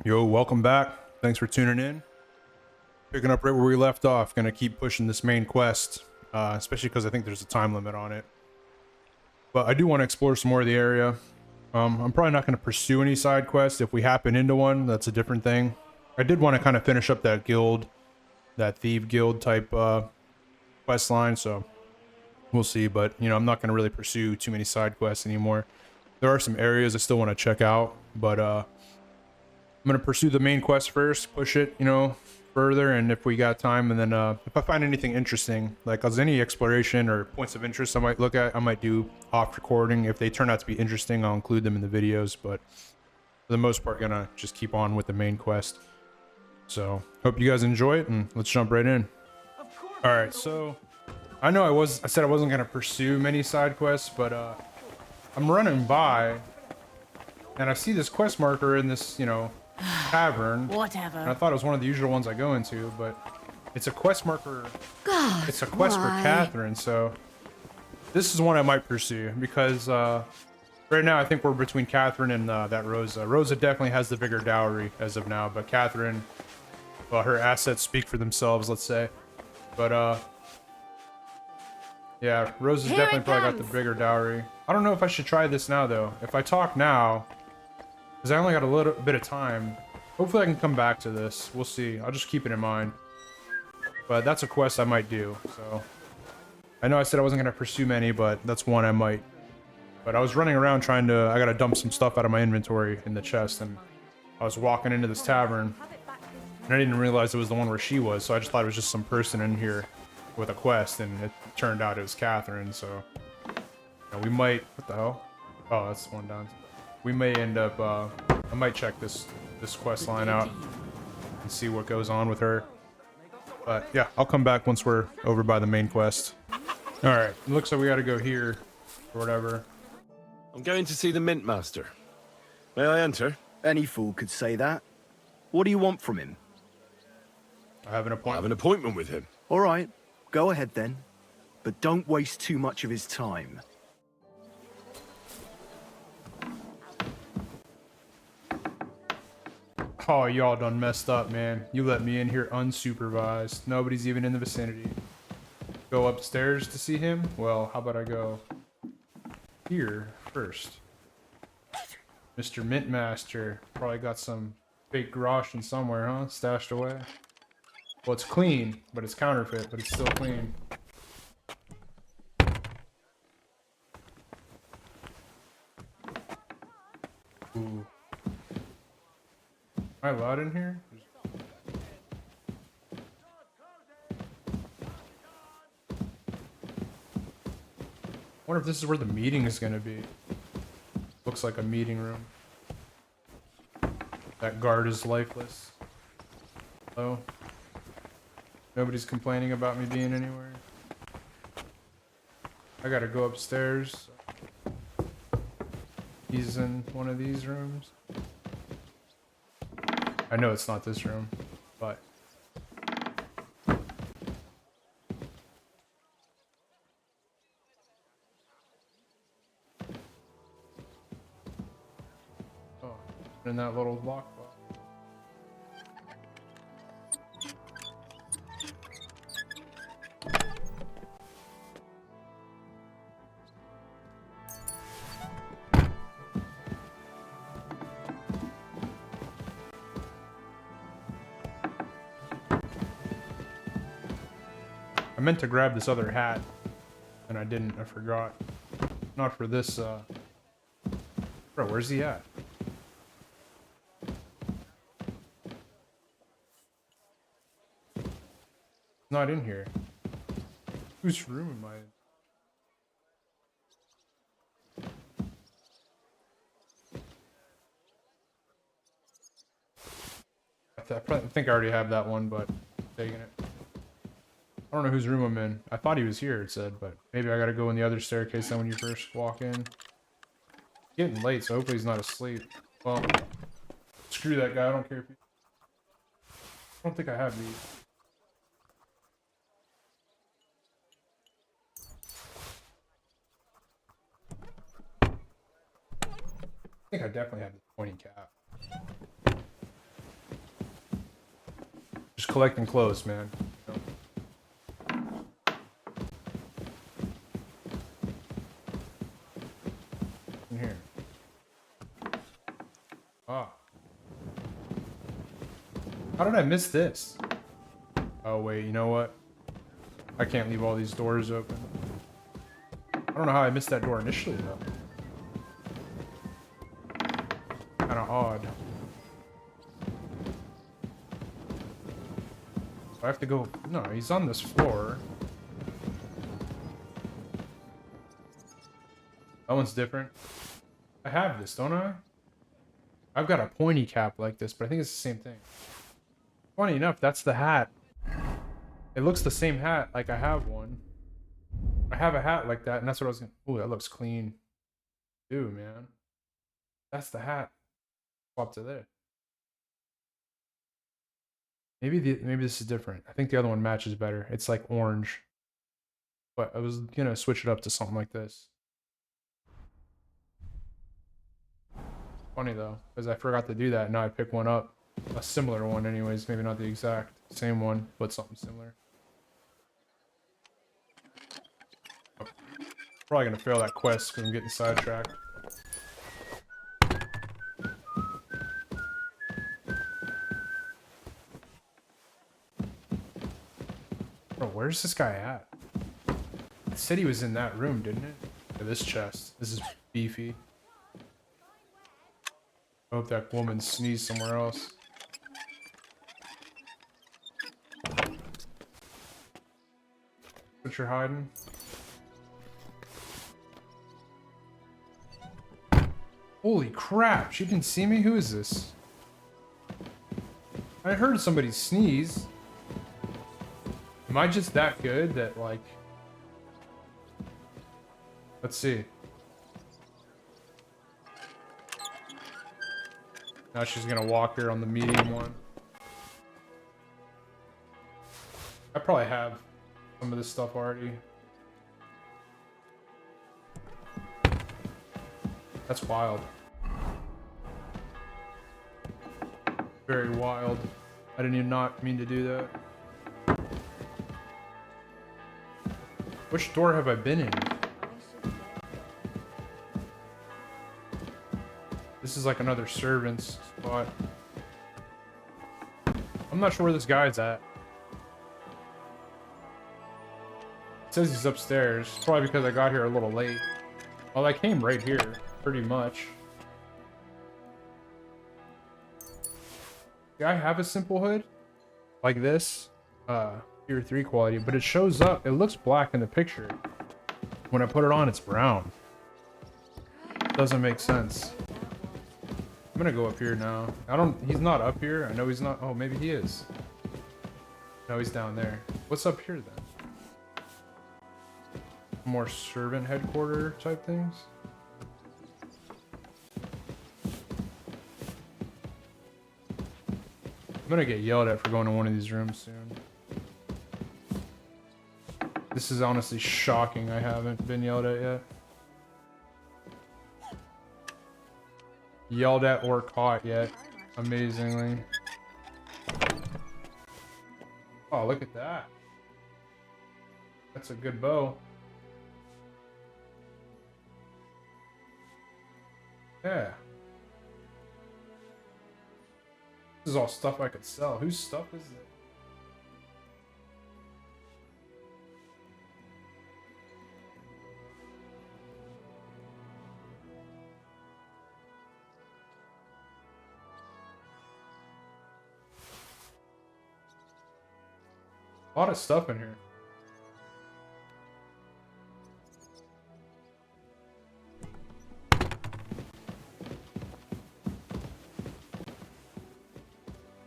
Yo, welcome back. Thanks for tuning in. Picking up right where we left off. Gonna keep pushing this main quest, especially because I think there's a time limit on it. But I do want to explore some more of the area. I'm probably not going to pursue any side quests. If we happen into one, that's a different thing. I did want to kind of finish up that guild, that thief guild type quest line, so we'll see. But, you know, I'm not going to really pursue too many side quests anymore. There are some areas I still want to check out, but I'm going to pursue the main quest first, push it, you know, further, and if we got time, and then if I find anything interesting, like as any exploration or points of interest I might look at, I might do off recording. If they turn out to be interesting, I'll include them in the videos, but for the most part, gonna just keep on with the main quest. So hope you guys enjoy it, and let's jump right in. All right, so I know I said I wasn't gonna pursue many side quests, but I'm running by and I see this quest marker in this, you know, tavern. Whatever. And I thought it was one of the usual ones I go into, but it's a quest marker. God, It's a quest for Catherine, so this is one I might pursue because right now I think we're between Catherine and that Rosa. Rosa definitely has the bigger dowry as of now, but Catherine, well, her assets speak for themselves, let's say. But yeah, Rosa's Here definitely it probably got the comes. bigger dowry. I don't know if I should try this now though. If I talk now, because I only got a little bit of time. Hopefully I can come back to this. We'll see. I'll just keep it in mind. But that's a quest I might do, so. I know I said I wasn't going to pursue many, but that's one I might. But I was running around trying to... I got to dump some stuff out of my inventory in the chest, and I was walking into this tavern, and I didn't realize it was the one where she was, so I just thought it was just some person in here with a quest, and it turned out it was Catherine, so... You know, we might... What the hell? Oh, that's one down. We may end up... I might check this quest line out and see what goes on with her. But yeah, I'll come back once we're over by the main quest. Alright, it looks like we gotta go here or whatever. I'm going to see the Mint Master. May I enter? Any fool could say that. What do you want from him? I have an I have appointment. an appointment with him. All right, go ahead then. But don't waste too much of his time. Oh, y'all done messed up, man. You let me in here unsupervised. Nobody's even in the vicinity. Go upstairs to see him? Well, how about I go here first? Mr. Mint Master. Probably got some fake groschen somewhere, huh? Stashed away. Well, it's clean, but it's counterfeit, but it's still clean. Ooh. Am I allowed in here? I wonder if this is where the meeting is going to be. Looks like a meeting room. That guard is lifeless. Hello? Nobody's complaining about me being anywhere. I gotta go upstairs. He's in one of these rooms. I know it's not this room, but... Oh, in that little lockbox. I meant to grab this other hat, and I didn't. I forgot. Not for this, Bro, where's he at? Not in here. Whose room am I in? I think I already have that one, but I'm taking it. I don't know whose room I'm in. I thought he was here, it said, but maybe I gotta go in the other staircase then when you first walk in. It's getting late, so hopefully he's not asleep. Well, screw that guy. I don't care if he... I don't think I have these. I think I definitely have the pointing cap. collecting clothes, man. In here. Ah. How did I miss this? Oh wait, you know what? I can't leave all these doors open. I don't know how I missed that door initially though. Kinda odd. I have to go. No, he's on this floor. That one's different. I have this, don't I? I've got a pointy cap like this, but I think it's the same thing. Funny enough, that's the hat. It looks the same hat, like I have one. I have a hat like that, and that's what I was gonna. Ooh, that looks clean. Dude, man. That's the hat. Swap to this. Maybe this is different. I think the other one matches better. It's like orange. But I was gonna switch it up to something like this. Funny though, because I forgot to do that, and now I pick one up. A similar one anyways, maybe not the exact same one, but something similar. Oh. Probably gonna fail that quest because I'm getting sidetracked. Bro, where's this guy at? It said he was in that room, didn't it? Yeah, this chest. This is beefy. I hope that woman sneezed somewhere else. What you're hiding? Holy crap, she didn't see me? Who is this? I heard somebody sneeze. Am I just that good that, like... Let's see. Now she's gonna walk here on the medium one. I probably have some of this stuff already. That's wild. Very wild. I didn't even not mean to do that. Which door have I been in? This is like another servant's spot. I'm not sure where this guy's at. It says he's upstairs. Probably because I got here a little late. Well, I came right here, pretty much. Do I have a simple hood? Like this? Tier 3 quality, but it shows up. It looks black in the picture. When I put it on, it's brown. Doesn't make sense. I'm gonna go up here now. He's not up here. I know he's not. Oh, maybe he is. No, he's down there. What's up here then? More servant headquarter type things. I'm gonna get yelled at for going to one of these rooms soon. This is honestly shocking. I haven't been yelled at yet. Yelled at or caught yet. Amazingly. Oh, look at that. That's a good bow. Yeah. This is all stuff I could sell. Whose stuff is it? A lot of stuff in here.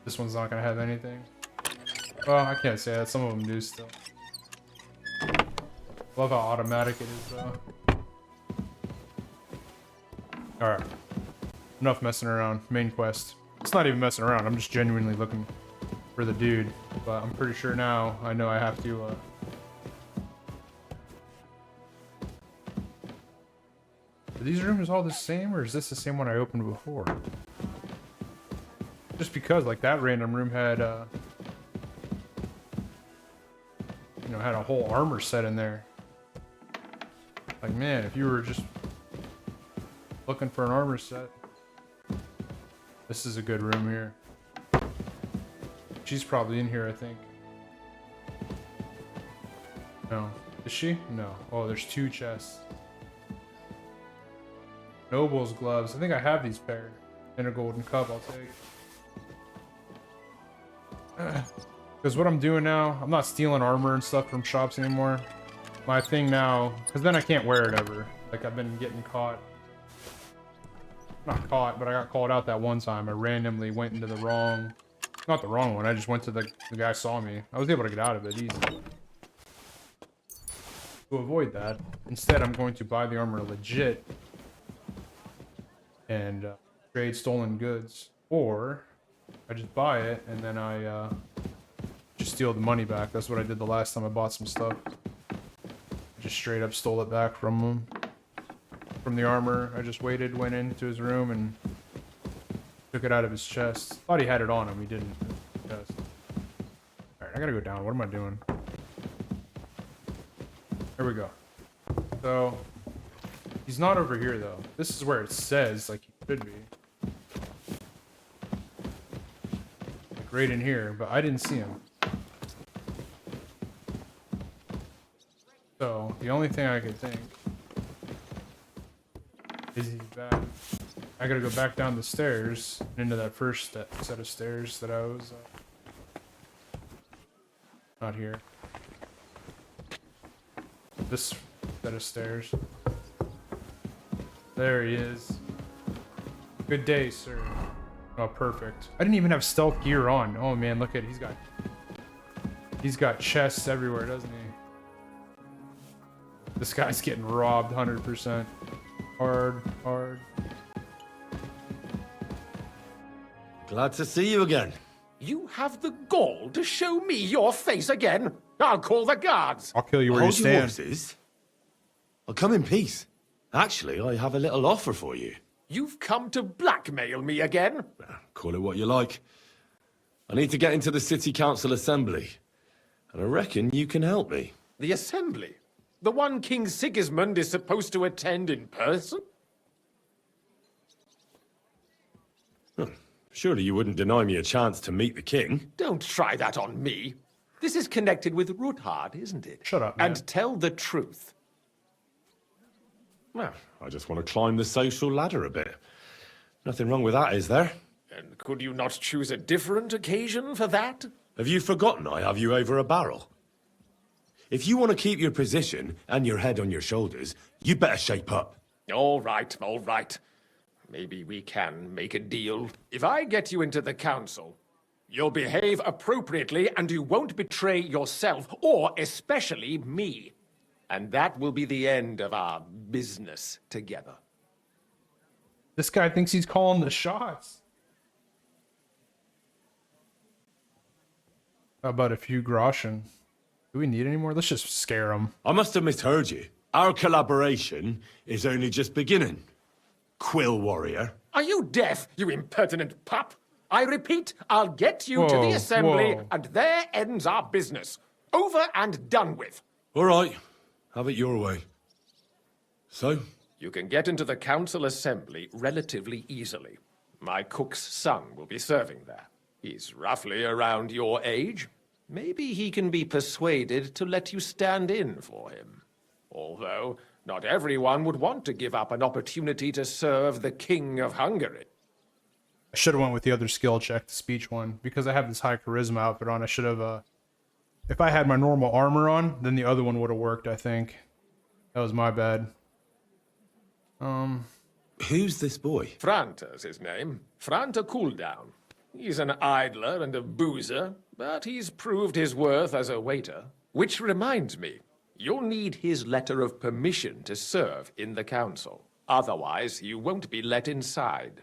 This one's not gonna have anything. Well, I can't say that. Some of them do still. Love how automatic it is, though. Alright. Enough messing around. Main quest. It's not even messing around. I'm just genuinely looking for the dude. But I'm pretty sure now I know I have to, Are these rooms all the same, or is this the same one I opened before? Just because, like, that random room had, you know, had a whole armor set in there. Like, man, if you were just looking for an armor set, this is a good room here. She's probably in here, I think. No. Is she? No. Oh, there's 2 chests. Noble's gloves. I think I have these paired. And a golden cup I'll take. Because what I'm doing now, I'm not stealing armor and stuff from shops anymore. My thing now, because then I can't wear it ever. Like, I've been getting caught. Not caught, but I got called out that one time. I randomly went into the wrong... Not the wrong one, I just went to the guy saw me. I was able to get out of it easy. To avoid that, instead I'm going to buy the armor legit and trade stolen goods. Or I just buy it and then I just steal the money back. That's what I did the last time I bought some stuff. Just straight up stole it back from him. From the armor. I just waited, went into his room and took it out of his chest. Thought he had it on him, he didn't. Alright, I gotta go down. What am I doing? There we go. So, he's not over here though. This is where it says, like, he should be. Like, right in here, but I didn't see him. So, the only thing I could think is he's back. I gotta go back down the stairs and into that first set of stairs that I was not here. This set of stairs. There he is. Good day, sir. Oh, perfect. I didn't even have stealth gear on. Oh man, look at it. He's got chests everywhere, doesn't he? This guy's getting robbed 100%. Hard. Glad to see you again. You have the gall to show me your face again? I'll call the guards. I'll kill you where you Hold your stand. horses. I'll come in peace. Actually, I have a little offer for you. You've come to blackmail me again? Call it what you like. I need to get into the City Council Assembly, and I reckon you can help me. The assembly? The one King Sigismund is supposed to attend in person? Surely you wouldn't deny me a chance to meet the king? Don't try that on me. This is connected with Ruthard, isn't it? Shut up, man. And tell the truth. Well, I just want to climb the social ladder a bit. Nothing wrong with that, is there? And could you not choose a different occasion for that? Have you forgotten I have you over a barrel? If you want to keep your position and your head on your shoulders, you better shape up. All right. Maybe we can make a deal. If I get you into the council, you'll behave appropriately and you won't betray yourself, or especially me. And that will be the end of our business together. This guy thinks he's calling the shots. How about a few groschen? Do we need any more? Let's just scare him. I must have misheard you. Our collaboration is only just beginning. Quill warrior. Are you deaf, you impertinent pup? I repeat, I'll get you to the assembly, and there ends our business. Over and done with. All right. Have it your way. So? You can get into the council assembly relatively easily. My cook's son will be serving there. He's roughly around your age. Maybe he can be persuaded to let you stand in for him. Although, not everyone would want to give up an opportunity to serve the King of Hungary. I should have went with the other skill check, the speech one, because I have this high charisma outfit on. I should have, if I had my normal armor on, then the other one would have worked, I think. That was my bad. Who's this boy? Franta's his name. Franta Cooldown. He's an idler and a boozer, but he's proved his worth as a waiter. Which reminds me, you'll need his letter of permission to serve in the council. Otherwise, you won't be let inside.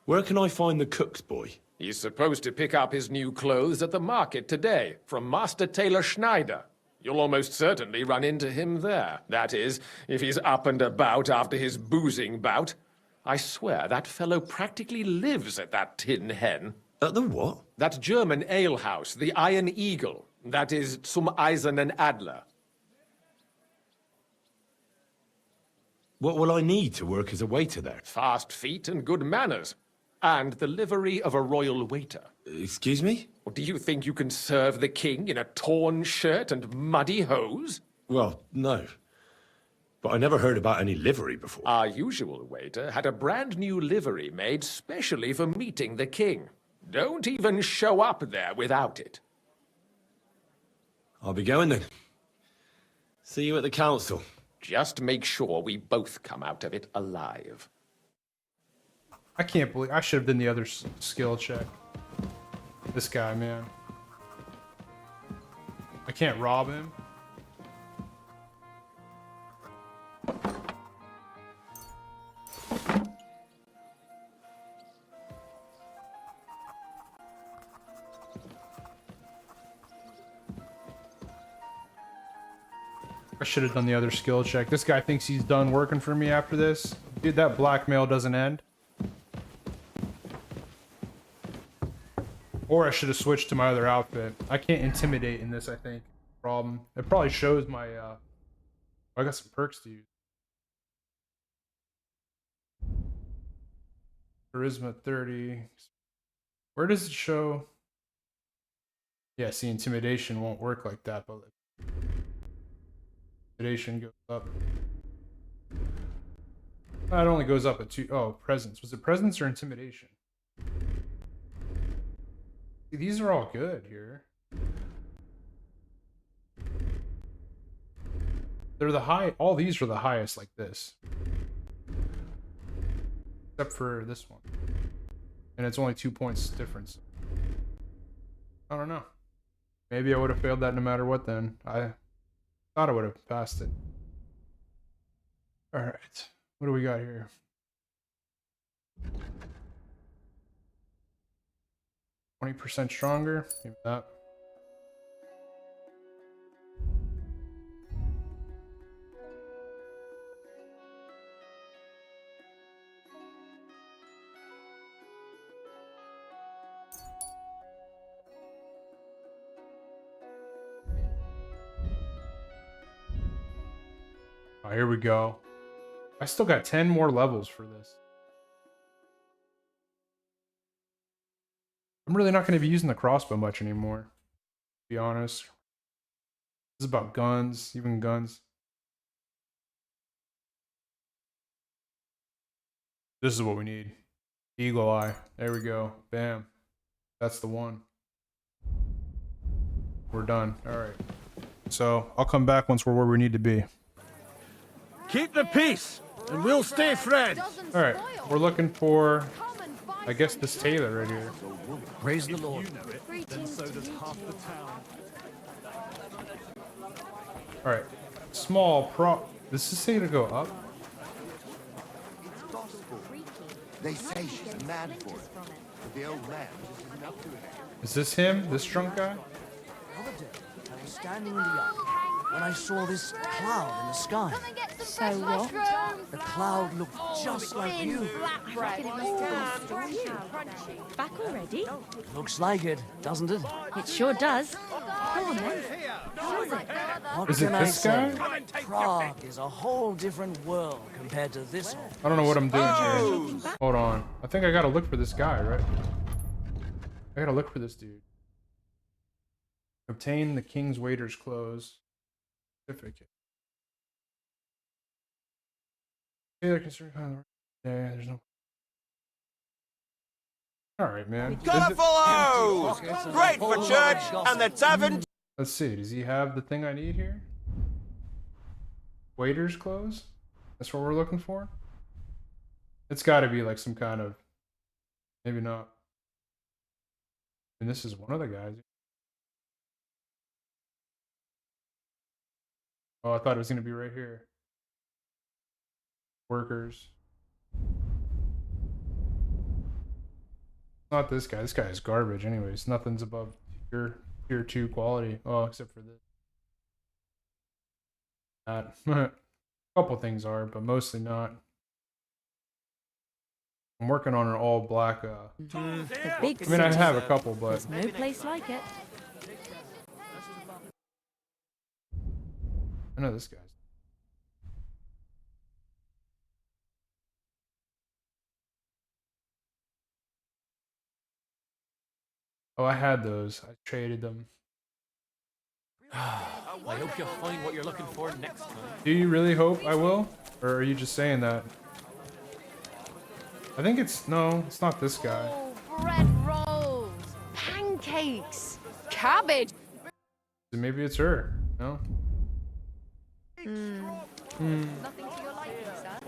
Where can I find the cook's boy? He's supposed to pick up his new clothes at the market today from Master Tailor Schneider. You'll almost certainly run into him there. That is, if he's up and about after his boozing bout. I swear that fellow practically lives at that tin hen. At the what? That German alehouse, the Iron Eagle. That is zum Eisernen Adler. What will I need to work as a waiter there? Fast feet and good manners. And the livery of a royal waiter. Excuse me? Or do you think you can serve the king in a torn shirt and muddy hose? Well, no. But I never heard about any livery before. Our usual waiter had a brand new livery made specially for meeting the king. Don't even show up there without it. I'll be going then. See you at the council. Just make sure we both come out of it alive. I can't believe I should have done the other skill check. This guy, man. I can't rob him. I should have done the other skill check. This guy thinks he's done working for me after this. Dude, that blackmail doesn't end. Or I should have switched to my other outfit. I can't intimidate in this, I think. Problem. It probably shows my, I got some perks to use. Charisma 30. Where does it show? Yeah, see, intimidation won't work like that, but intimidation goes up. It only goes up at 2. Oh, presence. Was it presence or intimidation? See, these are all good here. They're the high. All these are the highest like this. Except for this one. And it's only 2 points difference. I don't know. Maybe I would have failed that no matter what then. I thought I would have passed it. Alright. What do we got here? %, stronger. Maybe that. Oh, here we go. I still got 10 more levels for this. I'm really not going to be using the crossbow much anymore, to be honest. This is about guns, even guns. This is what we need. Eagle eye. There we go. Bam. That's the one. We're done. All right. So I'll come back once we're where we need to be. Keep the peace, and we'll stay friends. All right. We're looking for, I guess, this tailor right here. Praise the Lord. All right. Small prop. Does this say to go up? They say she's mad for it, but the old man just isn't up to it. Is this him? This drunk guy? The other day, I was standing in the yard when I saw this cloud in the sky. So what? The cloud looked just like you. Back already? Looks like it, doesn't it? It sure does. Go on then. How's it? What Is it can I this say? guy? Prague is a whole different world compared to this one. I don't know what I'm doing here. Hold on. I think I gotta look for this guy, right? I gotta look for this dude. Obtain the king's waiter's clothes. Certificate. Yeah, there's no. Alright, man. Gotta follow! Great for church and the tavern. Let's see. Does he have the thing I need here? Waiter's clothes? That's what we're looking for? It's gotta be like some kind of. Maybe not. And this is one of the guys. Oh, I thought it was gonna be right here. Workers. Not this guy. This guy is garbage anyways. Nothing's above tier 2 quality. Oh, except for this. That. A couple things are, but mostly not. I'm working on an all black. The big I mean, I city. have a couple, but There's no place like it. I know this guy's. Oh, I had those. I traded them. I hope you'll find what you're looking for next time. Do you really hope I will? Or are you just saying that? I think it's... No, it's not this guy. Oh, bread rolls, pancakes, cabbage. Maybe it's her. No? Nothing to your liking, sir.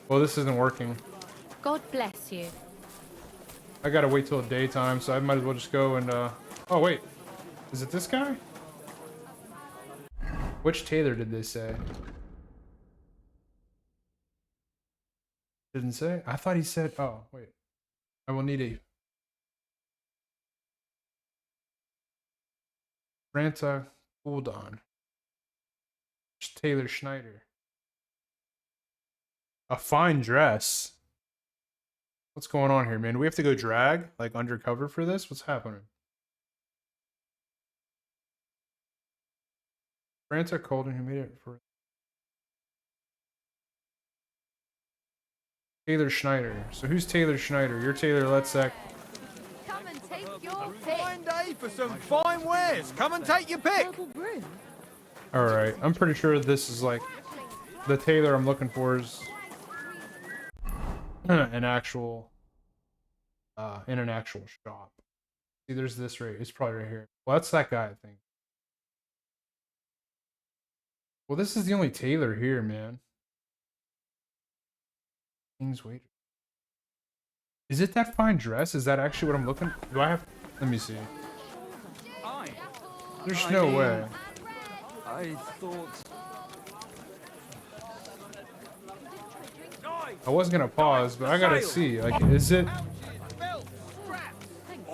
Well, this isn't working. God bless you. I gotta wait till daytime, so I might as well just go and, Oh, wait. Is it this guy? Which Taylor did they say? Didn't say? I thought he said... Oh, wait. I will need a... Franta Gul'dan. Taylor Schneider. A fine dress. What's going on here, man? Do we have to go drag? Like, undercover for this? What's happening? Franta Colden, who made it for... Taylor Schneider. So who's Taylor Schneider? You're Taylor Letzek. Come and take your pick. Fine day for some fine wares. Come and take your pick. Purple broom. Alright, I'm pretty sure this is like... The Taylor I'm looking for is... an actual... in an actual shop. See, there's this right. It's probably right here. Well, that's that guy, I think. Well, this is the only Taylor here, man. King's Waiter. Is it that fine dress? Is that actually what I'm looking for? Do I have... Let me see. There's no way. I thought... I was gonna pause, but I gotta see. Like, is it...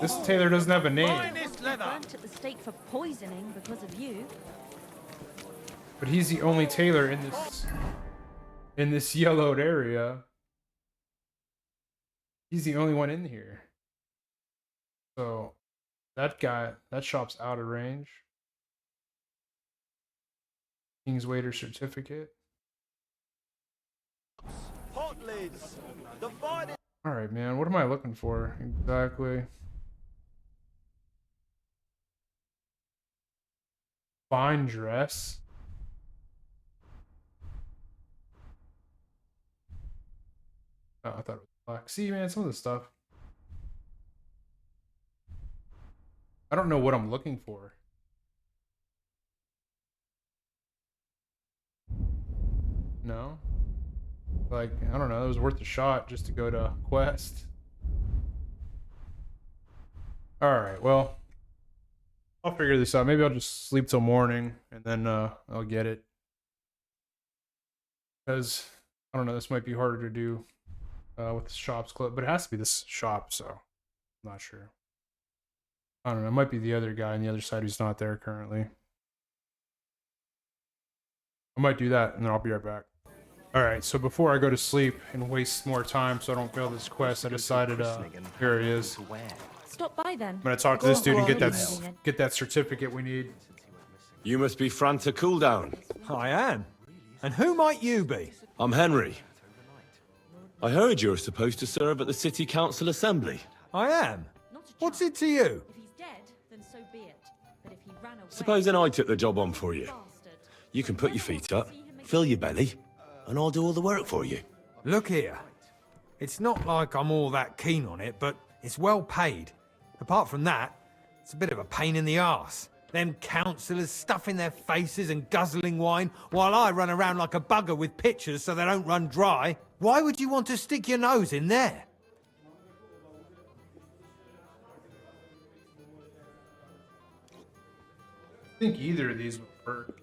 This Taylor doesn't have a name. Burnt at the stake for poisoning because of you. But he's the only Taylor in this yellowed area. He's the only one in here. So that guy, that shop's out of range. King's Waiter certificate. Hot lids. The finest. All right, man. What am I looking for exactly? Fine dress. Oh, I thought it was black. See, man, some of this stuff. I don't know what I'm looking for. No? Like, I don't know. It was worth a shot just to go to Quest. Alright, well. I'll figure this out. Maybe I'll just sleep till morning and then I'll get it. Because, I don't know, this might be harder to do with the shops closed. But it has to be this shop, so I'm not sure. I don't know. It might be the other guy on the other side who's not there currently. I might do that and then I'll be right back. Alright, so before I go to sleep and waste more time so I don't fail this quest, I decided, here it is. Stop by then. I'm gonna talk to this dude and get that certificate we need. You must be Franta Cooldown. I am. And who might you be? I'm Henry. I heard you're supposed to serve at the City Council Assembly. I am. What's it to you? If he's dead, then so be it. But if he ran away, Supposing I took the job on for you. bastard. You can put your feet up, fill your belly, and I'll do all the work for you. Look here. It's not like I'm all that keen on it, but it's well paid. Apart from that, it's a bit of a pain in the arse. Them councillors stuffing their faces and guzzling wine, while I run around like a bugger with pitchers so they don't run dry. Why would you want to stick your nose in there? I think either of these would work.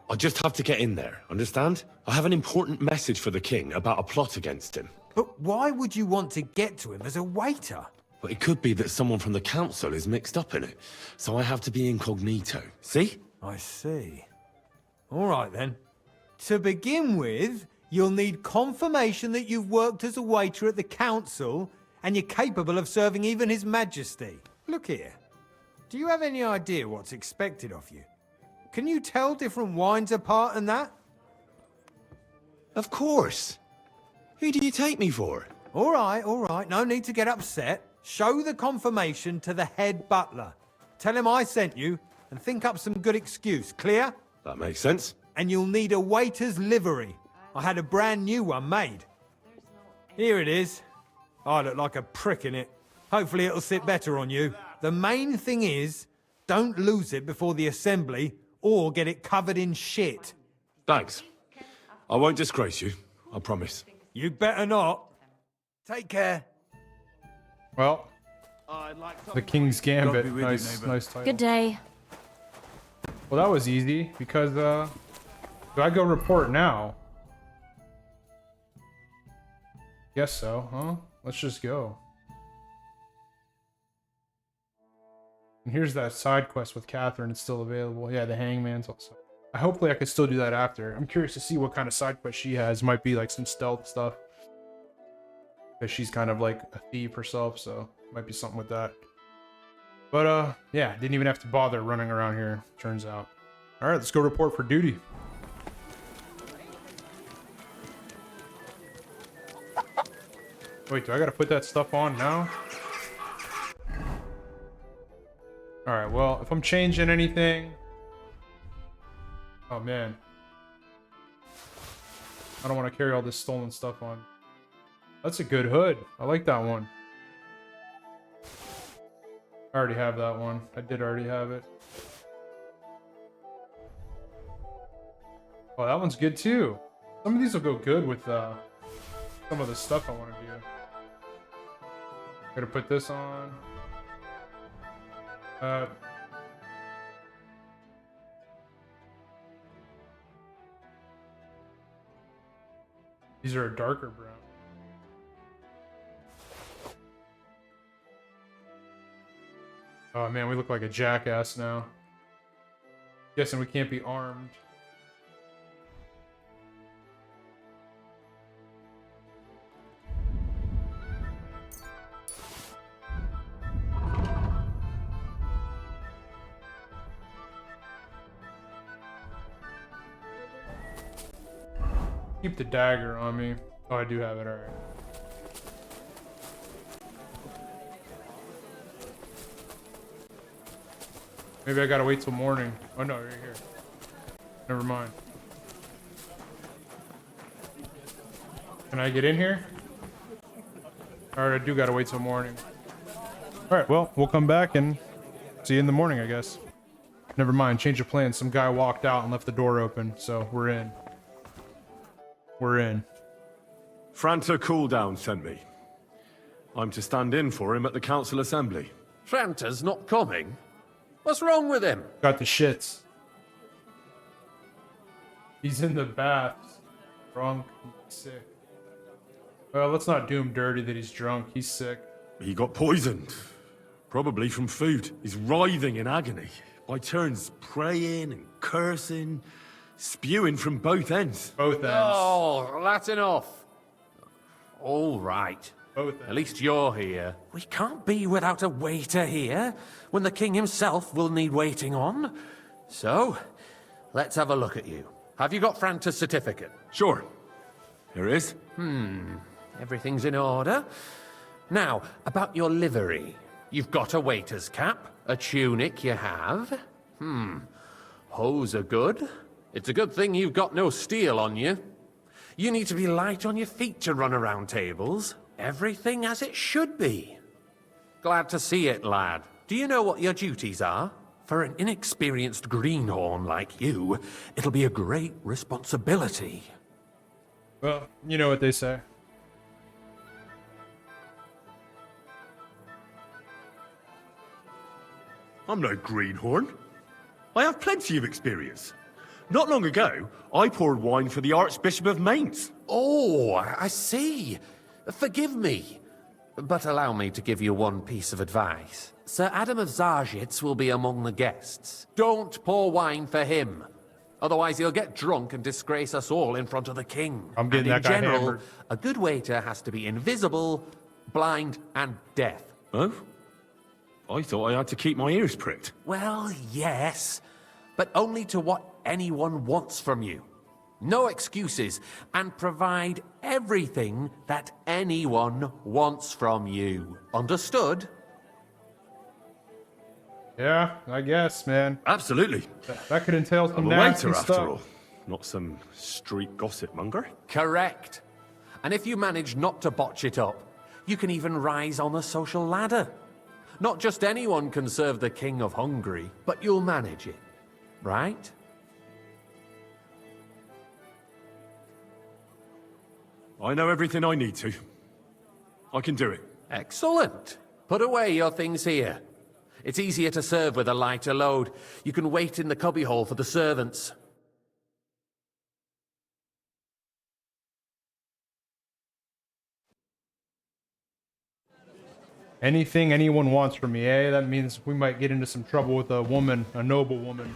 I just have to get in there, understand? I have an important message for the king about a plot against him. But why would you want to get to him as a waiter? But it could be that someone from the council is mixed up in it, so I have to be incognito. See? I see. All right then. To begin with, You'll need confirmation that you've worked as a waiter at the council and you're capable of serving even His Majesty. Look here. Do you have any idea what's expected of you? Can you tell different wines apart and that? Of course. Who do you take me for? All right. No need to get upset. Show the confirmation to the head butler. Tell him I sent you and think up some good excuse. Clear? That makes sense. And you'll need a waiter's livery. I had a brand new one made. Here it is. I look like a prick in it. Hopefully it'll sit better on you. The main thing is, don't lose it before the assembly or get it covered in shit. Thanks. I won't disgrace you, I promise. You better not. Take care. Well, the King's Gambit. Nice title. Good day. Well, that was easy because, do I go report now? Guess so, huh? Let's just go. And here's that side quest with Catherine. It's still available. Yeah, the Hangman's also. Hopefully I can still do that after. I'm curious to see what kind of side quest she has. Might be like some stealth stuff. Because she's kind of like a thief herself, so might be something with that. But yeah, didn't even have to bother running around here, turns out. Alright, let's go report for duty. Wait, do I gotta put that stuff on now? Alright, well, if I'm changing anything... Oh, man. I don't want to carry all this stolen stuff on. That's a good hood. I like that one. I already have that one. I did already have it. Oh, that one's good too. Some of these will go good with some of the stuff I want to do. Gotta put this on. These are a darker brown. Oh man, we look like a jackass now. Guessing we can't be armed. Keep the dagger on me. Oh, I do have it, alright. Maybe I gotta wait till morning. Oh no, right here. Never mind. Can I get in here? Alright, I do gotta wait till morning. Alright, well, we'll come back and see you in the morning, I guess. Never mind, change of plans. Some guy walked out and left the door open, so we're in. We're in. Franta Cooldown sent me. I'm to stand in for him at the council assembly. Franta's not coming? What's wrong with him? Got the shits. He's in the bath. Drunk, sick. Well, let's not do him dirty that he's drunk. He's sick. He got poisoned. Probably from food. He's writhing in agony. By turns praying and cursing. Spewing from both ends. Both ends. Oh, that's enough. All right. Both ends. At least you're here. We can't be without a waiter here, when the king himself will need waiting on. So, let's have a look at you. Have you got Franta's certificate? Sure. Here it is. Everything's in order. Now, about your livery. You've got a waiter's cap, a tunic you have. Hose are good. It's a good thing you've got no steel on you. You need to be light on your feet to run around tables. Everything as it should be. Glad to see it, lad. Do you know what your duties are? For an inexperienced greenhorn like you, it'll be a great responsibility. Well, you know what they say. I'm no greenhorn. I have plenty of experience. Not long ago, I poured wine for the Archbishop of Mainz. Oh, I see. Forgive me. But allow me to give you one piece of advice. Sir Adam of Zarzhitz will be among the guests. Don't pour wine for him. Otherwise, he'll get drunk and disgrace us all in front of the king. I'm getting and that guy in general, hammered. a good waiter has to be invisible, blind, and deaf. Oh? I thought I had to keep my ears pricked. Well, yes, but only to what anyone wants from you. No excuses, and provide everything that anyone wants from you. Understood? Yeah, I guess, man. Absolutely. That could entail some I'm a nasty waiter, after stuff. all. Not some street gossip monger. Correct. And if you manage not to botch it up, you can even rise on the social ladder. Not just anyone can serve the King of Hungary, but you'll manage it, right? I know everything I need to. I can do it. Excellent. Put away your things here. It's easier to serve with a lighter load. You can wait in the cubbyhole for the servants. Anything anyone wants from me, eh? That means we might get into some trouble with a woman, a noble woman.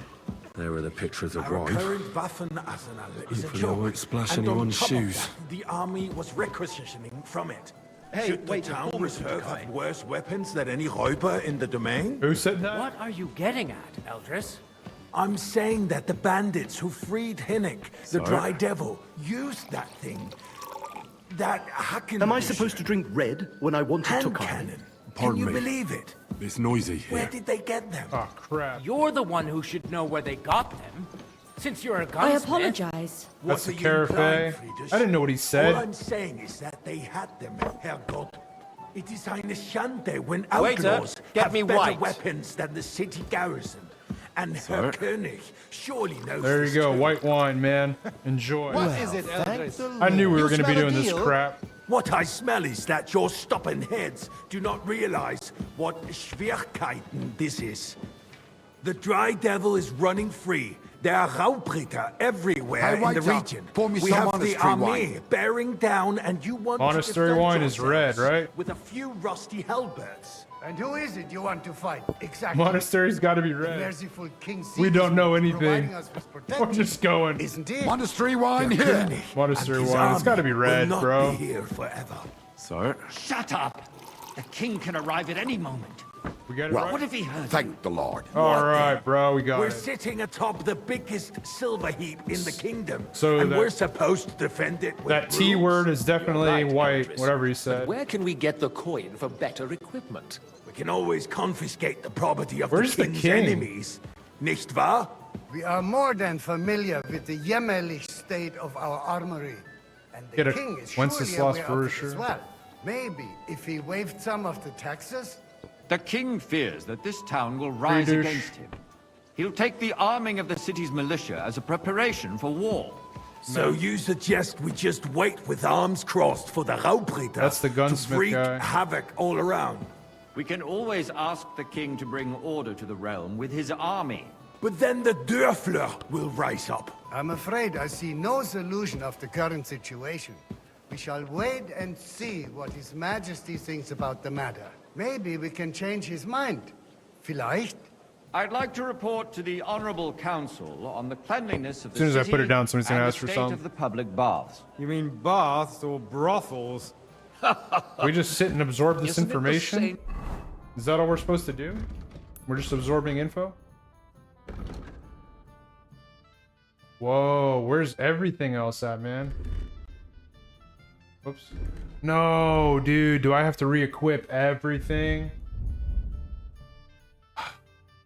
There are the pictures of Our wine. current Waffenarsenal is a Hopefully I joke. won't splash and anyone's on top of shoes. that, the army was requisitioning from it. Hey, Should wait, the town before we keep reserve going. have worse weapons than any Räuber in the domain? Who said that? What are you getting at, Eldris? I'm saying that the bandits who freed Hinnick, the Sorry? Dry Devil, used that thing. That Hacken. Am I supposed to drink red when I wanted to hand come? cannon? Pardon Can you me. believe it? It's noisy Where here. did they get them? Oh, crap. You're the one who should know where they got them. Since you're a gunsmith. I apologize. That's What the are you implying, carafe. Friedrich? I didn't know what he All said. I'm saying is that they had them, Herrgott. It is eine Schande when Waiter, outlaws get have me better white. weapons than the city garrison. And Sir? Herr König surely knows There you this go, too. white wine, man. Enjoy. is it, Eldris? I knew we were going to be doing this crap. What I smell is that your stubborn heads do not realize what Schwierigkeiten this is. The Dry Devil is running free. There are Raubritter everywhere Hey, in the waiter, region. pour me We some have the monastery army wine. bearing down, and you want Monastery to defend wine is red, yourselves right? with a few rusty halberds. And who is it you want to fight? Exactly. Monastery's got to be red. Merciful King We don't know anything. providing us with We're protection, just going. isn't it? Monastery wine Herr here. König Monastery and his wine. It's army gotta be red, will not bro. Be here forever. Sir? Shut up! The king can arrive at any moment. We got it Well, right? What if he heard Thank the Lord. All right, bro. We got We're it. sitting atop the biggest silver heap in the kingdom, So and that- we're supposed to defend it with That T rules. word is definitely Right, white, Eldris. whatever he said. Where can we get the coin for better equipment? We can always confiscate the property of Where's the the king's king? enemies, nicht wahr? We are more than familiar with the jämmerlich state of our armory. And the Get a king is Wenceslas surely aware of it Borussia. as well. Maybe if he waived some of the taxes. The king fears that this town will rise Friedrich. against him. He'll take the arming of the city's militia as a preparation for war. So you suggest we just wait with arms crossed for the Raubritter That's the gunsmith to wreak guy. havoc all around? We can always ask the king to bring order to the realm with his army. But then the Dörfler will rise up. I'm afraid I see no solution of the current situation. We shall wait and see what His Majesty thinks about the matter. Maybe we can change his mind. Vielleicht? I'd like to report to the honorable council on the cleanliness of the As soon as I city put it down, somebody's gonna and ask the for state some. of the public baths. You mean baths or brothels? We just sit and absorb this Isn't it the information? same- Is that all we're supposed to do? We're just absorbing info? Whoa, where's everything else at, man? Whoops. No, dude, do I have to re-equip everything?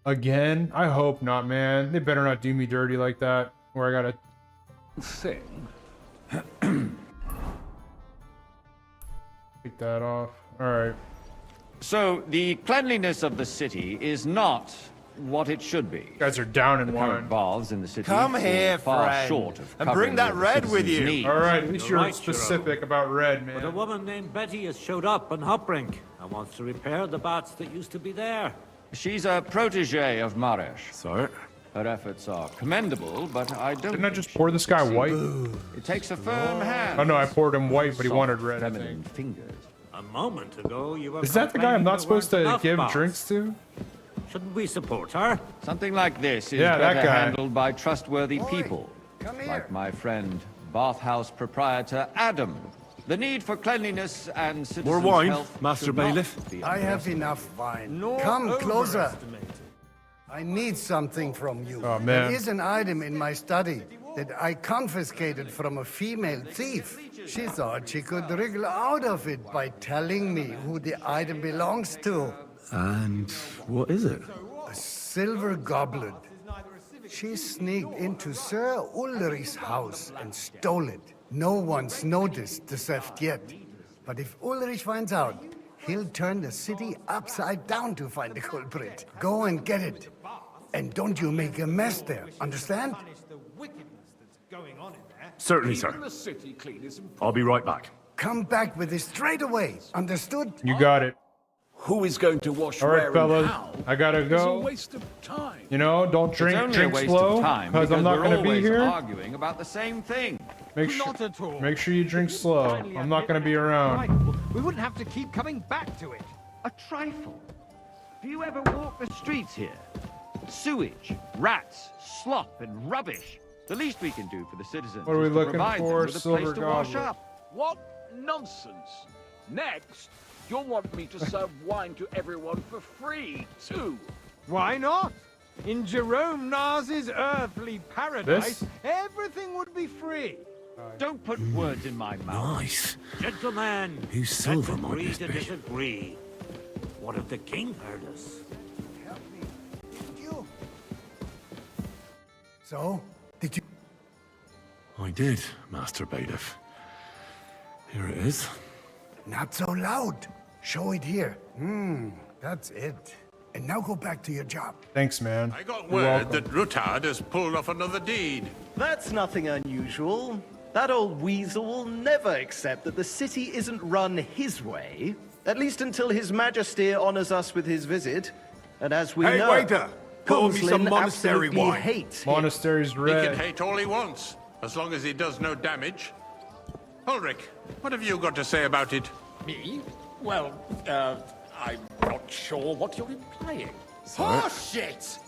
Again? I hope not, man. They better not do me dirty like that, where I gotta... Thing. Take that off. Alright. So, the cleanliness of the city is not what it should be. You guys are down in The wine. current baths in the city Come fall here, far friend, short of and bring covering that the red with citizens' you. needs. Alright, at least you're right, specific about red, man. But a woman named Betty has showed up on Hopbrink and wants to repair the baths that used to be there. She's a protege of Maresh. Sir? Her efforts are commendable, but I don't. Didn't I just pour this guy white? It takes a firm hand. Oh no, I poured him white, but he Soft, wanted red, I feminine think. fingers. A moment ago, you were Is that the guy I'm complaining not there supposed weren't to enough give baths. drinks to? Shouldn't we support her? Something like this is Yeah, that better guy. handled by trustworthy Oi, people, come here. like my friend, bathhouse proprietor Adam. The need for cleanliness and citizens' More wine, health Master should not Bailiff? be I have underestimated. enough wine. Nor Come closer. overestimated. I need something from you. Oh, man. There is an item in my study that I confiscated from a female thief. She thought she could wriggle out of it by telling me who the item belongs to. And what is it? A silver goblet. She sneaked into Sir Ulrich's house and stole it. No one's noticed the theft yet. But if Ulrich finds out, he'll turn the city upside down to find the culprit. Go and get it. And don't you make a mess there, understand? Certainly, sir. I'll be right back. Come back with it straight away, understood? You got it. Who is going to wash All right, where and fellas. how? I gotta go. Waste of time. You know, don't It's drink only a waste slow, of time because I'm not we're gonna be always here. arguing about the same thing. Make sure you drink slow. I'm not gonna be around. We wouldn't have to keep coming back to it. A trifle. Do you ever walk the streets here? Sewage, rats, slop, and rubbish. The least we can do for the citizens What are we is to looking provide them for? with a Silver place to wash goblet. up. What nonsense. Next, you'll want me to serve wine to everyone for free, too. Why not? In Jerome Nas's earthly paradise, This? everything would be free. Don't put words in my mouth. Nice. Gentlemen, Whose silver let's might agree this to be? disagree. What if the king heard us? Help me. Did you? So, did you? I did, Master Bailiff. Here it is. Not so loud. Show it here. That's it. And now go back to your job. Thanks, man. I got You're word welcome. that Rutard has pulled off another deed. That's nothing unusual. That old weasel will never accept that the city isn't run his way, at least until His Majesty honors us with his visit. And as we Hey, know, waiter! Pour me some Ghostlin monastery absolutely wine. hates him. Monastery's He can red. hate all he wants, as long as he does no damage. Ulrich, what have you got to say about it? Me? Well, I'm not sure what you're implying. Horseshit!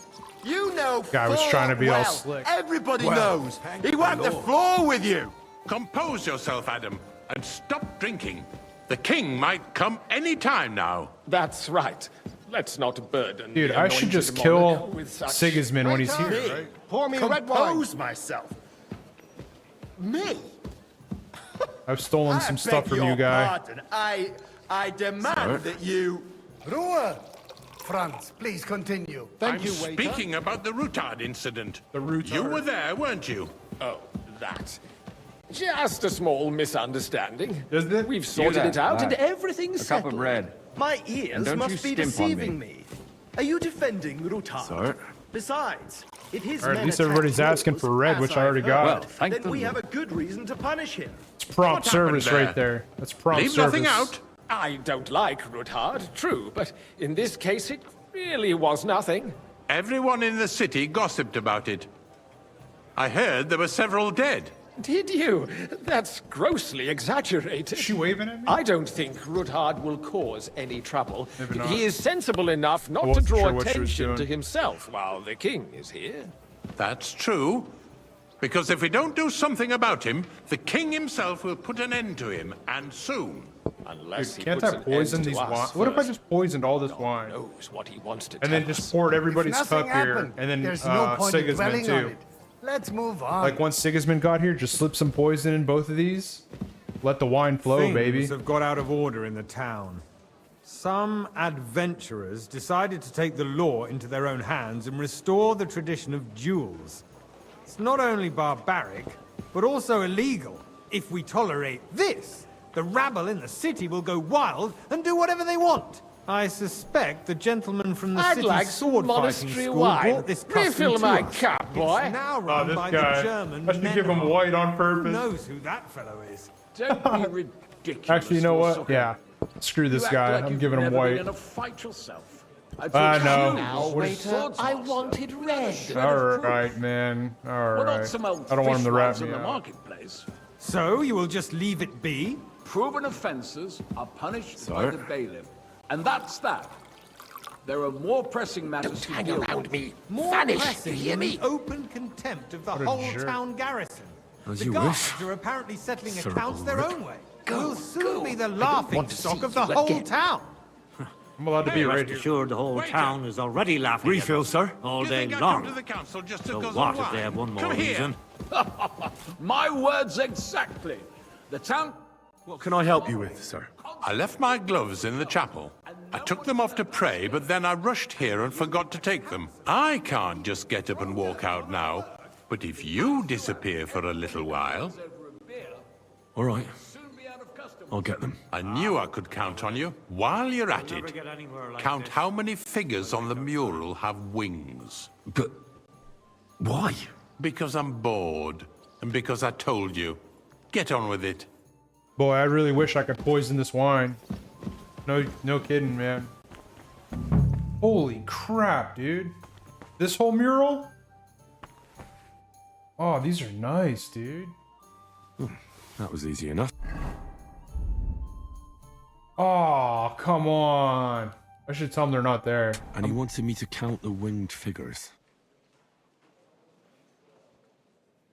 You know Guy was trying to be all well. slick. Everybody Well, knows. thank He the wiped the Lord. floor with you. Compose yourself, Adam, and stop drinking. The king might come any time now. That's right. Let's not burden Dude, the I should anointed just monarch kill with such... Sigismund when he's here, right? Pour me red wine. Compose myself. Me? I've stolen some stuff from you, guy. Pardon. I demand that you... Ruhe! Franz, please continue. I'm speaking about the Rutard incident. The Rutard. You were there, weren't you? Oh, that. Just a small misunderstanding. Is it? We've sorted that, it out and lad. everything's A cup settled. of bread. My ears And don't must you be stimp on deceiving me. Are you defending Rutard? Sir? Besides, if his Or at men least attack everybody's asking yours, for red, as which I already I've got. heard, Well, thank then the we Lord. have a good reason to punish him. It's prompt What happened service there? right there. That's prompt Leave service. nothing out. I don't like Ruthard, true, but in this case it really was nothing. Everyone in the city gossiped about it. I heard there were several dead. Did you? That's grossly exaggerated. Is she waving at me? I don't think Ruthard will cause any trouble. Maybe not. He is sensible enough I not to wasn't draw sure what she was attention to doing. himself while the king is here. That's true. Because if we don't do something about him, the king himself will put an end to him, and soon. Unless he Can't puts that an poison end to these us wine? What if I first. just poisoned all this wine? Knows what he wants to And then tell just us. poured everybody's If cup nothing here, happened, and then there's no point in Sigismund dwelling on too. it. Let's move on. Like once Sigismund got here, just slip some poison in both of these. Let the wine flow, Things baby. have got out of order in the town. Some adventurers decided to take the law into their own hands and restore the tradition of duels. It's not only barbaric, but also illegal. If we tolerate this, the rabble in the city will go wild and do whatever they want. I suspect the gentleman from the I'd city's like some sword fighting monastery school wine. brought this custom Refill to my us. cup, boy. It's now run this by guy. the German I should give him Menhard. white on Who purpose. knows who that fellow is? Don't be ridiculous. Actually, you know what? sucker. Yeah. Screw this You act guy. like I'm you've giving him never white. been in a fight yourself. I thought know. you Now, was waiter, swords I master. wanted red. All right, man. All Well, right. not some old I don't want him to wrap fishwives in me the out. marketplace. So you will just leave it be? Proven offences are punished by Sir? the bailiff. And that's that. There are more pressing matters to deal with. Me. More Vanish, pressing you hear than me? the open contempt of the What a whole jerk. town garrison. As The you guards wish, are apparently settling Sir accounts their Ulrich. own way. Go, We'll soon go. be the I don't laughing want to stock see of the you whole again. town. I'm allowed to be right Rest here. assured the whole town is already laughing at Refill, us sir. all You day think I long. come to the council just So because what of if they wine? have one more Come here. reason? My words exactly. The town... What can I help you with, sir? I left my gloves in the chapel. I took them off to pray, but then I rushed here and forgot to take them. I can't just get up and walk out now. But if you disappear for a little while, All right. I'll get them. I knew I could count on you. While you're at Never it, get anywhere like count this. how many figures on the mural have wings. But why? Because I'm bored, and because I told you. Get on with it. Boy, I really wish I could poison this wine. No kidding, man. Holy crap, dude. This whole mural? Oh, these are nice, dude. That was easy enough. Oh, come on. I should tell them they're not there. And he wanted me to count the winged figures.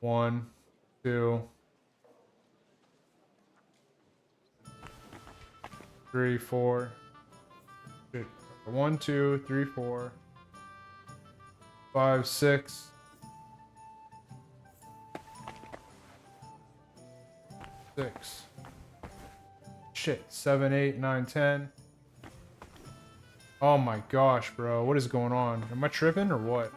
1, 2, 3, 4. 1, 2, 3, 4, 5, 6. 6. Shit. 7, 8, 9, 10. Oh my gosh, bro. What is going on? Am I tripping or what?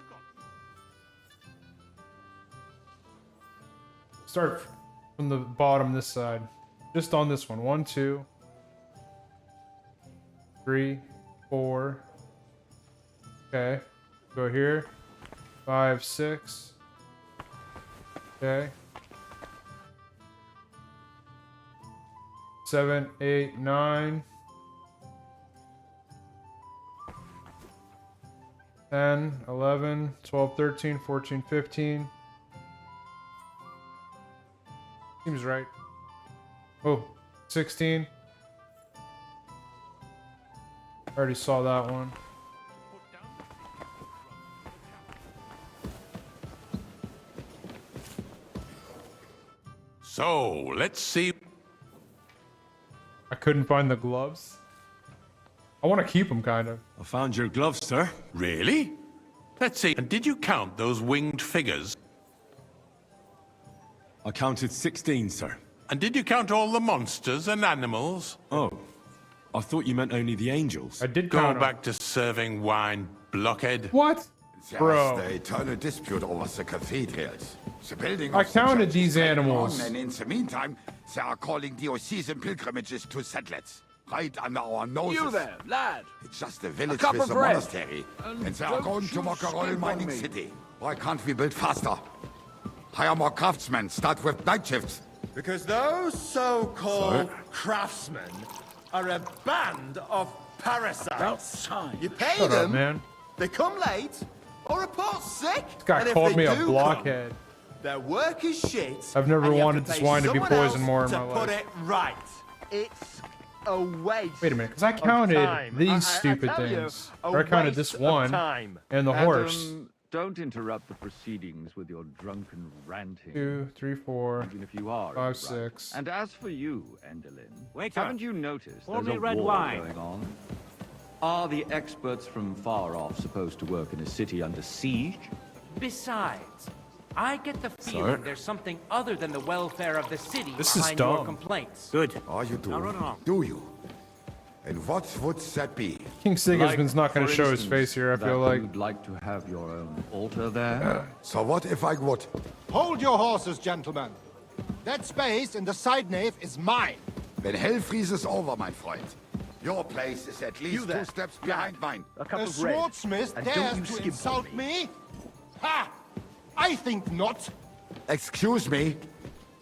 Start from the bottom this side. Just on this one. 1, 2, 3, 4. Okay. Go here. 5, 6. Okay. 7, 8, 9. 10, 11, 12, 13, 14, 15. Seems right. Oh, 16. Already saw that one. So, let's see. I couldn't find the gloves. I want to keep them, kind of. I found your gloves, sir. Really? Let's see. And did you count those winged figures? I counted 16, sir. And did you count all the monsters and animals? Oh, I thought you meant only the angels. I did Go count 'em. back to serving wine, blockhead. What? Bro. The eternal dispute over the cathedrals. The building I of the counted church these is going animals. on, and in the meantime, they are calling diocesan pilgrimages to settlers. Right under our noses. You there, lad. It's just a village cup with of a bread. monastery. And they are don't going to you Mockerol skip on mining me. city. Why can't we build faster? Hire more craftsmen, start with night shifts. Because those so-called Sorry? craftsmen are a band of parasites. You pay Shut them, up, man. they come late, or report sick. This guy and if called they me a do blockhead. come, their work is shit. I've never and you have wanted to this pay wine to be someone poisoned else more in to my put life. it right. It's a waste. Wait a minute, because I of counted time. these I stupid tell you, things. a Or I counted waste this of one time. and the horse. Don't interrupt the proceedings with your drunken ranting. 2, 3, 4, Even if you are 5, in the right. 6. And as for you, Endelin, Waiter, haven't you noticed pour there's me a red war wine. going on? Are the experts from far off supposed to work in a city under siege? Besides, I get the feeling Sir? there's something other than the welfare of the city This is behind your dumb. complaints. Good. Oh, you do? Now run along. Do you? And what would that be? King Sigismund's not going to for show his instance, face here, I that feel like. you'd like to have your own altar there? So what if I would? Hold your horses, gentlemen. That space in the side nave is mine. Then hell freezes over, my friend. Your place is at least 2 steps behind mine. A swordsmith dares to insult me? Ha! I think not. Excuse me?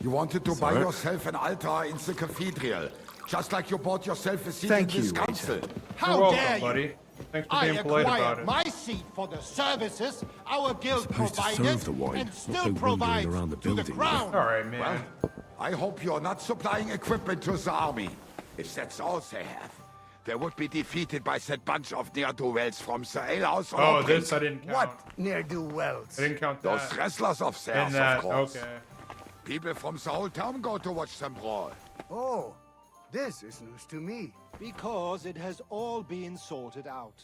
You wanted to buy Sir? yourself an altar in the cathedral, just like you bought yourself a seat Thank in this you, council. How You're welcome, dare you? buddy. Thanks for I being polite about acquired it. my seat for the services our guild Supposed to provided serve the wine, and not still go wandering provides around the to the building. crown. All right, man. I hope you're not supplying equipment to the army. If that's all they have, they would be defeated by that bunch of ne'er-do-wells from the alehouse. Oh, this I didn't count. What ne'er-do-wells? I didn't count Those that. wrestlers of theirs, And that, of course. okay. People from the whole town go to watch them brawl. Oh, this is news to me. Because it has all been sorted out.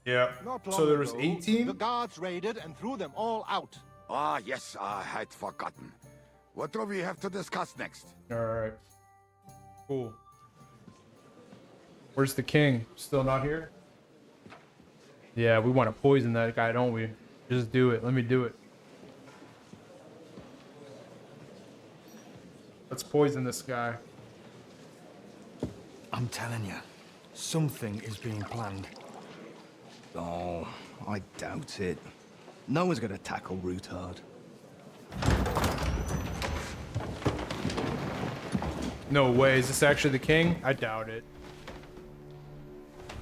Yeah. Not long So there was ago, 18? The guards raided and threw them all out. Ah, yes, I had forgotten. What do we have to discuss next? Alright. Cool. Where's the king? Still not here? Yeah, we want to poison that guy, don't we? Just do it. Let me do it. Let's poison this guy. I'm telling you, something is being planned. Oh, I doubt it. No one's gonna tackle Rootard. No way. Is this actually the king? I doubt it.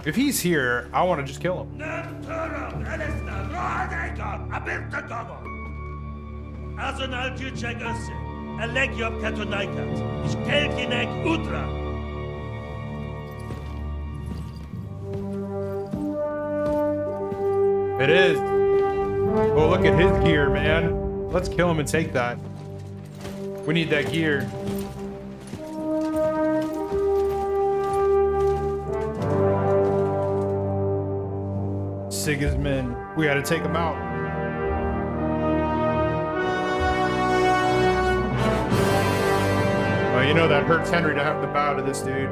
If he's here, I want to just kill him. It is. Oh, look at his gear, man. Let's kill him and take that. We need that gear. Sigismund. We gotta take him out. Well, you know that hurts Henry to have to bow to this dude.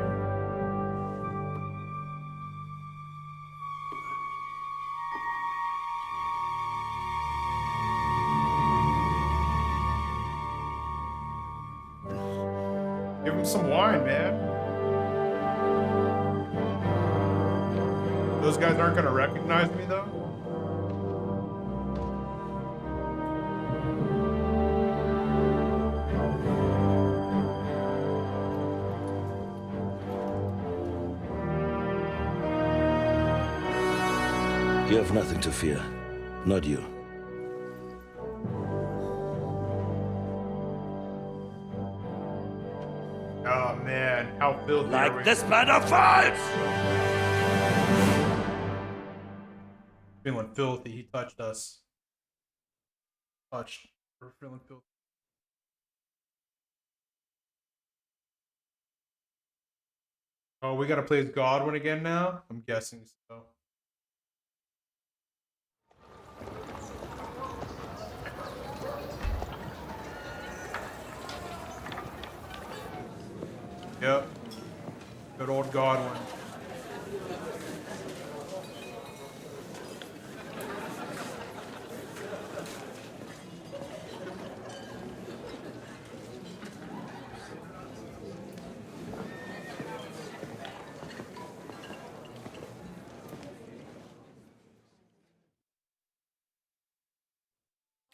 Give him some wine, man. Those guys aren't gonna recognize me, though? You have nothing to fear. Not you. Oh, man. How filthy are we? Like this man of fights! Feeling filthy. He touched us. Touched. We're feeling filthy. Oh, we gotta play as Godwin again now? I'm guessing so. Yep. Good old Godwin.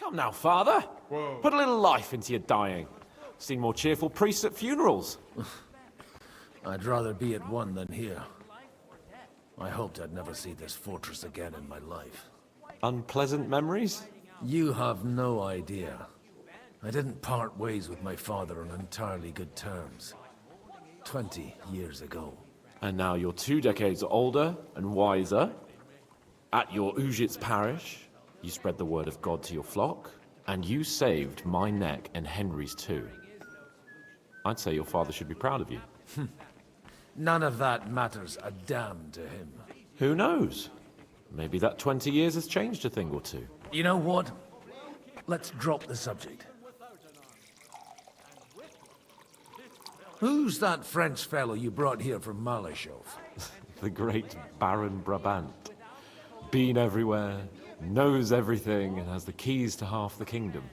Come now, father. Whoa. Put a little life into your dying. Seen more cheerful priests at funerals. I'd rather be at one than here. I hoped I'd never see this fortress again in my life. Unpleasant memories? You have no idea. I didn't part ways with my father on entirely good terms. 20 years ago. And now you're 2 decades older and wiser. At your Ujit's parish, you spread the word of God to your flock, and you saved my neck and Henry's too. I'd say your father should be proud of you. None of that matters a damn to him. Who knows? Maybe that 20 years has changed a thing or two. You know what? Let's drop the subject. Who's that French fellow you brought here from Malashov? The great Baron Brabant. Been everywhere, knows everything, and has the keys to half the kingdom.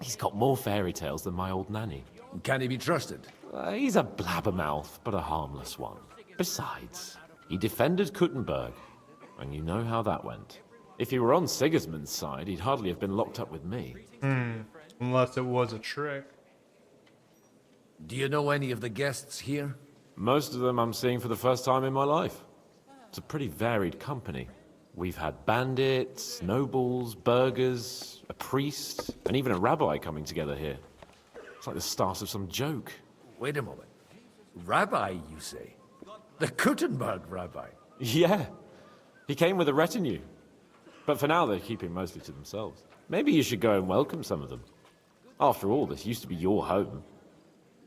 He's got more fairy tales than my old nanny. Can he be trusted? He's a blabbermouth, but a harmless one. Besides, he defended Kuttenberg, and you know how that went. If he were on Sigismund's side, he'd hardly have been locked up with me. Unless it was a trick. Do you know any of the guests here? Most of them I'm seeing for the first time in my life. It's a pretty varied company. We've had bandits, nobles, burghers, a priest, and even a rabbi coming together here. It's like the start of some joke. Wait a moment. Rabbi, you say? The Gutenberg Rabbi? Yeah. He came with a retinue. But for now, they're keeping mostly to themselves. Maybe you should go and welcome some of them. After all, this used to be your home.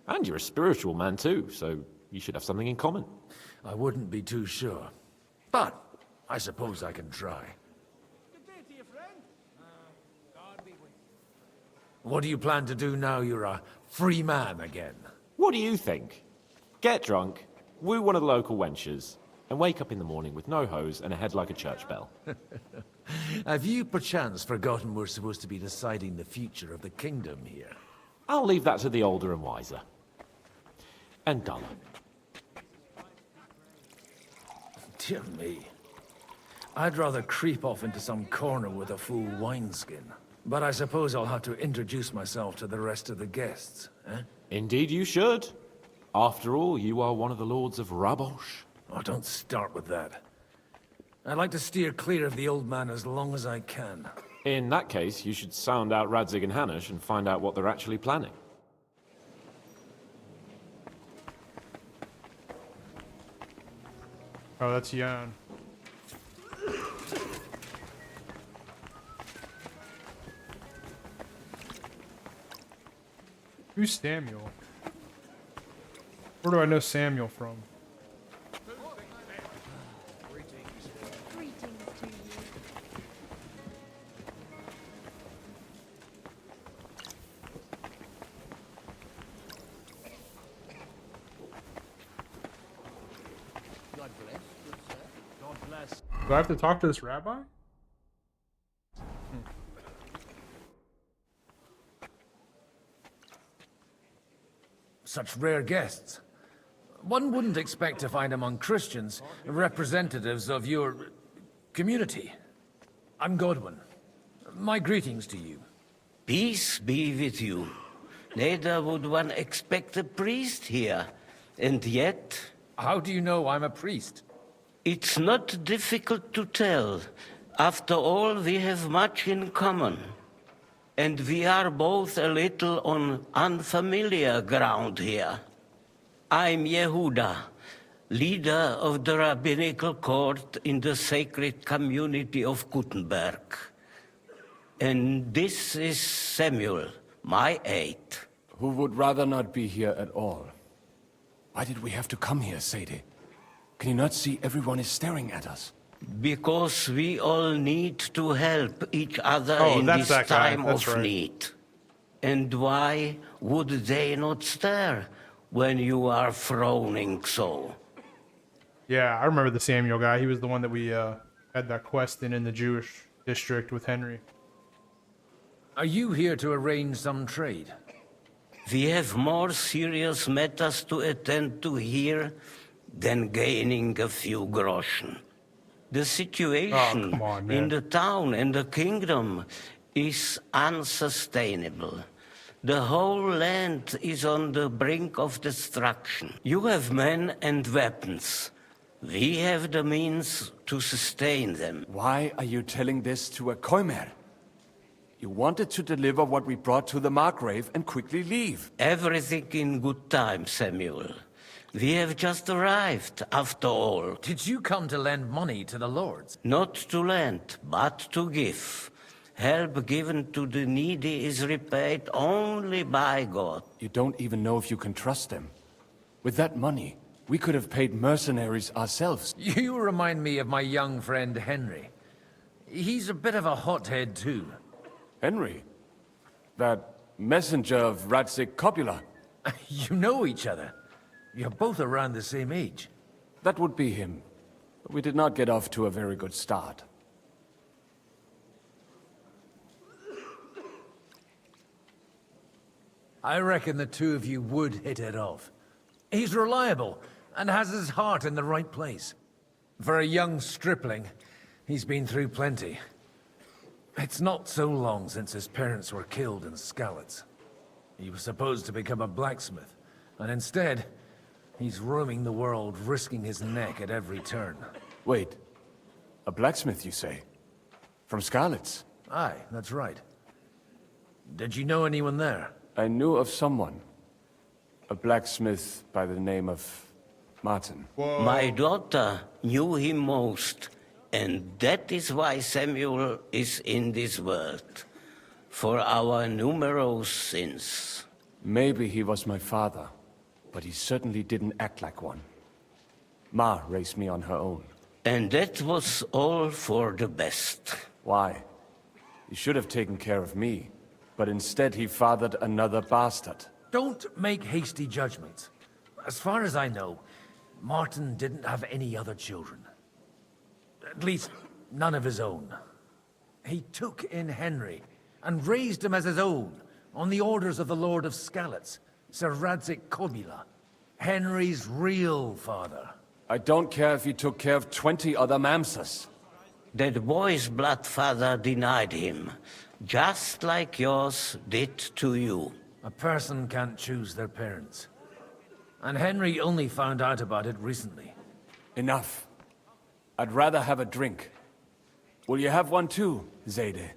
And you're a spiritual man too, so you should have something in common. I wouldn't be too sure. But I suppose I can try. What do you plan to do now you're a free man again? What do you think? Get drunk, woo one of the local wenches, and wake up in the morning with no hose and a head like a church bell. Have you perchance forgotten we're supposed to be deciding the future of the kingdom here? I'll leave that to the older and wiser. And duller. Dear me. I'd rather creep off into some corner with a full wineskin. But I suppose I'll have to introduce myself to the rest of the guests, eh? Indeed you should. After all, you are one of the lords of Rabosh. Oh, don't start with that. I'd like to steer clear of the old man as long as I can. In that case, you should sound out Radzig and Hanush and find out what they're actually planning. Oh, that's Jan. Who's Samuel? Where do I know Samuel from? Do I have to talk to this rabbi? Such rare guests. One wouldn't expect to find among Christians representatives of your community. I'm Godwin. My greetings to you. Peace be with you. Neither would one expect a priest here. And yet... How do you know I'm a priest? It's not difficult to tell. After all, we have much in common. And we are both a little on unfamiliar ground here. I'm Yehuda, leader of the rabbinical court in the sacred community of Gutenberg. And this is Samuel, my aide. Who would rather not be here at all. Why did we have to come here, Sadie? Can you not see everyone is staring at us? Because we all need to help each other in this time of need. And why would they not stare when you are frowning so? Yeah, I remember the Samuel guy. He was the one that we had that quest in the Jewish district with Henry. Are you here to arrange some trade? We have more serious matters to attend to here than gaining a few groschen. The situation in the town and the kingdom is unsustainable. The whole land is on the brink of destruction. You have men and weapons. We have the means to sustain them. Why are you telling this to a Koimer? You wanted to deliver what we brought to the Margrave and quickly leave. Everything in good time, Samuel. We have just arrived, after all. Did you come to lend money to the lords? Not to lend, but to give. Help given to the needy is repaid only by God. You don't even know if you can trust them. With that money, we could have paid mercenaries ourselves. You remind me of my young friend Henry. He's a bit of a hothead too. Henry? That messenger of Radzig Copula? You know each other. You're both around the same age. That would be him. But we did not get off to a very good start. I reckon the two of you would hit it off. He's reliable and has his heart in the right place. For a young stripling, he's been through plenty. It's not so long since his parents were killed in Skalitz. He was supposed to become a blacksmith, and instead, he's roaming the world, risking his neck at every turn. Wait, a blacksmith, you say? From Skalitz? Aye, that's right. Did you know anyone there? I knew of someone. A blacksmith by the name of Martin. My daughter knew him most, and that is why Samuel is in this world. For our numerous sins. Maybe he was my father, but he certainly didn't act like one. Ma raised me on her own. And that was all for the best. Why? He should have taken care of me, but instead he fathered another bastard. Don't make hasty judgments. As far as I know, Martin didn't have any other children. At least, none of his own. He took in Henry and raised him as his own, on the orders of the Lord of Skalitz, Sir Radzik Kobila, Henry's real father. I don't care if he took care of 20 other mamsas. That boy's blood father denied him, just like yours did to you. A person can't choose their parents. And Henry only found out about it recently. Enough. I'd rather have a drink. Will you have one too, Zayde?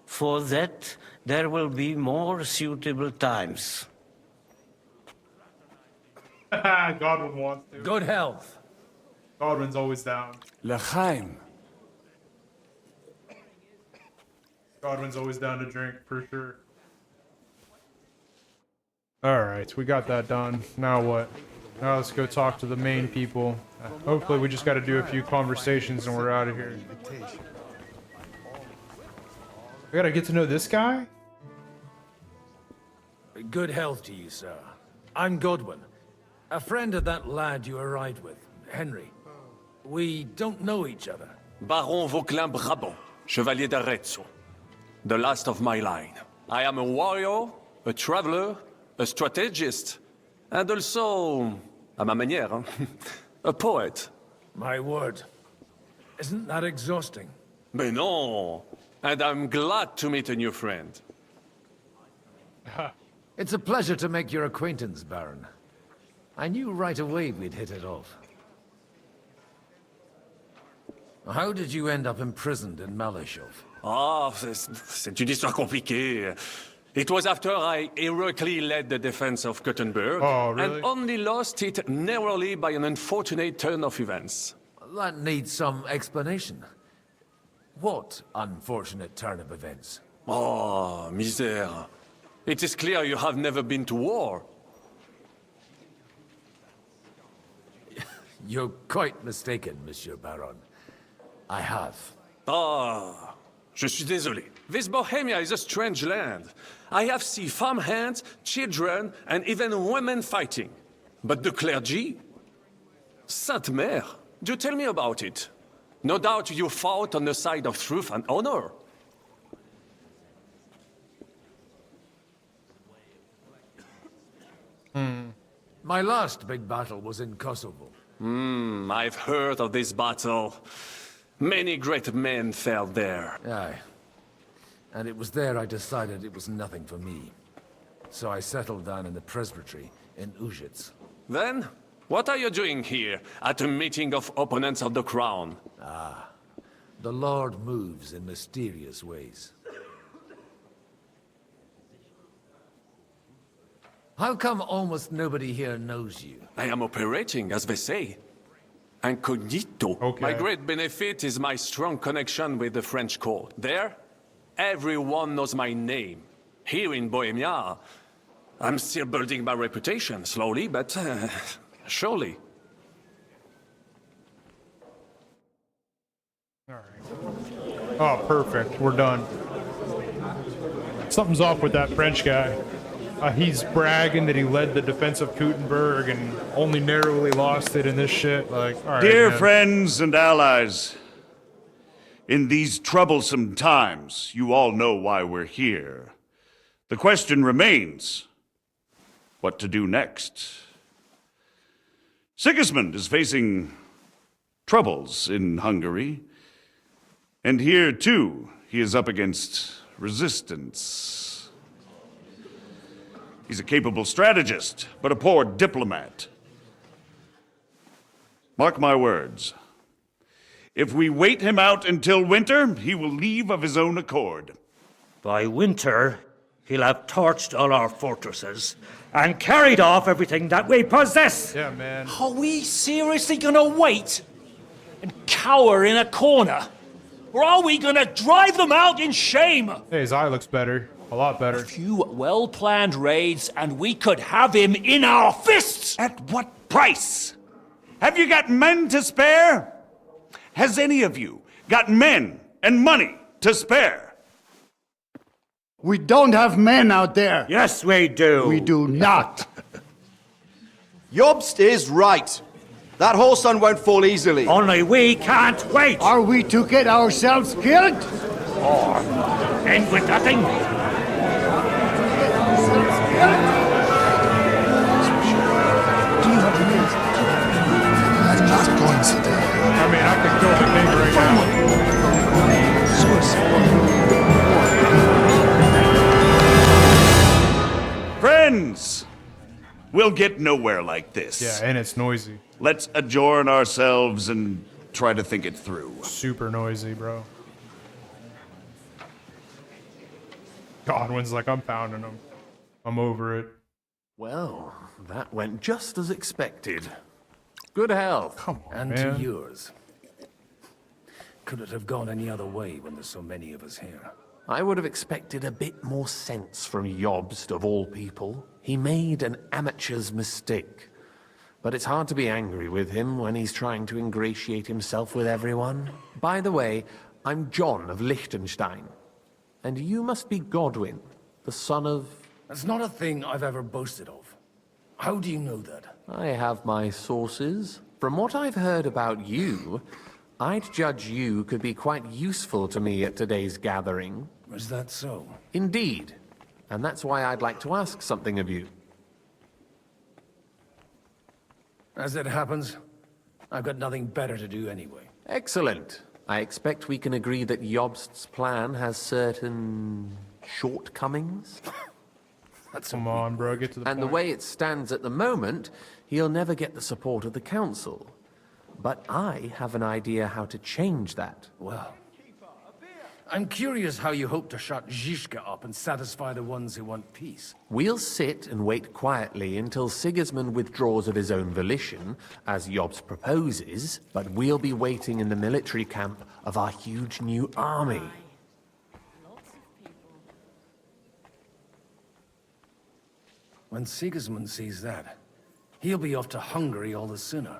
For that, there will be more suitable times. Godwin wants to. Good health. Godwin's always down. L'chaim. Godwin's always down to drink, for sure. Alright, we got that done. Now what? Now let's go talk to the main people. Hopefully we just got to do a few conversations and we're out of here. I gotta get to know this guy? Good health to you, sir. I'm Godwin, a friend of that lad you arrived with, Henry. We don't know each other. Baron Vauclin Brabant, Chevalier d'Arezzo. The last of my line. I am a warrior, a traveler, a strategist, and also, à ma manière, a poet. My word. Isn't that exhausting? Mais non! And I'm glad to meet a new friend. It's a pleasure to make your acquaintance, Baron. I knew right away we'd hit it off. How did you end up imprisoned in Malashov? Ah, c'est une histoire compliquée. It was after I heroically led the defense of Gothenburg, and only lost it narrowly by an unfortunate turn of events. That needs some explanation. What unfortunate turn of events? Oh, misère. It is clear you have never been to war. You're quite mistaken, Monsieur Baron. I have. Ah, je suis désolé. This Bohemia is a strange land. I have seen farmhands, children, and even women fighting. But the clergy? Sainte Mère, do tell me about it. No doubt you fought on the side of truth and honor. My last big battle was in Kosovo. I've heard of this battle. Many great men fell there. Aye. And it was there I decided it was nothing for me. So I settled down in the presbytery in Ujits. Then, what are you doing here, at a meeting of opponents of the crown? Ah, the Lord moves in mysterious ways. How come almost nobody here knows you? I am operating, as they say. Incognito. Okay. My great benefit is my strong connection with the French court. There, everyone knows my name. Here in Bohemia, I'm still building my reputation, slowly, but surely. Oh, perfect. We're done. Something's off with that French guy. He's bragging that he led the defense of Gutenberg and only narrowly lost it in this shit. Like, all right, Dear man. friends and allies, in these troublesome times, you all know why we're here. The question remains, what to do next? Sigismund is facing troubles in Hungary, and here, too, he is up against resistance. He's a capable strategist, but a poor diplomat. Mark my words. If we wait him out until winter, he will leave of his own accord. By winter, he'll have torched all our fortresses and carried off everything that we possess. Yeah, man. Are we seriously gonna wait and cower in a corner? Or are we gonna drive them out in shame? Hey, his eye looks better. A lot better. A few well-planned raids and we could have him in our fists! At what price? Have you got men to spare? Has any of you got men and money to spare? We don't have men out there. Yes, we do. We do not. Jobst is right. That horse son won't fall easily. Only we can't wait. Are we to get ourselves killed? Or end with nothing? I mean, I could kill the king right now. Friends, we'll get nowhere like this. Yeah, and it's noisy. Let's adjourn ourselves and try to think it through. Super noisy, bro. Godwin's like, I'm pounding him. I'm over it. Well, that went just as expected. Good health. Come on, and man. to yours. Could it have gone any other way when there's so many of us here? I would have expected a bit more sense from Jobst, of all people. He made an amateur's mistake. But it's hard to be angry with him when he's trying to ingratiate himself with everyone. By the way, I'm John of Liechtenstein. And you must be Godwin, the son of... That's not a thing I've ever boasted of. How do you know that? I have my sources. From what I've heard about you, I'd judge you could be quite useful to me at today's gathering. Was that so? Indeed. And that's why I'd like to ask something of you. As it happens, I've got nothing better to do anyway. Excellent. I expect we can agree that Jobst's plan has certain shortcomings. Come on, bro, get to the point. And the way it stands at the moment, he'll never get the support of the council. But I have an idea how to change that. Well, I'm curious how you hope to shut Zizka up and satisfy the ones who want peace. We'll sit and wait quietly until Sigismund withdraws of his own volition, as Jobst proposes, but we'll be waiting in the military camp of our huge new army. When Sigismund sees that, he'll be off to Hungary all the sooner.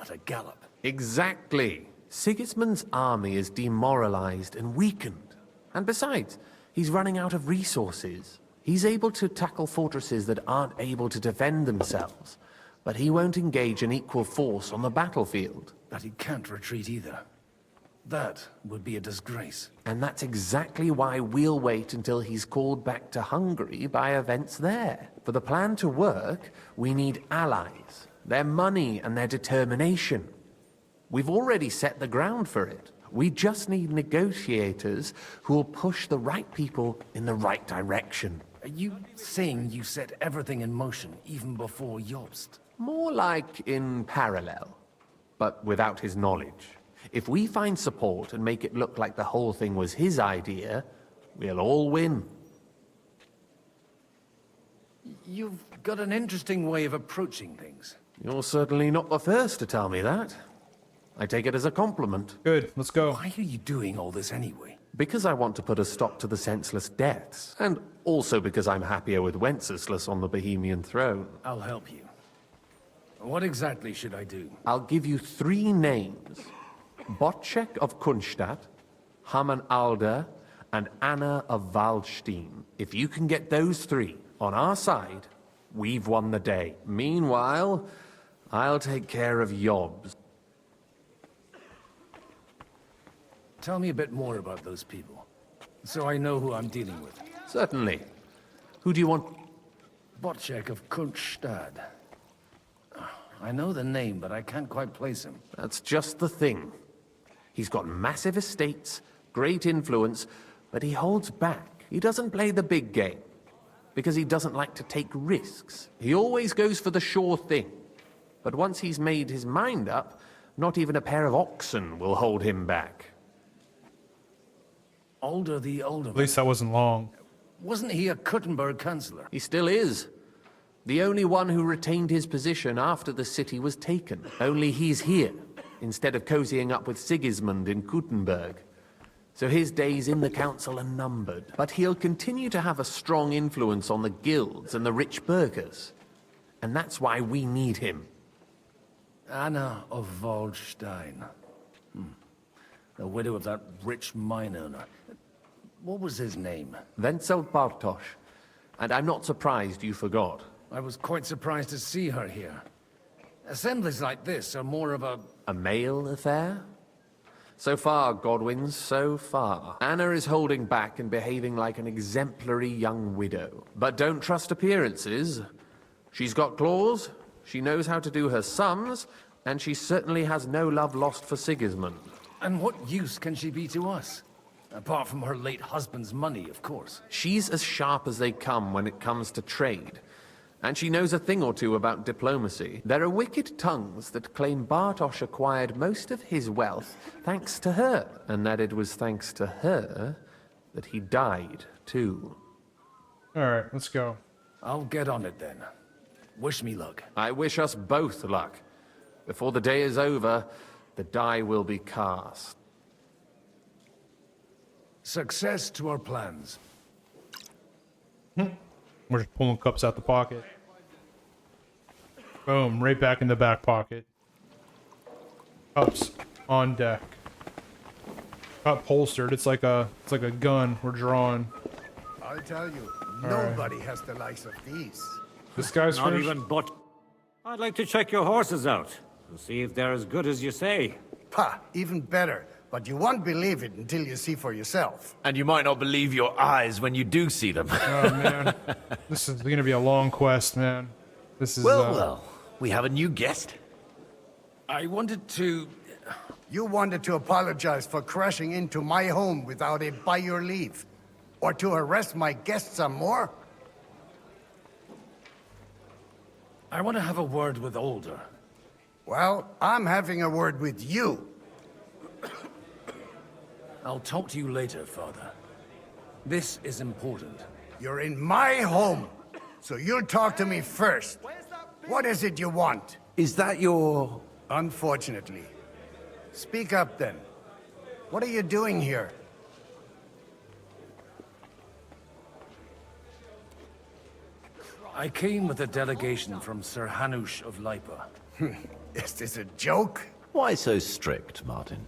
At a gallop. Exactly. Sigismund's army is demoralized and weakened. And besides, he's running out of resources. He's able to tackle fortresses that aren't able to defend themselves, but he won't engage an equal force on the battlefield. But he can't retreat either. That would be a disgrace. And that's exactly why we'll wait until he's called back to Hungary by events there. For the plan to work, we need allies, their money and their determination. We've already set the ground for it. We just need negotiators who will push the right people in the right direction. Are you saying you set everything in motion even before Jobst? More like in parallel, but without his knowledge. If we find support and make it look like the whole thing was his idea, we'll all win. You've got an interesting way of approaching things. You're certainly not the first to tell me that. I take it as a compliment. Good, let's go. Why are you doing all this anyway? Because I want to put a stop to the senseless deaths, and also because I'm happier with Wenceslas on the Bohemian throne. I'll help you. What exactly should I do? I'll give you 3 names. Botchek of Kunstadt, Haman Alder, and Anna of Waldstein. If you can get those 3 on our side, we've won the day. Meanwhile, I'll take care of Jobs. Tell me a bit more about those people, so I know who I'm dealing with. Certainly. Who do you want? Botchek of Kunstadt. I know the name, but I can't quite place him. That's just the thing. He's got massive estates, great influence, but he holds back. He doesn't play the big game, because he doesn't like to take risks. He always goes for the sure thing. But once he's made his mind up, not even a pair of oxen will hold him back. Alder the Older. At least that wasn't long. Wasn't he a Kuttenberg councillor? He still is. The only one who retained his position after the city was taken. Only he's here, instead of cozying up with Sigismund in Kuttenberg. So his days in the council are numbered. But he'll continue to have a strong influence on the guilds and the rich burghers. And that's why we need him. Anna of Waldstein. The widow of that rich mine owner. What was his name? Wenzel Bartosz. And I'm not surprised you forgot. I was quite surprised to see her here. Assemblies like this are more of a... A male affair? So far, Godwin, so far. Anna is holding back and behaving like an exemplary young widow. But don't trust appearances. She's got claws, she knows how to do her sums, and she certainly has no love lost for Sigismund. And what use can she be to us? Apart from her late husband's money, of course. She's as sharp as they come when it comes to trade. And she knows a thing or two about diplomacy. There are wicked tongues that claim Bartosz acquired most of his wealth thanks to her, and that it was thanks to her that he died, too. Alright, let's go. I'll get on it then. Wish me luck. I wish us both luck. Before the day is over, the die will be cast. Success to our plans. We're just pulling cups out the pocket. Boom, right back in the back pocket. Cups on deck. Cup holstered. It's like a gun we're drawing. I'll tell you, All right. nobody has the likes of these. This guy's Not finished? even but. I'd like to check your horses out and see if they're as good as you say. Pah, even better. But you won't believe it until you see for yourself. And you might not believe your eyes when you do see them. Oh man, this is gonna be a long quest, man. This is Well, we have a new guest. I wanted to... You wanted to apologize for crashing into my home without it by your leave. Or to harass my guests some more? I want to have a word with Older. Well, I'm having a word with you. I'll talk to you later, Father. This is important. You're in my home, so you'll talk to me first. What is it you want? Is that your... Unfortunately. Speak up then. What are you doing here? I came with a delegation from Sir Hanush of Lipa. Is this a joke? Why so strict, Martin?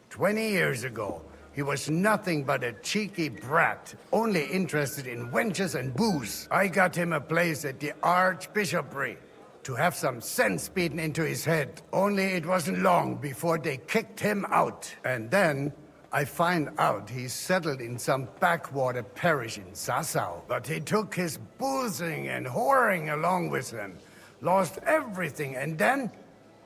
20 years ago, he was nothing but a cheeky brat, only interested in wenches and booze. I got him a place at the Archbishopry to have some sense beaten into his head. Only it wasn't long before they kicked him out. And then I find out he's settled in some backwater parish in Sassau. But he took his boozing and whoring along with him, lost everything, and then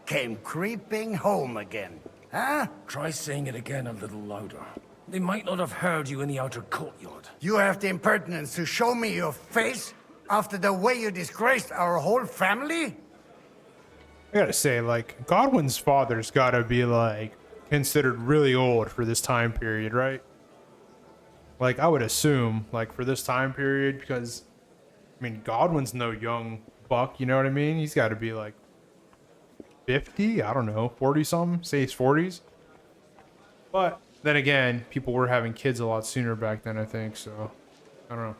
came creeping home again. Huh? Try saying it again a little louder. They might not have heard you in the outer courtyard. You have the impertinence to show me your face after the way you disgraced our whole family? I gotta say, like, Godwin's father's gotta be, like, considered really old for this time period, right? Like, I would assume, like, for this time period, because, I mean, Godwin's no young buck, you know what I mean? He's gotta be, like, 50? I don't know, 40-something? Say he's 40s? But, then again, people were having kids a lot sooner back then, I think, so, I don't know.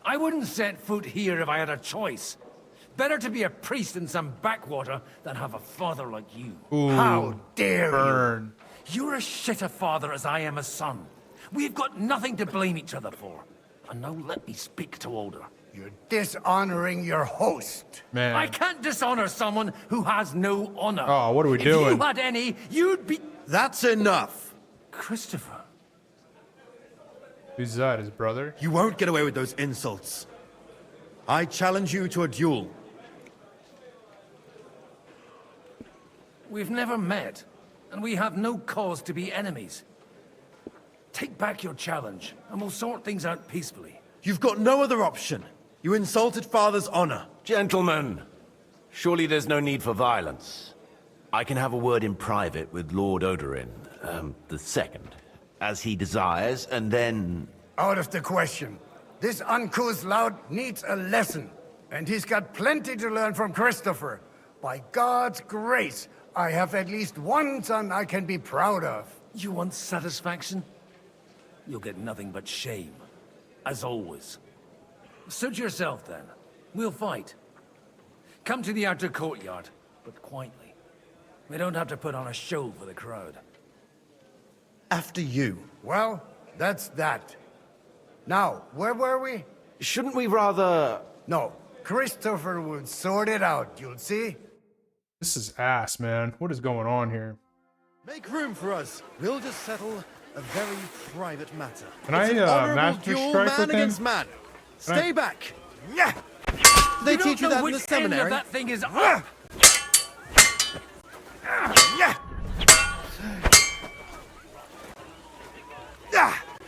I wouldn't set foot here if I had a choice. Better to be a priest in some backwater than have a father like you. Ooh, how dare burn. you? You're as shit a father as I am a son. We've got nothing to blame each other for. And now let me speak to Older. You're dishonoring your host. Man. I can't dishonor someone who has no honor. Oh, what are we if doing? If you had any, you'd be... That's enough. Christopher. Who's that, his brother? You won't get away with those insults. I challenge you to a duel. We've never met, and we have no cause to be enemies. Take back your challenge, and we'll sort things out peacefully. You've got no other option. You insulted Father's honor. Gentlemen, surely there's no need for violence. I can have a word in private with Lord Odorin, the second, as he desires, and then Out of the question. This uncouth lout needs a lesson. And he's got plenty to learn from Christopher. By God's grace, I have at least one son I can be proud of. You want satisfaction? You'll get nothing but shame. As always. Suit yourself, then. We'll fight. Come to the outer courtyard, but quietly. We don't have to put on a show for the crowd. After you. Well, that's that. Now, where were we? Shouldn't we rather... No, Christopher will sort it out, you'll see. This is ass, man. What is going on here? Make room for us. We'll just settle a very private matter. Can I master duel, strike man with him? against man. Stay back. Yeah. They teach you that in the seminary. That thing is up. Yeah.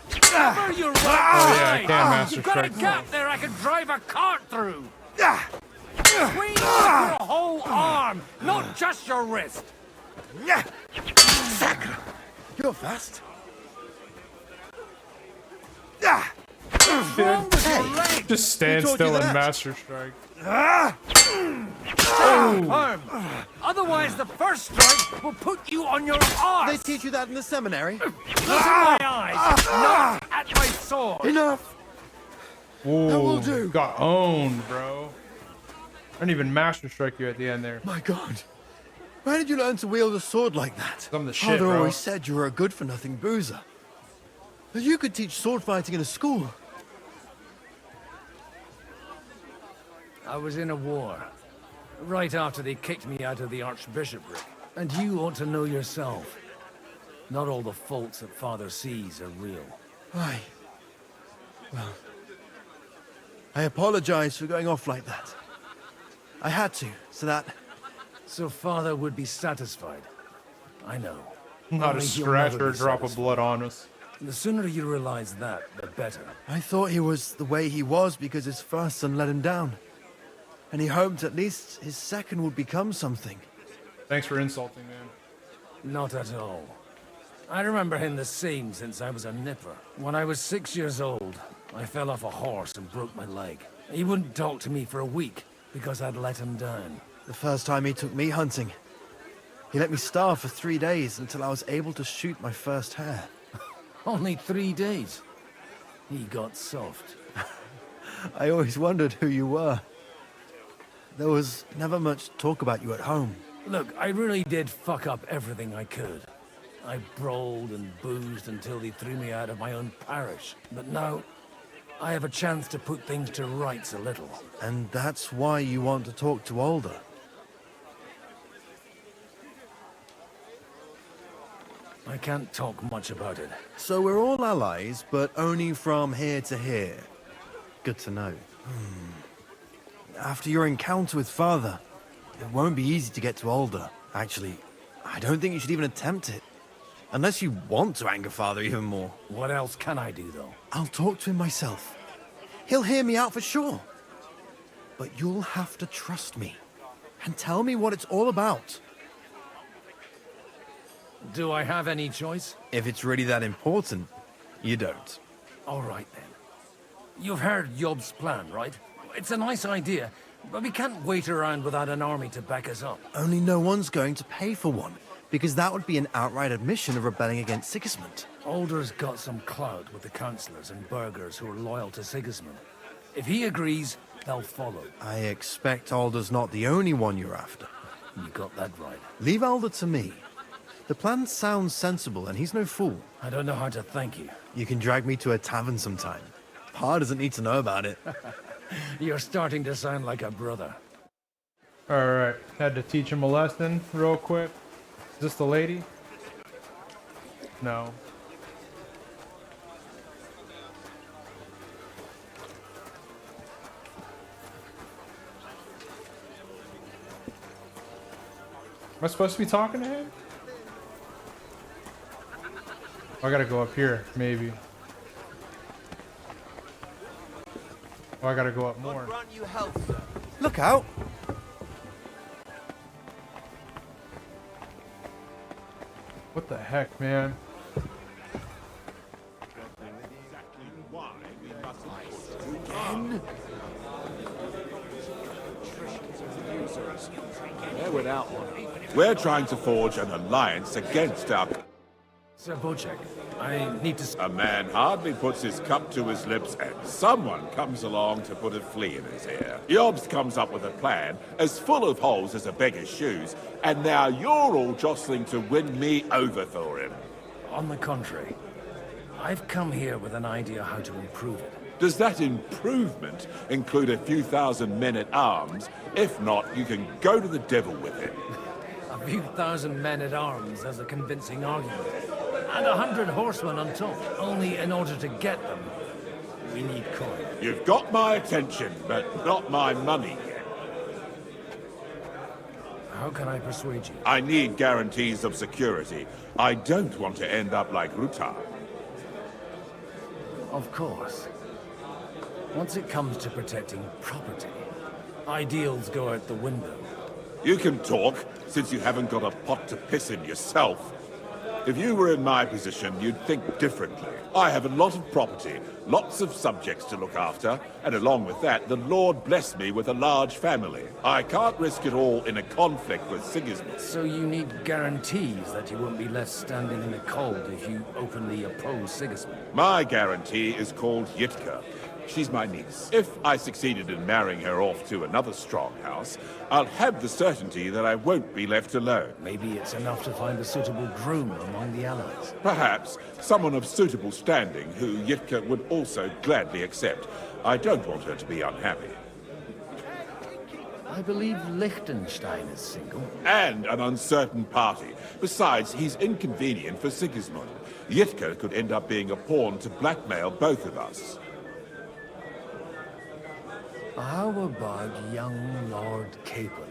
Cover your right yeah, I can master You've got a strike. gap there I can drive a cart through. Swing with your whole arm, not just your wrist. Sacre. You're fast. Just stand still and master strike. Firm. Otherwise, the first strike will put you on your arse. They teach you that in the seminary. Look at my eyes, not at my sword. Enough. Ooh, got owned, bro. I didn't even master strike you at the end there. My God. Where did you learn to wield a sword like that? I'm the shit, Father bro. always said you were a good-for-nothing boozer. But you could teach sword fighting in a school. I was in a war. Right after they kicked me out of the archbishopric. And you ought to know yourself. Not all the faults that Father sees are real. Aye. Well, I apologize for going off like that. I had to, so that... So Father would be satisfied. I know. Not a Only he'll scratch never or a be drop of satisfied. blood on us. The sooner you realize that, the better. I thought he was the way he was because his first son let him down. And he hoped at least his second would become something. Thanks for insulting, man. Not at all. I remember him the same since I was a nipper. When I was 6 years old, I fell off a horse and broke my leg. He wouldn't talk to me for a week because I'd let him down. The first time he took me hunting, he let me starve for 3 days until I was able to shoot my first hare. Only 3 days. He got soft. I always wondered who you were. There was never much talk about you at home. Look, I really did fuck up everything I could. I brawled and boozed until they threw me out of my own parish. But now, I have a chance to put things to rights a little. And that's why you want to talk to Alder. I can't talk much about it. So we're all allies, but only from here to here. Good to know. After your encounter with Father, it won't be easy to get to Alder. Actually, I don't think you should even attempt it. Unless you want to anger Father even more. What else can I do, though? I'll talk to him myself. He'll hear me out for sure. But you'll have to trust me. And tell me what it's all about. Do I have any choice? If it's really that important, you don't. All right, then. You've heard Yob's plan, right? It's a nice idea, but we can't wait around without an army to back us up. Only no one's going to pay for one, because that would be an outright admission of rebelling against Sigismund. Alder's got some clout with the councillors and burghers who are loyal to Sigismund. If he agrees, they'll follow. I expect Alder's not the only one you're after. You got that right. Leave Alder to me. The plan sounds sensible, and he's no fool. I don't know how to thank you. You can drag me to a tavern sometime. Pa doesn't need to know about it. You're starting to sound like a brother. Alright, had to teach him a lesson real quick. Is this the lady? No. Am I supposed to be talking to him? Oh, I gotta go up here, maybe. Oh, I gotta go up more. Look out! What the heck, man? there without one. We're trying to forge an alliance against our... Sir Bocek, I need to... A man hardly puts his cup to his lips and someone comes along to put a flea in his ear. Yobs comes up with a plan as full of holes as a beggar's shoes, and now you're all jostling to win me over for him. On the contrary, I've come here with an idea how to improve it. Does that improvement include a few thousand men-at-arms? If not, you can go to the devil with it. A few thousand men-at-arms as a convincing argument. And 100 horsemen on top. Only in order to get them, we need coin. You've got my attention, but not my money yet. How can I persuade you? I need guarantees of security. I don't want to end up like Ruta. Of course. Once it comes to protecting property, ideals go out the window. You can talk, since you haven't got a pot to piss in yourself. If you were in my position, you'd think differently. I have a lot of property, lots of subjects to look after, and along with that, the Lord blessed me with a large family. I can't risk it all in a conflict with Sigismund. So you need guarantees that you won't be left standing in the cold if you openly oppose Sigismund? My guarantee is called Yitka. She's my niece. If I succeeded in marrying her off to another strong house, I'll have the certainty that I won't be left alone. Maybe it's enough to find a suitable groom among the allies. Perhaps someone of suitable standing who Yitka would also gladly accept. I don't want her to be unhappy. I believe Liechtenstein is single. And an uncertain party. Besides, he's inconvenient for Sigismund. Yitka could end up being a pawn to blackmail both of us. How about young Lord Capon?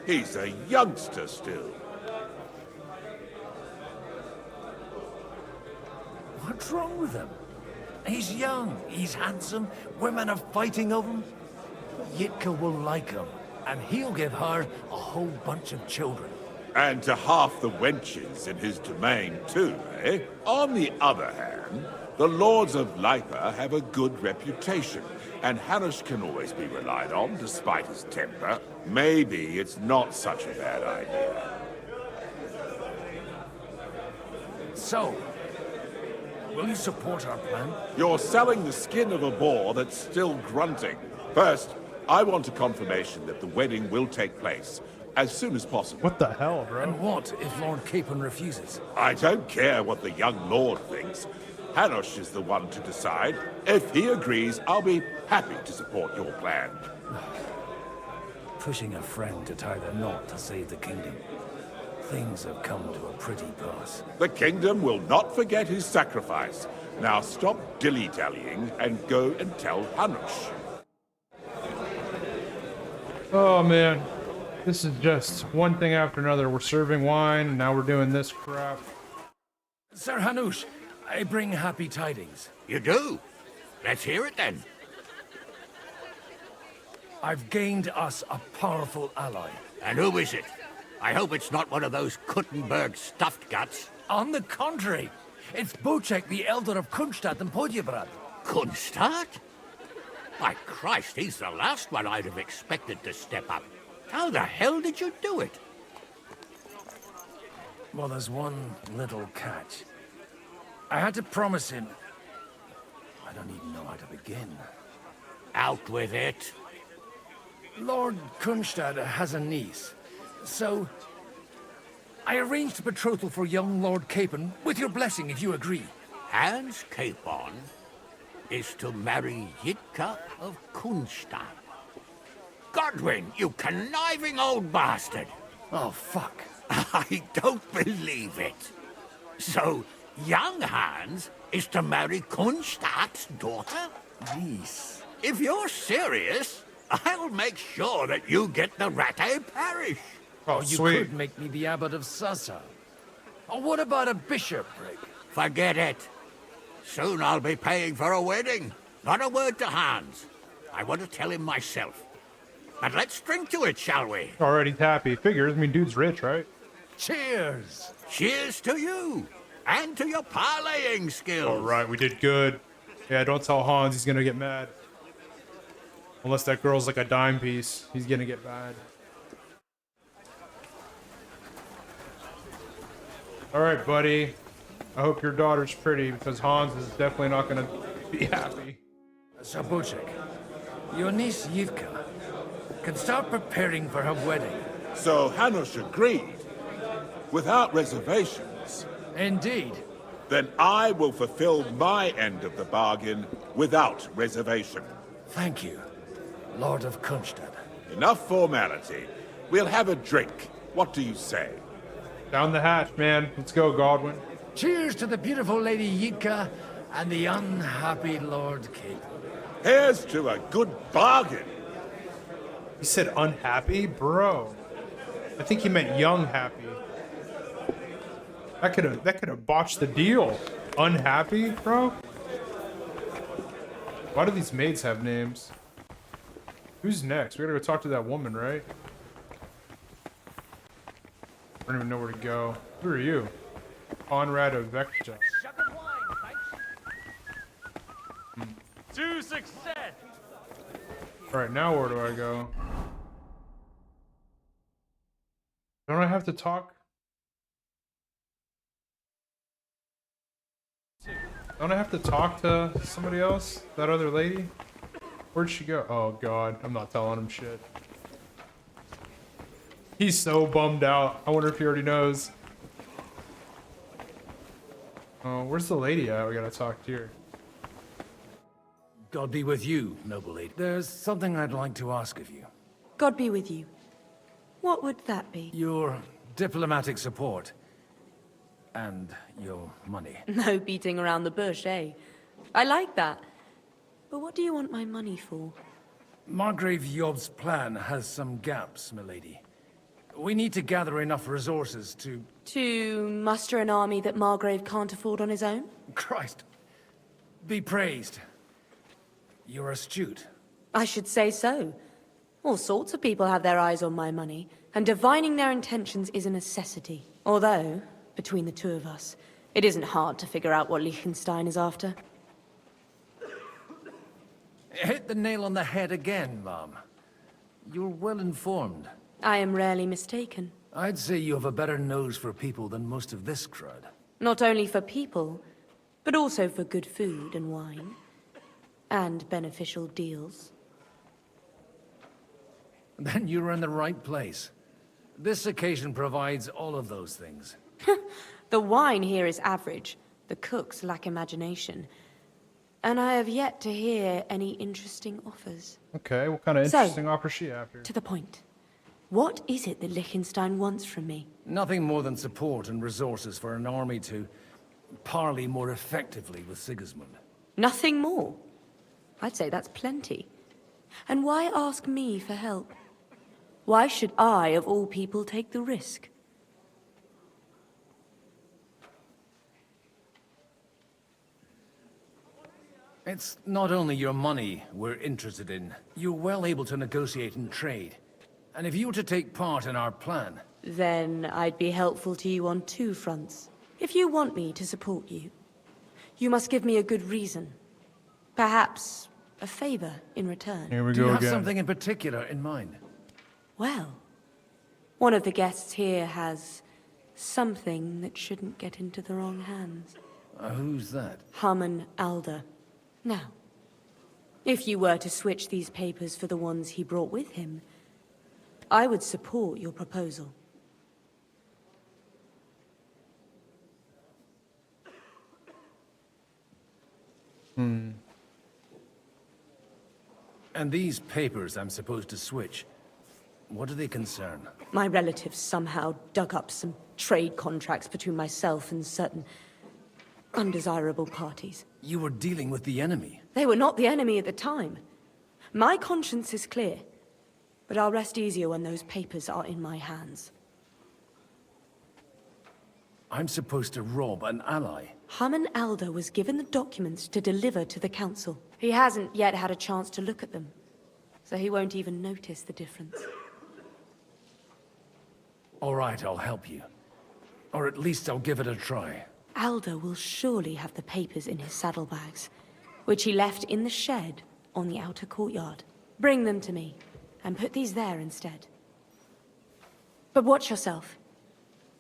He's a youngster still. What's wrong with him? He's young, he's handsome, women are fighting over him. Yitka will like him, and he'll give her a whole bunch of children. And to half the wenches in his domain too, eh? On the other hand, the lords of Lipa have a good reputation, and Hanush can always be relied on, despite his temper. Maybe it's not such a bad idea. So, will you support our plan? You're selling the skin of a boar that's still grunting. First, I want a confirmation that the wedding will take place as soon as possible. What the hell, bro? And what if Lord Capon refuses? I don't care what the young lord thinks. Hanush is the one to decide. If he agrees, I'll be happy to support your plan. Pushing a friend to tie the knot to save the kingdom. Things have come to a pretty pass. The kingdom will not forget his sacrifice. Now stop dilly-dallying and go and tell Hanush. Oh, man. This is just one thing after another. We're serving wine, and now we're doing this crap. Sir Hanush, I bring happy tidings. You do? Let's hear it then. I've gained us a powerful ally. And who is it? I hope it's not one of those Kuttenberg stuffed guts. On the contrary, it's Bocek, the elder of Kunstadt and Podjebrad. Kunstadt? By Christ, he's the last one I'd have expected to step up. How the hell did you do it? Well, there's one little catch. I had to promise him... I don't even know how to begin. Out with it. Lord Kunstadt has a niece, so... I arranged a betrothal for young Lord Capon, with your blessing if you agree. Hans Capon is to marry Yitka of Kunstadt. Godwin, you conniving old bastard! Oh, fuck. I don't believe it. So, young Hans is to marry Kunstadt's daughter? Niece. If you're serious, I'll make sure that you get the Rattay parish. Oh, you sweet. could make me the abbot of Sassa. Or what about a bishopric? Forget it. Soon I'll be paying for a wedding. Not a word to Hans. I want to tell him myself. But let's drink to it, shall we? Already happy. Figures. I mean, dude's rich, right? Cheers! Cheers to you! And to your parlaying skills! All right, we did good. Yeah, don't tell Hans. He's going to get mad. Unless that girl's like a dime piece. He's going to get mad. All right, buddy. I hope your daughter's pretty because Hans is definitely not going to be happy. Sabuchik, your niece Yivka can start preparing for her wedding. So Hanush agreed, without reservations. Indeed. Then I will fulfill my end of the bargain without reservation. Thank you, Lord of Kunstad. Enough formality. We'll have a drink. What do you say? Down the hatch, man. Let's go, Godwin. Cheers to the beautiful Lady Yitka and the unhappy Lord Cape. Here's to a good bargain. He said unhappy? Bro. I think he meant young happy. That could have botched the deal. Unhappy, bro? Why do these maids have names? Who's next? We gotta go talk to that woman, right? I don't even know where to go. Who are you? Conrad of Vector. To success! Alright, now where do I go? Don't I have to talk? Don't I have to talk to somebody else? That other lady? Where'd she go? Oh god, I'm not telling him shit. He's so bummed out. I wonder if he already knows. Oh, where's the lady at? We gotta talk to her. God be with you, noble lady. There's something I'd like to ask of you. God be with you. What would that be? Your diplomatic support. And your money. No beating around the bush, eh? I like that. But what do you want my money for? Margrave Yob's plan has some gaps, milady. We need to gather enough resources to... To muster an army that Margrave can't afford on his own? Christ. Be praised. You're astute. I should say so. All sorts of people have their eyes on my money, and divining their intentions is a necessity. Although, between the two of us, it isn't hard to figure out what Liechtenstein is after. Hit the nail on the head again, Mom. You're well informed. I am rarely mistaken. I'd say you have a better nose for people than most of this crowd. Not only for people, but also for good food and wine. And beneficial deals. Then you're in the right place. This occasion provides all of those things. The wine here is average. The cooks lack imagination. And I have yet to hear any interesting offers. Okay, what kind of interesting offer is she after? To the point. What is it that Liechtenstein wants from me? Nothing more than support and resources for an army to parley more effectively with Sigismund. Nothing more? I'd say that's plenty. And why ask me for help? Why should I, of all people, take the risk? It's not only your money we're interested in. You're well able to negotiate and trade. And if you were to take part in our plan... Then I'd be helpful to you on two fronts. If you want me to support you, you must give me a good reason. Perhaps a favor in return. Here we Do go you have again. something in particular in mind? Well, one of the guests here has something that shouldn't get into the wrong hands. Who's that? Harman Alder. Now, if you were to switch these papers for the ones he brought with him, I would support your proposal. And these papers I'm supposed to switch, what do they concern? My relatives somehow dug up some trade contracts between myself and certain undesirable parties. You were dealing with the enemy. They were not the enemy at the time. My conscience is clear, but I'll rest easier when those papers are in my hands. I'm supposed to rob an ally. Harman Alder was given the documents to deliver to the council. He hasn't yet had a chance to look at them, so he won't even notice the difference. All right, I'll help you. Or at least I'll give it a try. Alder will surely have the papers in his saddlebags, which he left in the shed on the outer courtyard. Bring them to me, and put these there instead. But watch yourself.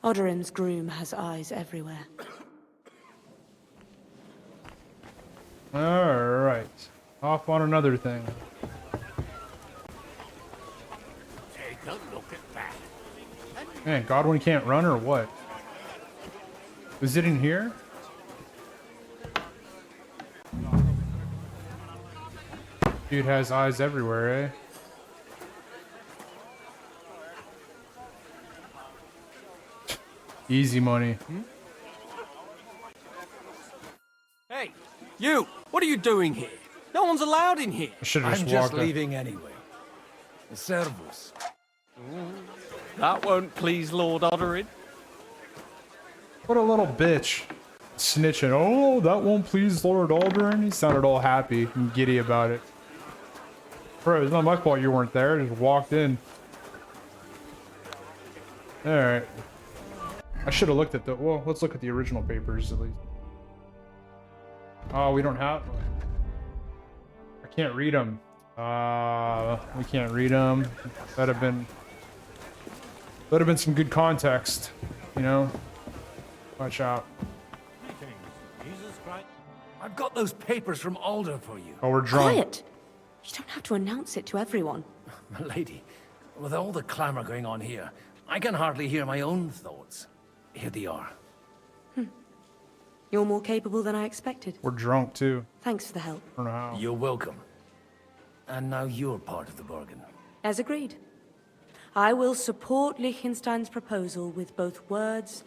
Odorim's groom has eyes everywhere. Alright. Off on another thing. Take a look at that. Man, Godwin can't run or what? Was it in here? Dude has eyes everywhere, eh? Easy money. Hey, you! What are you doing here? No one's allowed in here. I should have I'm just just walked in. leaving anyway. Servus. That won't please Lord Odorin. What a little bitch. Snitching. Oh, that won't please Lord Alderin. He sounded all happy and giddy about it. Bro, it's not my fault you weren't there. I just walked in. Alright. I should have looked at the... Well, let's look at the original papers at least. Oh, we don't have... I can't read them. We can't read them. That'd have been some good context, you know? Watch out. I've got those papers from Alder for you. Oh, we're drunk. Quiet! You don't have to announce it to everyone. My lady, with all the clamor going on here, I can hardly hear my own thoughts. Here they are. You're more capable than I expected. We're drunk too. Thanks for the help. I don't know how. You're welcome. And now you're part of the bargain. As agreed. I will support Liechtenstein's proposal with both words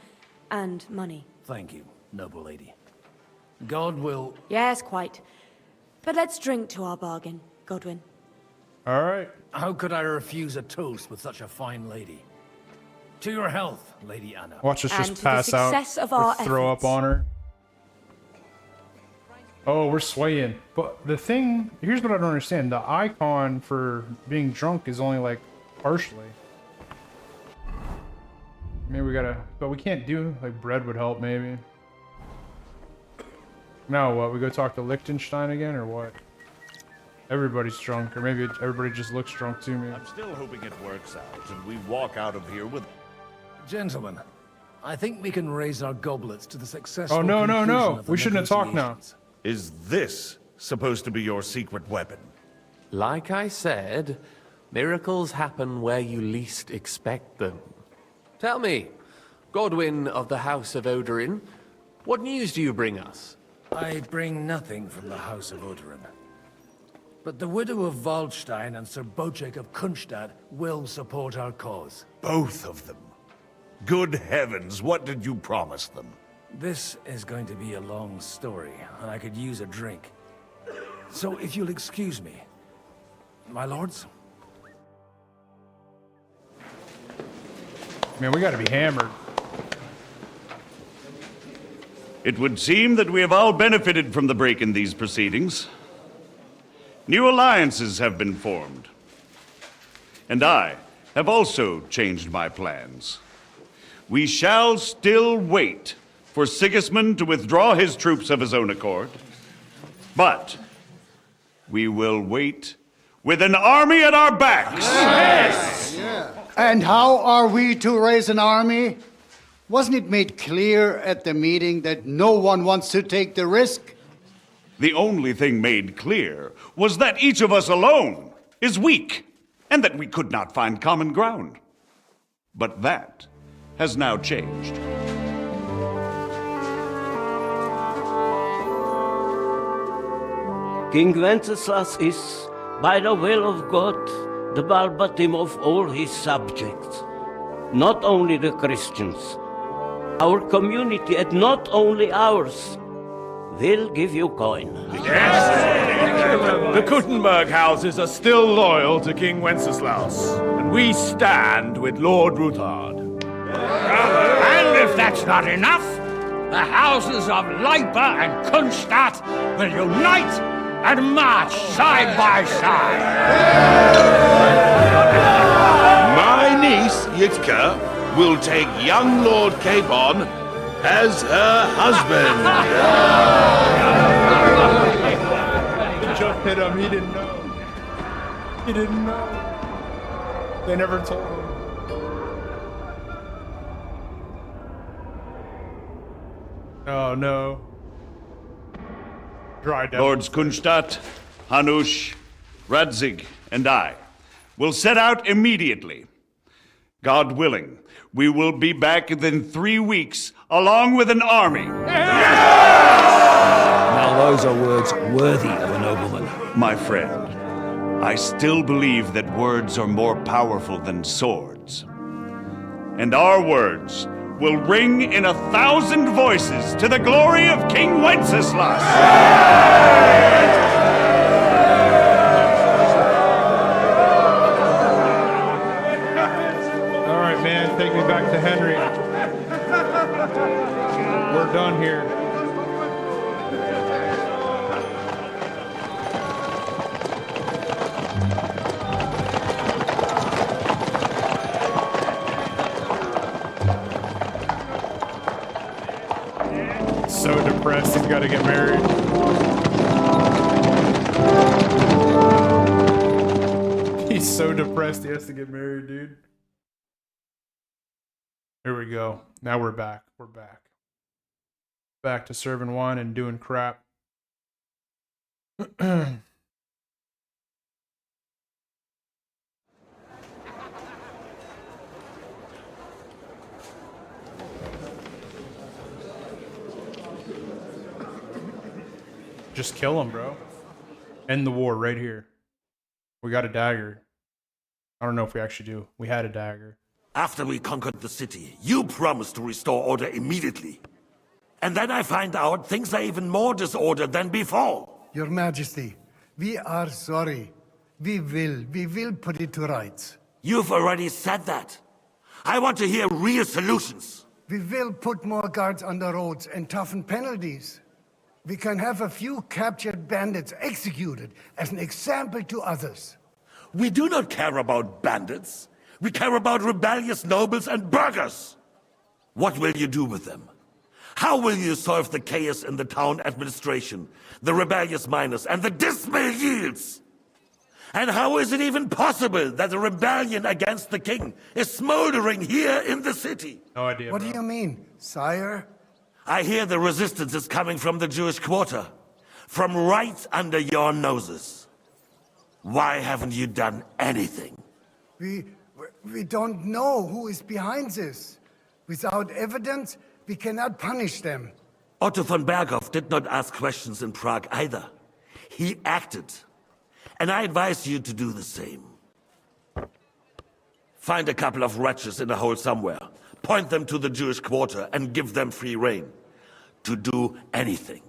and money. Thank you, noble lady. God will... Yes, quite. But let's drink to our bargain, Godwin. All right. How could I refuse a toast with such a fine lady? To your health, Lady Anna. Watch us And just to the pass out success of or our throw efforts. up on her. Oh, we're swaying. But the thing, here's what I don't understand. The icon for being drunk is only like partially. Maybe we gotta, but we can't do, like bread would help maybe. Now what, we go talk to Liechtenstein again or what? Everybody's drunk, or maybe everybody just looks drunk to me. I'm still hoping it works out and we walk out of here with... Gentlemen, I think we can raise our goblets to the successful Oh, no, no, conclusion no. of the We shouldn't have talked now. negotiations. Is this supposed to be your secret weapon? Like I said, miracles happen where you least expect them. Tell me, Godwin of the House of Odorin, what news do you bring us? I bring nothing from the House of Odorin. But the widow of Waldstein and Sir Bojek of Kunstadt will support our cause. Both of them. Good heavens, what did you promise them? This is going to be a long story, and I could use a drink. So if you'll excuse me, my lords? Man, we gotta be hammered. It would seem that we have all benefited from the break in these proceedings. New alliances have been formed. And I have also changed my plans. We shall still wait for Sigismund to withdraw his troops of his own accord. But we will wait with an army at our backs. Yes! And how are we to raise an army? Wasn't it made clear at the meeting that no one wants to take the risk? The only thing made clear was that each of us alone is weak, and that we could not find common ground. But that has now changed. King Wenceslas is, by the will of God, the Balbatim of all his subjects. Not only the Christians, our community, and not only ours, will give you coin. The Kuttenberg houses are still loyal to King Wenceslaus, and we stand with Lord Ruthard. And if that's not enough, the houses of Leipa and Kunstadt will unite and march side by side. My niece, Yitka, will take young Lord Capon as her husband. Just hit him, he didn't know. He didn't know. They never told him. Oh no. Dry down. Lords Kunstadt, Hanush, Radzig, and I will set out immediately. God willing, we will be back within 3 weeks, along with an army. Now those are words worthy of a nobleman. My friend, I still believe that words are more powerful than swords. And our words will ring in 1,000 voices to the glory of King Wenceslas. All right, man, take me back to Henry. We're done here. So depressed he's got to get married. He's so depressed he has to get married, dude. Here we go. Now we're back. We're back. Back to serving wine and doing crap. Just kill him, bro. End the war right here. We got a dagger. I don't know if we actually do. We had a dagger. After we conquered the city, you promised to restore order immediately. And then I find out things are even more disordered than before. Your Majesty, we are sorry. We will put it to rights. You've already said that. I want to hear real solutions. We will put more guards on the roads and toughen penalties. We can have a few captured bandits executed as an example to others. We do not care about bandits. We care about rebellious nobles and burghers. What will you do with them? How will you solve the chaos in the town administration, the rebellious miners, and the dismal yields? And how is it even possible that a rebellion against the king is smoldering here in the city? No idea. What do you mean, sire? I hear the resistance is coming from the Jewish quarter, from right under your noses. Why haven't you done anything? We don't know who is behind this. Without evidence, we cannot punish them. Otto von Berghoff did not ask questions in Prague either. He acted. And I advise you to do the same. Find a couple of wretches in a hole somewhere, point them to the Jewish quarter, and give them free rein to do anything.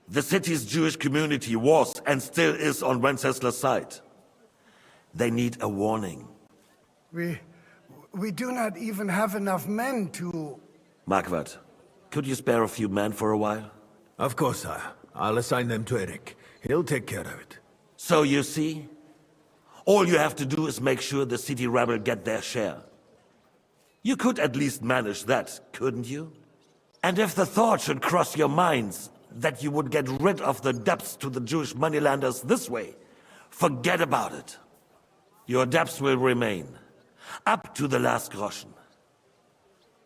The city's Jewish community was and still is on Wenceslas' side. They need a warning. We do not even have enough men to... Marquardt, could you spare a few men for a while? Of course, sire. I'll assign them to Eric. He'll take care of it. So you see, all you have to do is make sure the city rebel get their share. You could at least manage that, couldn't you? And if the thought should cross your minds that you would get rid of the debts to the Jewish moneylenders this way, forget about it. Your debts will remain, up to the last groschen.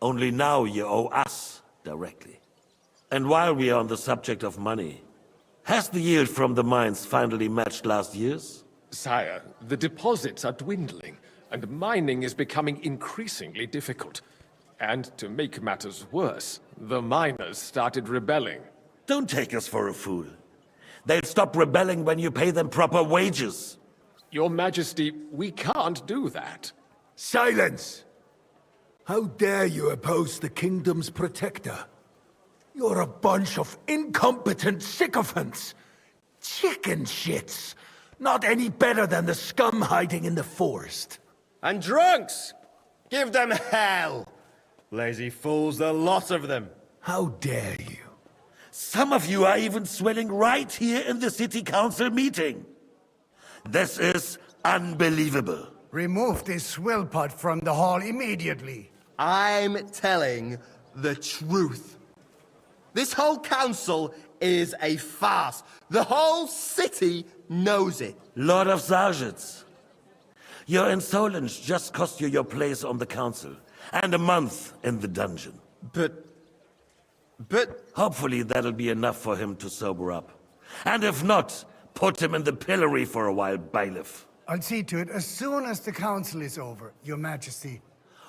Only now you owe us directly. And while we are on the subject of money, has the yield from the mines finally matched last year's? Sire, the deposits are dwindling, and mining is becoming increasingly difficult. And to make matters worse, the miners started rebelling. Don't take us for a fool. They'll stop rebelling when you pay them proper wages. Your Majesty, we can't do that. Silence! How dare you oppose the kingdom's protector? You're a bunch of incompetent sycophants. Chicken shits. Not any better than the scum hiding in the forest. And drunks! Give them hell! Lazy fools, the lot of them. How dare you? Some of you are even swelling right here in the city council meeting. This is unbelievable. Remove this swill pot from the hall immediately. I'm telling the truth. This whole council is a farce. The whole city knows it. Lord of Sergeants, your insolence just cost you your place on the council and a month in the dungeon. But But hopefully that'll be enough for him to sober up. And if not, put him in the pillory for a while, bailiff. I'll see to it as soon as the council is over, Your Majesty.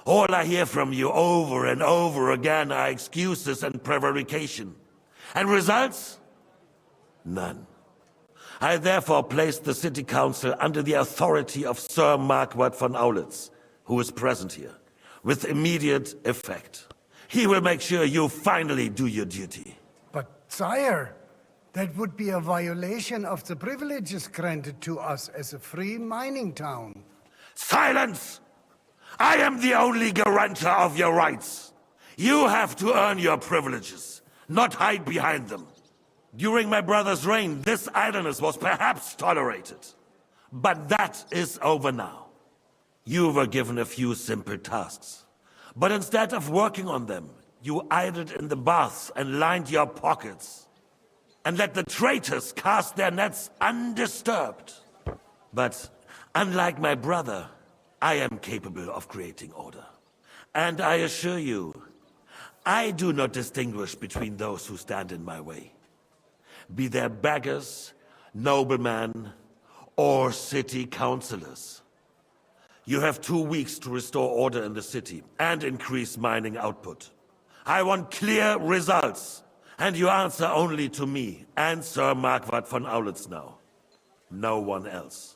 All I hear from you over and over again are excuses and prevarication. And results? None. I therefore place the city council under the authority of Sir Marquardt von Aulitz, who is present here, with immediate effect. He will make sure you finally do your duty. But, sire, that would be a violation of the privileges granted to us as a free mining town. Silence! I am the only guarantor of your rights. You have to earn your privileges, not hide behind them. During my brother's reign, this idleness was perhaps tolerated. But that is over now. You were given a few simple tasks. But instead of working on them, you idled in the baths and lined your pockets. And let the traitors cast their nets undisturbed. But unlike my brother, I am capable of creating order. And I assure you, I do not distinguish between those who stand in my way. Be they beggars, noblemen, or city councillors. You have 2 weeks to restore order in the city and increase mining output. I want clear results, and you answer only to me and Sir Marquardt von Aulitz now. No one else.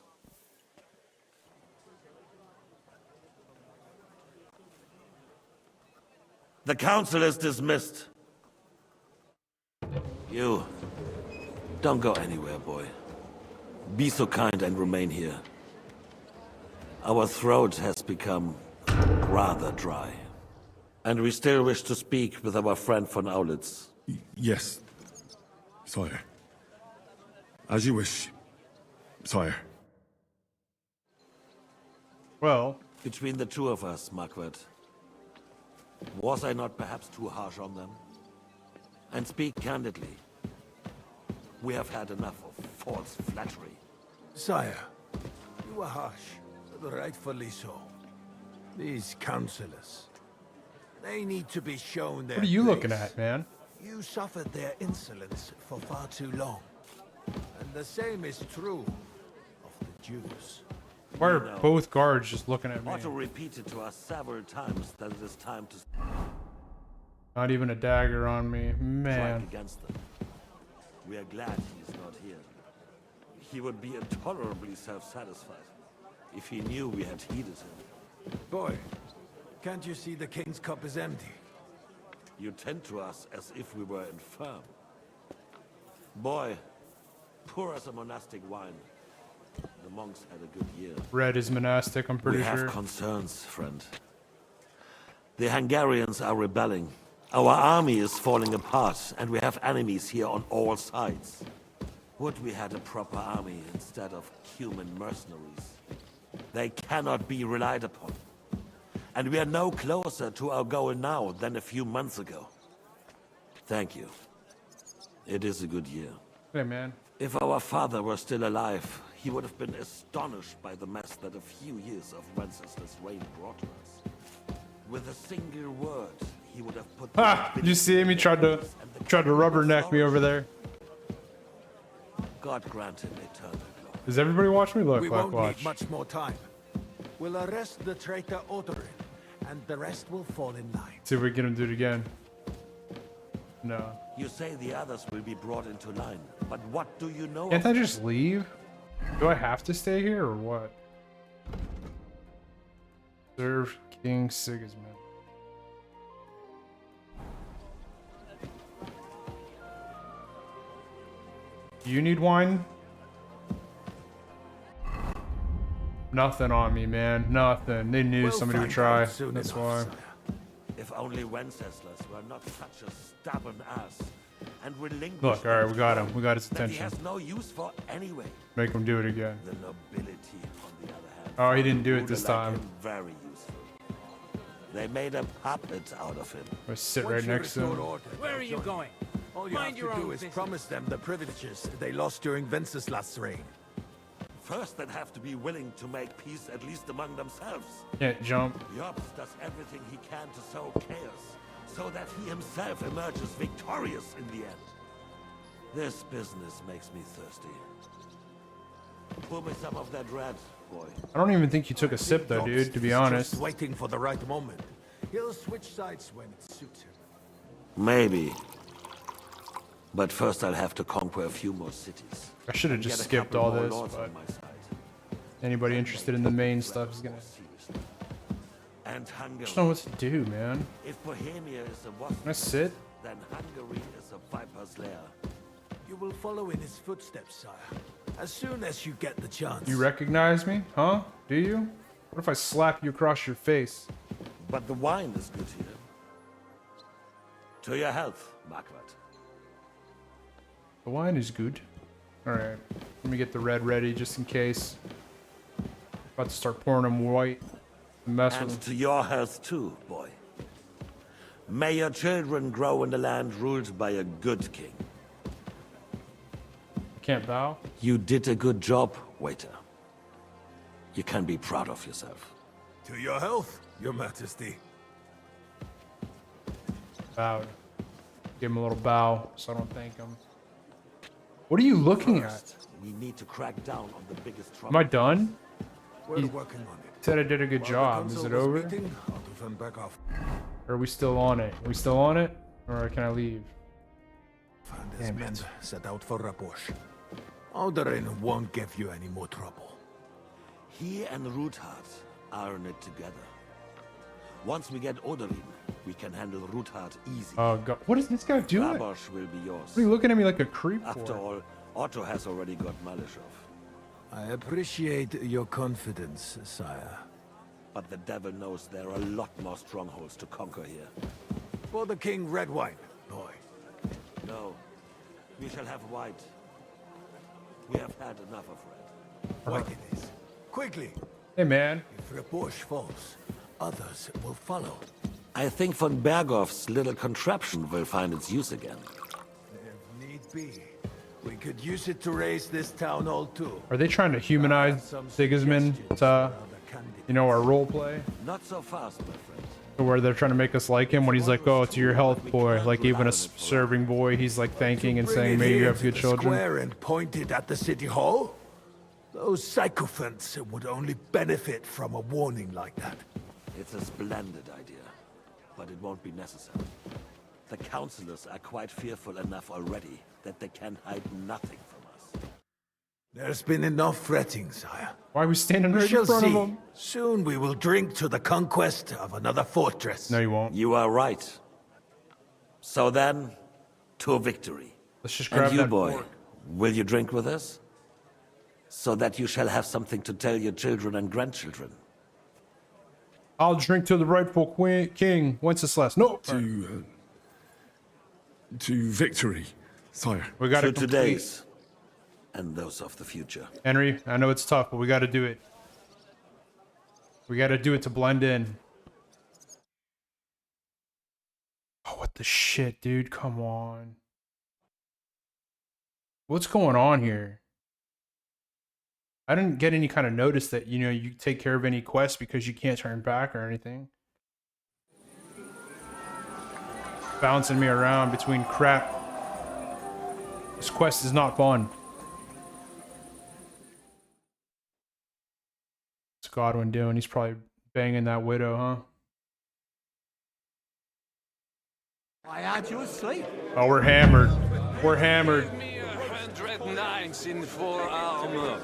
The council is dismissed. You, don't go anywhere, boy. Be so kind and remain here. Our throat has become rather dry. And we still wish to speak with our friend von Aulitz. Yes, sire. As you wish, sire. Well... Between the two of us, Marquardt, was I not perhaps too harsh on them? And speak candidly, we have had enough of false flattery. Sire, you are harsh, but rightfully so. These councillors, they need to be shown their What are you place. looking at, man? You suffered their insolence for far too long. And the same is true of the Jews. Why are both guards just looking at me? Otto repeated to us several times that it is time to Not even a dagger on me, strike man. against them. We are glad he is not here. He would be intolerably self-satisfied if he knew we had heeded him. Boy, can't you see the king's cup is empty? You tend to us as if we were infirm. Boy, pour us a monastic wine. The monks had a good year. Red is monastic, I'm pretty we sure. have concerns, friend. The Hungarians are rebelling. Our army is falling apart, and we have enemies here on all sides. Would we had a proper army instead of human mercenaries? They cannot be relied upon. And we are no closer to our goal now than a few months ago. Thank you. It is a good year. Hey, man. If our father were still alive, he would have been astonished by the mess that a few years of Wenceslas' reign brought to us. With a single word, he would have put... Ha! Did you see him? He tried to rubberneck me over there. God grant him eternal glory. Does everybody watch me? Look, We like, won't watch. need much more time. We'll arrest the traitor Odorin, and the rest will fall in line. See if we can get him to do it again. No. You say the others will be brought into line, but what do you know Can't of I just leave? Do I have to stay here or what? Serve King Sigismund. You need wine? Nothing on me, man. Nothing. They knew somebody would try. That's why. If only Wenceslas were not such a stubborn ass and relinquished... Look, alright, we got him. We got his that he attention. has no use for anyway. Make him do it again. The nobility, on the other hand... Oh, he didn't do it would this like time. him very useful. They made a puppet out of him. I sit right next to him. Where are you going? All you Mind have your to do own is business. promise them the privileges they lost during Wenceslas' reign. First, they'd have to be willing to make peace at least among themselves. Can't jump. Jobs does everything he can to sow chaos, so that he himself emerges victorious in the end. This business makes me thirsty. Pour me some of that red, boy. I don't even think you took a sip though, dude, to be honest. Just waiting for the right moment. He'll switch sides when it suits him. Maybe. But first I'll have to conquer a few more cities. I should have just skipped all this, but anybody interested in the main stuff is gonna... And I Hungary. just don't know what to do, man. If Bohemia is a wasp, Can I sit? then Hungary is a viper's lair. You will follow in his footsteps, sire. As soon as you get the chance. You recognize me? Huh? Do you? What if I slap you across your face? But the wine is good here. To your health, Marquardt. The wine is good. Alright. Let me get the red ready just in case. About to start pouring them white. Mess And with them. to your health too, boy. May your children grow in a land ruled by a good king. Can't bow? You did a good job, waiter. You can be proud of yourself. To your health, your majesty. Bowed. Give him a little bow so I don't thank him. What are you looking at? We need to crack down on the biggest trouble. Am I done? We're He working on it. said I did a good job. Is it over? Or are we still on it? Are we still on it? Or can I leave? And his men set out for Raposh. Alderin won't give you any more trouble. He and Ruthard are in it together. Once we get Odorin, we can handle Ruthard easy. Oh god, what is this guy doing? Rabosh will be yours. What are you looking at me like a creep After for? all, Otto has already got Malishov. I appreciate your confidence, sire. But the devil knows there are a lot more strongholds to conquer here. For the king, red wine, boy. No, we shall have white. We have had enough of red. White it is. Quickly. Hey man. If Raposh falls, others will follow. I think von Berghoff's little contraption will find its use again. If need be, we could use it to raise this town hall too. Are they trying to humanize Sigismund to, you know, our role play? Not so fast, my friend. Where they're trying to make us like him when he's like, oh, to your health, boy. Like even a serving boy, he's like thanking and saying, may you have good children. Square and pointed at the city hall? Those sycophants would only benefit from a warning like that. It's a splendid idea, but it won't be necessary. The councillors are quite fearful enough already that they can hide nothing from us. There's been enough fretting, sire. Why are we standing We right in shall front see. of him? Soon we will drink to the conquest of another fortress. No, you won't. You are right. So then, to victory. Let's just grab And you, that boy, fork. will you drink with us? So that you shall have something to tell your children and grandchildren. I'll drink to the rightful king, Wenceslas. No. To victory, sire. We got to To today's and those of the future. Henry, I know it's tough, but we got to do it. We got to do it to blend in. Oh, what the shit, dude? Come on. What's going on here? I didn't get any kind of notice that, you know, you take care of any quest because you can't turn back or anything. Bouncing me around between crap. This quest is not fun. What's Godwin doing? He's probably banging that widow, huh? I had you asleep. Oh, we're hammered. We're hammered. 100 knights in full armor.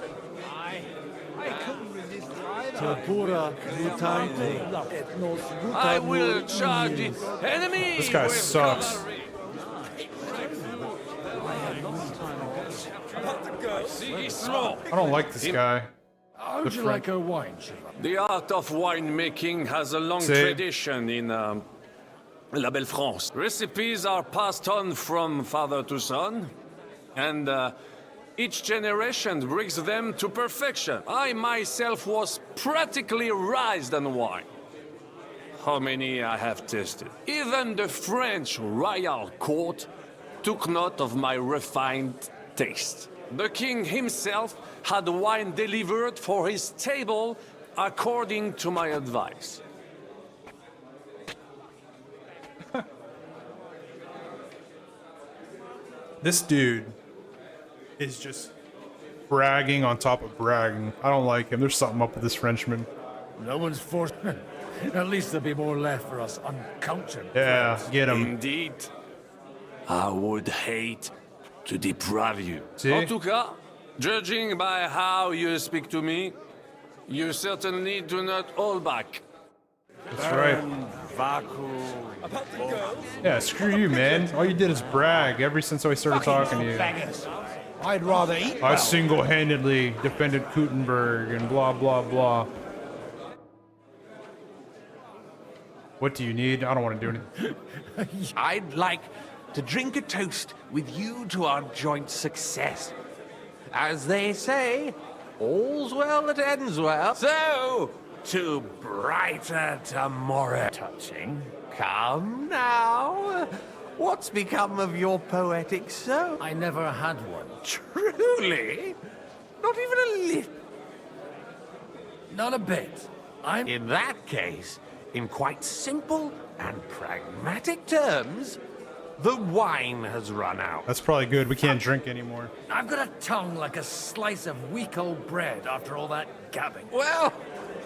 I couldn't resist either. I will charge it. Enemy! This guy with sucks. cavalry. I don't like this guy. How would you like a wine, Shiva? The art of winemaking has a long Say- tradition in La Belle France. Recipes are passed on from father to son, and each generation brings them to perfection. I myself was practically raised on wine. How many I have tasted. Even the French royal court took note of my refined taste. The king himself had wine delivered for his table according to my advice. This dude is just bragging on top of bragging. I don't like him. There's something up with this Frenchman. No one's forced. At least there'll be more left for us uncultured. Yeah, get him. Indeed. I would hate to deprive you. See? En tout cas, judging by how you speak to me, you certainly do not hold back. That's right. Yeah, screw you, man. All you did is brag ever since I started talking to you. I'd rather eat. I single-handedly defended Gutenberg and blah, blah, blah. What do you need? I don't want to do anything. I'd like to drink a toast with you to our joint success. As they say, all's well that ends well. So, to brighter tomorrow. Touching. Come now. What's become of your poetic soul? I never had one. Truly? Not even a little? Not a bit. In that case, in quite simple and pragmatic terms, the wine has run out. That's probably good. We can't drink anymore. I've got a tongue like a slice of week old bread after all that gabbing. Well,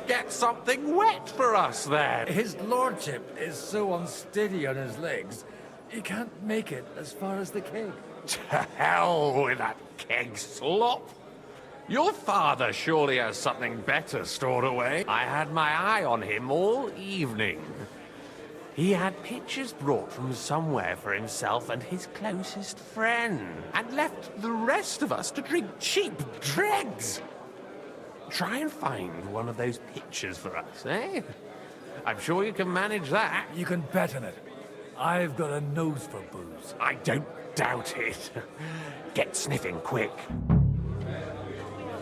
get something wet for us then. His lordship is so unsteady on his legs, he can't make it as far as the keg. To hell with that keg slop. Your father surely has something better stored away. I had my eye on him all evening. He had pictures brought from somewhere for himself and his closest friend, and left the rest of us to drink cheap dregs. Try and find one of those pictures for us, eh? I'm sure you can manage that. You can bet on it. I've got a nose for booze. I don't doubt it. Get sniffing quick.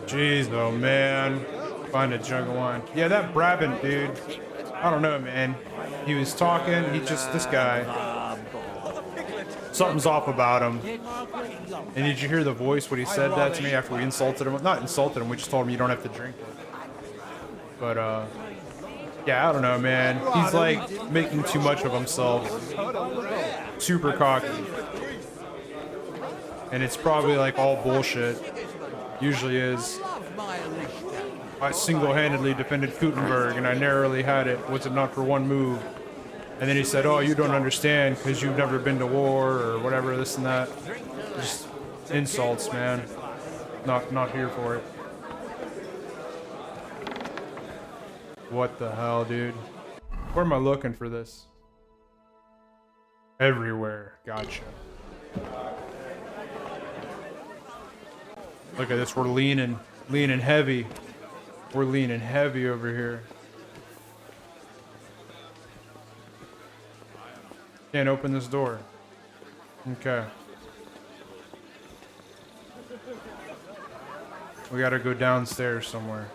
Jeez, oh man. Find a jug of wine. Yeah, that Brabant dude. I don't know, man. He was talking, this guy. Something's off about him. And did you hear the voice when he said that to me after we insulted him? Not insulted him, we just told him you don't have to drink it. But, yeah, I don't know, man. He's like making too much of himself. Super cocky. And it's probably like all bullshit. Usually is. I single-handedly defended Gutenberg and I narrowly had it. Was it not for one move? And then he said, oh, you don't understand because you've never been to war or whatever, this and that. Just insults, man. Not here for it. What the hell, dude? Where am I looking for this? Everywhere. Gotcha. Look at this. We're leaning heavy. We're leaning heavy over here. Can't open this door. Okay. We gotta go downstairs somewhere.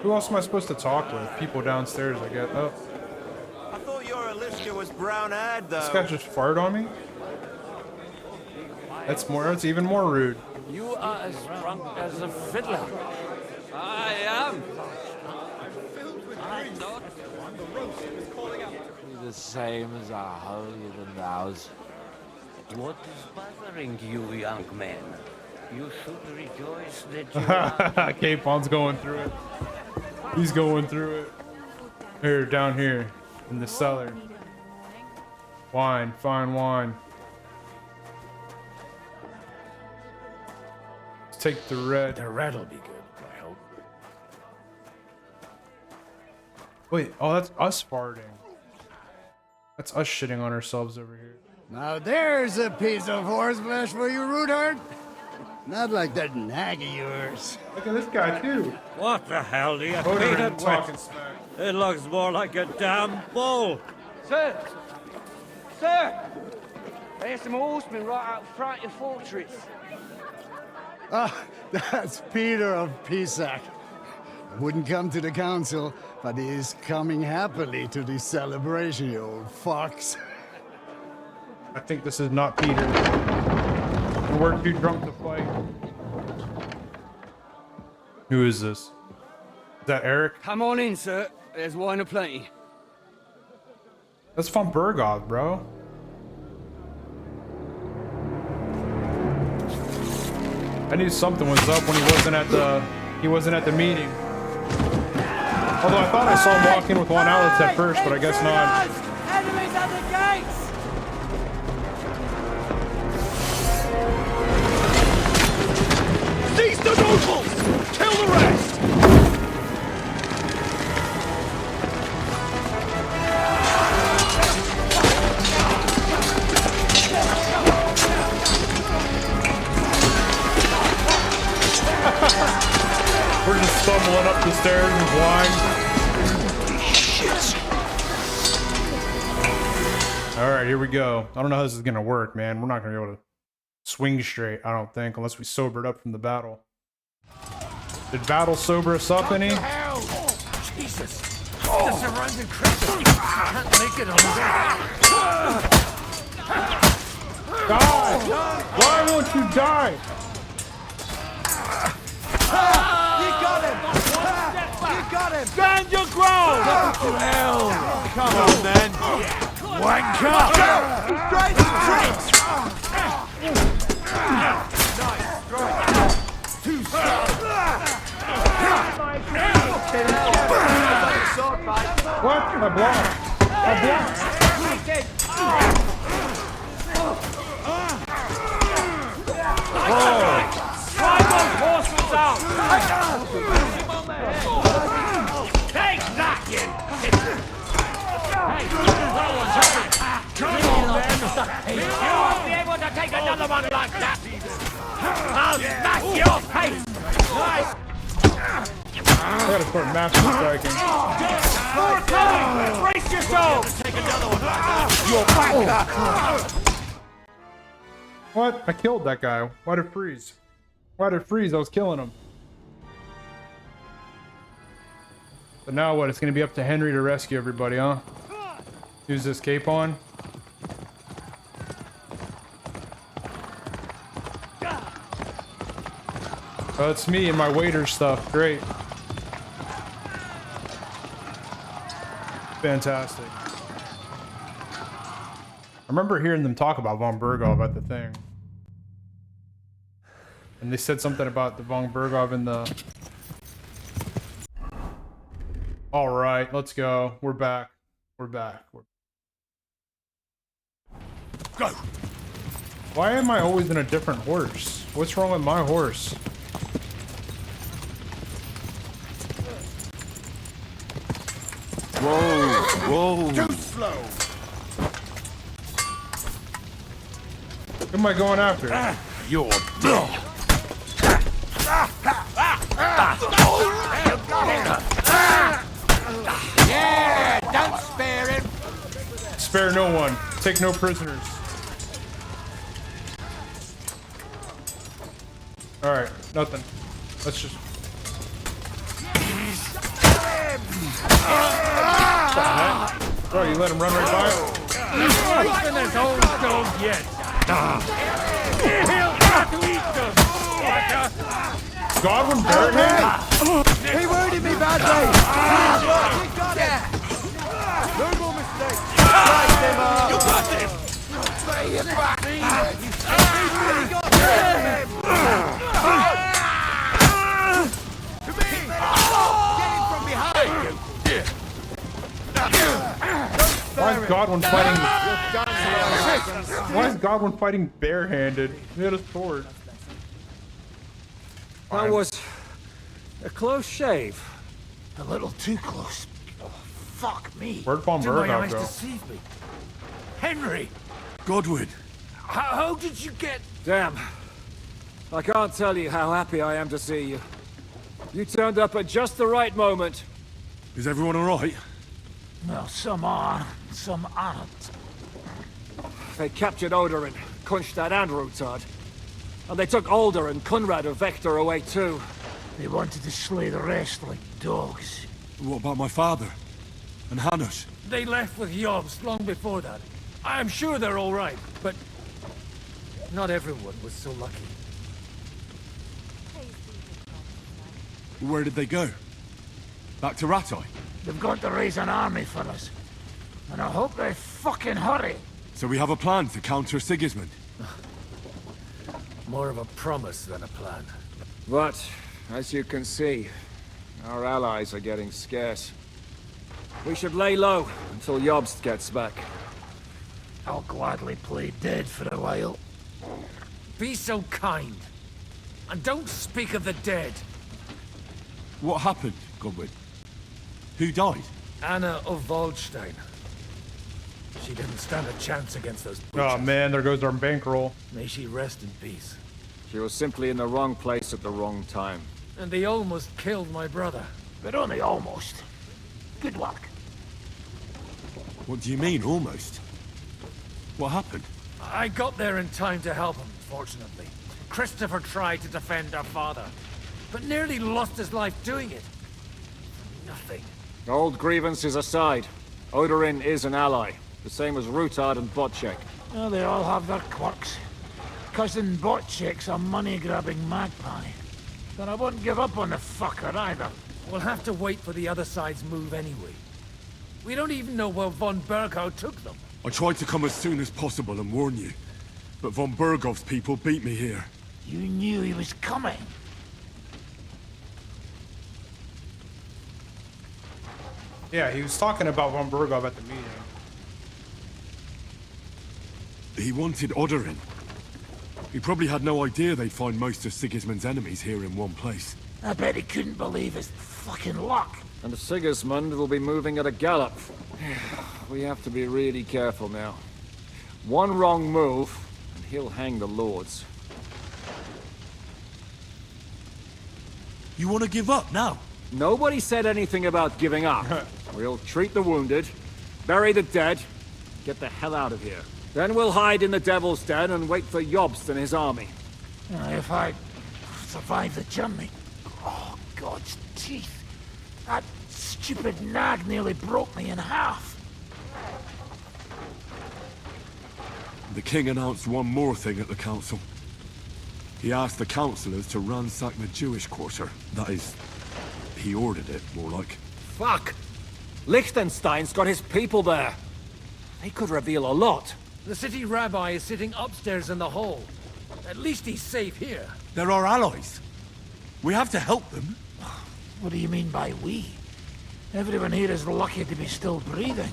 Who else am I supposed to talk with? People downstairs, I guess. Oh. I thought your Alicia was brown-eyed, though. This guy just farted on me? That's even more rude. You are as drunk as a fiddler. I am. I thought the same as our holier than thous. What is bothering you, young man? You should rejoice that you Capon's going through it. He's going through it. Here, down here, in the cellar. Wine, fine wine. Let's take the red. The red'll be good, I hope. Wait, oh, that's us farting. That's us shitting on ourselves over here. Now there's a piece of horseflesh for you, Rootheart. Not like that nag of yours. Look at this guy, too. What the hell do you Odor feed and it talking with? smack. It looks more like a damn bull. Sir! Sir! There's some horsemen right out front of the fortress. Ah, that's Peter of Pisac. Wouldn't come to the council, but he's coming happily to the celebration, you old fox. I think this is not Peter. We're too drunk to fight. Who is this? Is that Eric? Come on in, sir. There's wine aplenty. That's von Bergov, bro. I knew something was up when he wasn't at the meeting. Although I thought I saw him walk in with one outlet at first, but I guess not. Enemies at the gates! Seize the nobles! Kill the rest! We're just stumbling up the stairs and blind. Alright, here we go. I don't know how this is gonna work, man. We're not gonna be able to swing straight, I don't think, unless we sobered up from the battle. Did battle sober us up any? Jesus! The surrounding creatures can't make it on Die! Why won't you die? You got him! You got him! Stand your ground! Go to hell! Come on, then! Wanker! Straight tricks! Nice strike! Too slow! What? I blocked. Try those horses out! Take that, you! Come on, then! You won't be able to take another one like that! I'll smash your face! Nice! I gotta start master striking. More coming! Brace yourself! Take another one like that! What? I killed that guy. Why'd it freeze? Why'd it freeze? I was killing him. But now what? It's gonna be up to Henry to rescue everybody, huh? Use this cape on. Oh, it's me and my waiter stuff. Great. Fantastic. I remember hearing them talk about von Bergov at the thing. And they said something about the von Bergov in the... Alright, let's go. We're back. We're back. Go! Why am I always in a different horse? What's wrong with my horse? Whoa! Too slow! Who am I going after? You're dead! Yeah! Don't spare him! Spare no one. Take no prisoners. Alright, nothing. Let's just... Bro, you let him run right by him? Nothing as old as gold yet! He'll have to eat them! Godwin barehanded? He wounded me badly! You got him! No more mistakes! Slice him up! You got him! Lay him back! He's really got him! To me! Get him from behind! Why is Godwin fighting... Why is Godwin fighting barehanded? He had a sword. That was a close shave. A little too close. Oh, fuck me. Where'd von Did my Bergov eyes go? deceive me? Henry! Godwin! How did you get... Damn. I can't tell you how happy I am to see you. You turned up at just the right moment. Is everyone alright? Well, some are, some aren't. They captured Oder and Kunstad and Rutard. And they took Alder and Kunrad of Vector away too. They wanted to slay the rest like dogs. What about my father? And Hanush? They left with Yobs long before that. I'm sure they're all right, but not everyone was so lucky. Where did they go? Back to Rattay? They've got to raise an army for us. And I hope they fucking hurry. So we have a plan to counter Sigismund? More of a promise than a plan. But, as you can see, our allies are getting scarce. We should lay low until Jobst gets back. I'll gladly play dead for a while. Be so kind. And don't speak of the dead. What happened, Godwin? Who died? Anna of Waldstein. She didn't stand a chance against those butchers. Oh man, there goes our bankroll. May she rest in peace. She was simply in the wrong place at the wrong time. And they almost killed my brother. But only almost. Good luck. What do you mean, almost? What happened? I got there in time to help him, fortunately. Christopher tried to defend our father, but nearly lost his life doing it. Nothing. Old grievances aside, Odorin is an ally, the same as Rutard and Botchek. Well, they all have their quirks. Cousin Botchek's a money-grabbing magpie. But I wouldn't give up on the fucker either. We'll have to wait for the other side's move anyway. We don't even know where von Berghow took them. I tried to come as soon as possible and warn you, but von Bergov's people beat me here. You knew he was coming. Yeah, he was talking about von Bergov at the meeting. He wanted Odorin. He probably had no idea they'd find most of Sigismund's enemies here in one place. I bet he couldn't believe his fucking luck. And Sigismund will be moving at a gallop. We have to be really careful now. One wrong move, and he'll hang the lords. You want to give up now? Nobody said anything about giving up. We'll treat the wounded, bury the dead, get the hell out of here. Then we'll hide in the Devil's Den and wait for Jobst and his army. If I survive the journey... Oh, God's teeth. That stupid nag nearly broke me in half. The king announced one more thing at the council. He asked the councillors to ransack the Jewish quarter. That is, he ordered it, more like. Fuck! Liechtenstein's got his people there. They could reveal a lot. The city rabbi is sitting upstairs in the hall. At least he's safe here. They're our allies. We have to help them. What do you mean by we? Everyone here is lucky to be still breathing.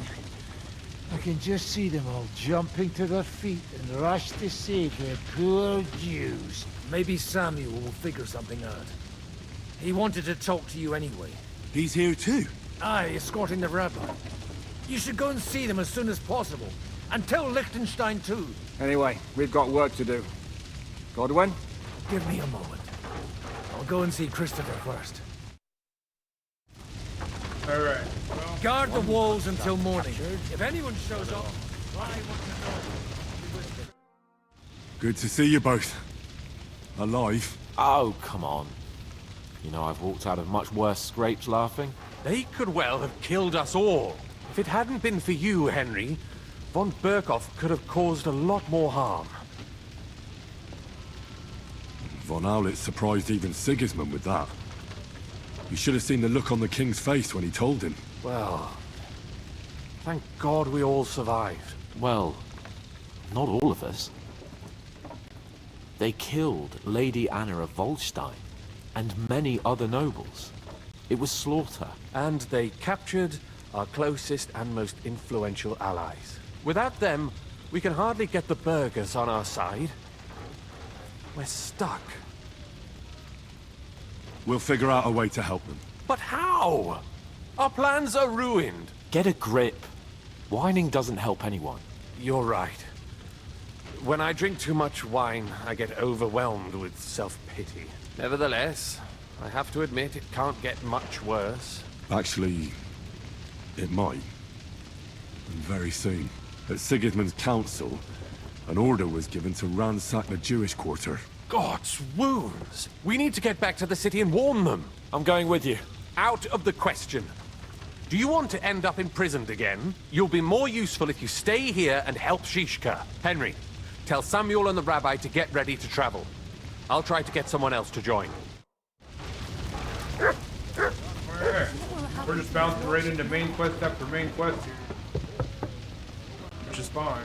I can just see them all jumping to their feet and rush to save their poor Jews. Maybe Samuel will figure something out. He wanted to talk to you anyway. He's here too? Aye, escorting the rabbi. You should go and see them as soon as possible. And tell Liechtenstein too. Anyway, we've got work to do. Godwin? Give me a moment. I'll go and see Christopher first. Alright. Guard the walls until morning. If anyone shows up, I want to know. Good to see you both. Alive. Oh, come on. You know I've walked out of much worse scrapes laughing. They could well have killed us all. If it hadn't been for you, Henry, von Berkhoff could have caused a lot more harm. Von Aulitz surprised even Sigismund with that. You should have seen the look on the king's face when he told him. Well, thank God we all survived. Well, not all of us. They killed Lady Anna of Waldstein and many other nobles. It was slaughter. And they captured our closest and most influential allies. Without them, we can hardly get the burghers on our side. We're stuck. We'll figure out a way to help them. But how? Our plans are ruined. Get a grip. Whining doesn't help anyone. You're right. When I drink too much wine, I get overwhelmed with self-pity. Nevertheless, I have to admit it can't get much worse. Actually, it might. And very soon. At Sigismund's council, an order was given to ransack the Jewish quarter. God's wounds! We need to get back to the city and warn them. I'm going with you. Out of the question. Do you want to end up imprisoned again? You'll be more useful if you stay here and help Shishka. Henry, tell Samuel and the rabbi to get ready to travel. I'll try to get someone else to join. We're just bouncing right into main quest after main quest here. which is fine.